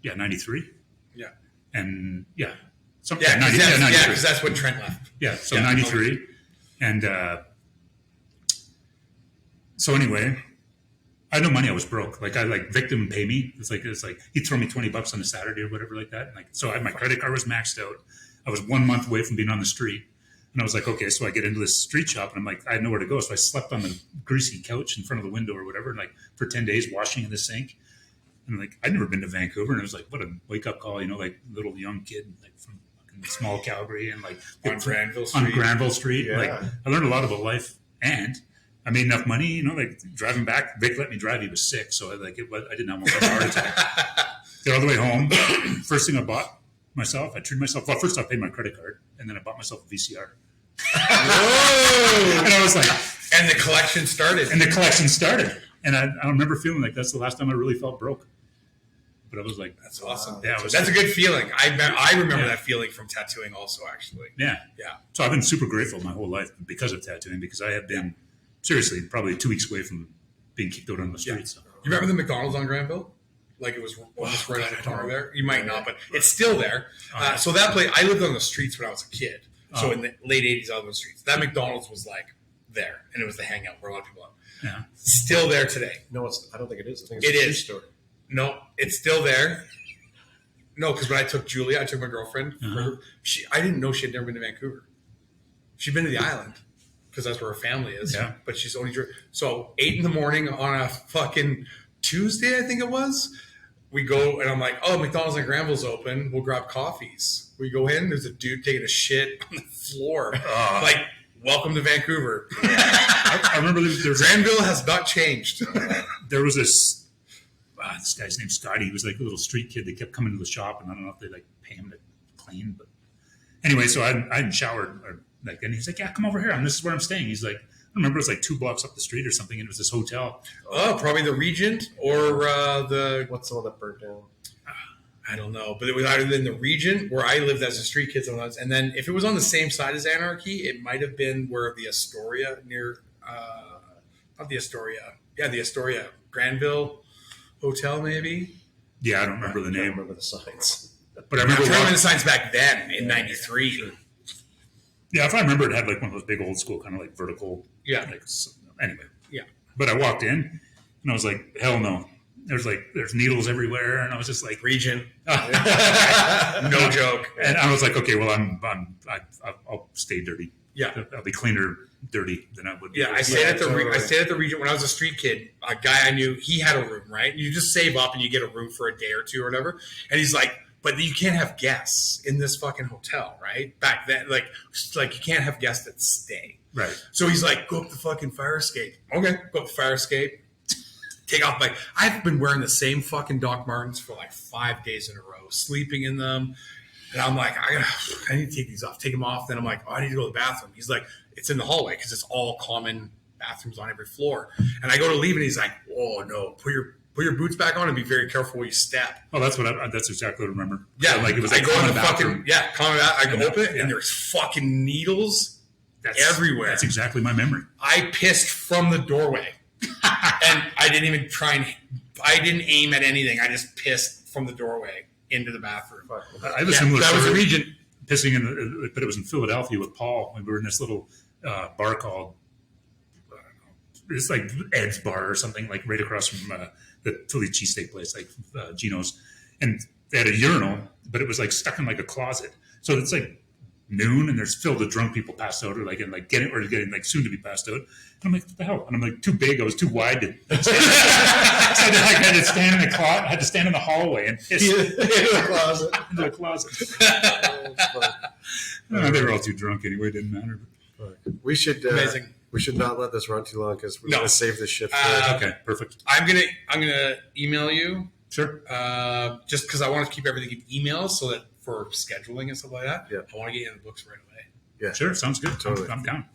93. Yeah. And yeah. Yeah, 93. Because that's when Trent left. Yeah, so 93. Okay. And so anyway, I had no money. I was broke. Like I victim pay me. It's like he'd throw me $20 on a Saturday or whatever like that. And so my credit card was maxed out. I was 1 month away from being on the street. And I was like, okay, so I get into this street shop and I'm like, I had nowhere to go. So I slept on the greasy couch in front of the window or whatever, and like for 10 days washing in the sink. And like, I'd never been to Vancouver, and it was like, what a wake up call, like little young kid, like from small Calgary, and like on Granville Street. Yeah. Like, I learned a lot about life, and I made enough money, like driving back. Vic let me drive. He was sick, so I didn't almost have a heart attack. Got all the way home. First thing I bought myself, I treated myself. Well, first I paid my credit card, and then I bought myself a VCR. Whoa! And I was like, and the collection started. And I remember feeling like that's the last time I really felt broke. But I was like, that's awesome. Yeah, that's a good feeling. I remember that feeling from tattooing also, actually. Yeah. Yeah. So I've been super grateful my whole life because of tattooing, because I have been, seriously, probably 2 weeks away from being kicked out on the streets. Yeah. You remember the McDonald's on Granville? Like, it was almost right on the corner there. You might not, but it's still there. So that place, I lived on the streets when I was a kid. So in the late 80s, I lived on the streets. That McDonald's was like there, and it was the hangout where a lot of people are. Yeah. Still there today. No, I don't think it is. I think it's a shoe store. No, it's still there. No, because when I took Julia, I took my girlfriend. I didn't know she had never been to Vancouver. She'd been to the island because that's where her family is. Yeah. But she's only so 8 in the morning on a fucking Tuesday, I think it was. We go and I'm like, oh, McDonald's in Granville's open. We'll grab coffees. We go in. There's a dude taking a shit on the floor. Like, welcome to Vancouver. I remember there's Granville has not changed. There was this guy's named Scotty. He was like a little street kid that kept coming to the shop, and I don't know if they like pay him to clean, but anyway, so I hadn't showered, and he's like, yeah, come over here. This is where I'm staying. He's like, I remember it was like 2 blocks up the street or something, and it was this hotel. Oh, probably the Regent or what's the one that burnt down? I don't know, but it was either in the Regent where I lived as a street kid sometimes, and then if it was on the same side as Anarchy, it might have been where the Astoria near, not the Astoria, the Astoria Granville Hotel, maybe. Yeah, I don't remember the name. I remember the signs. But I remember the signs back then in '93. Yeah, if I remember, it had like one of those big old school kind of like vertical. Yeah. Like, anyway. Yeah. But I walked in, and I was like, hell no. There's needles everywhere, and I was just like, Regent. No joke. And I was like, okay, well, I'll stay dirty. Yeah. I'll be cleaner dirty than I would. Yeah, I stayed at the Regent when I was a street kid. A guy I knew, he had a room, right? You just save up and you get a room for a day or two or whatever. And he's like, but you can't have guests in this fucking hotel, right? Back then, like you can't have guests that stay. Right. So he's like, go up the fucking fire escape. Okay, go up the fire escape. Take off I've been wearing the same fucking Doc Martens for like 5 days in a row, sleeping in them. And I'm like, I need to take these off. Take them off. Then I'm like, oh, I need to go to the bathroom. He's like, it's in the hallway because it's all common bathrooms on every floor. And I go to leave, and he's like, oh no, put your boots back on and be very careful where you step. Oh, that's exactly what I remember. Yeah, so, like it was I like go in the bathroom. common bathroom. I go open it, and there's fucking needles everywhere. That's exactly my memory. I pissed from the doorway, and I didn't even I didn't aim at anything. I just pissed from the doorway into the bathroom. I have a similar story. That was a Regent. Pissing but it was in Philadelphia with Paul. We were in this little bar called, it's like Ed's Bar or something, like right across from the Philly cheesesteak place, like Gino's. And they had a urinal, but it was like stuck in like a closet. So it's like noon, and there's filled with drunk people passed out, or like getting like soon to be passed out. And I'm like, what the hell? And I'm like, too big. I was too wide to stand. So I had to stand in the closet. I had to stand in the hallway and piss into the closet. They were all too drunk anyway. It didn't matter. We should Amazing. We should not let this run too long because we're gonna save this shit for okay, perfect. I'm gonna email you. Sure. Just because I want to keep everything in emails so that for scheduling and stuff like that. Yeah. I want to get you in the books right away. Yeah. Sure. Sounds good. Totally. I'm down.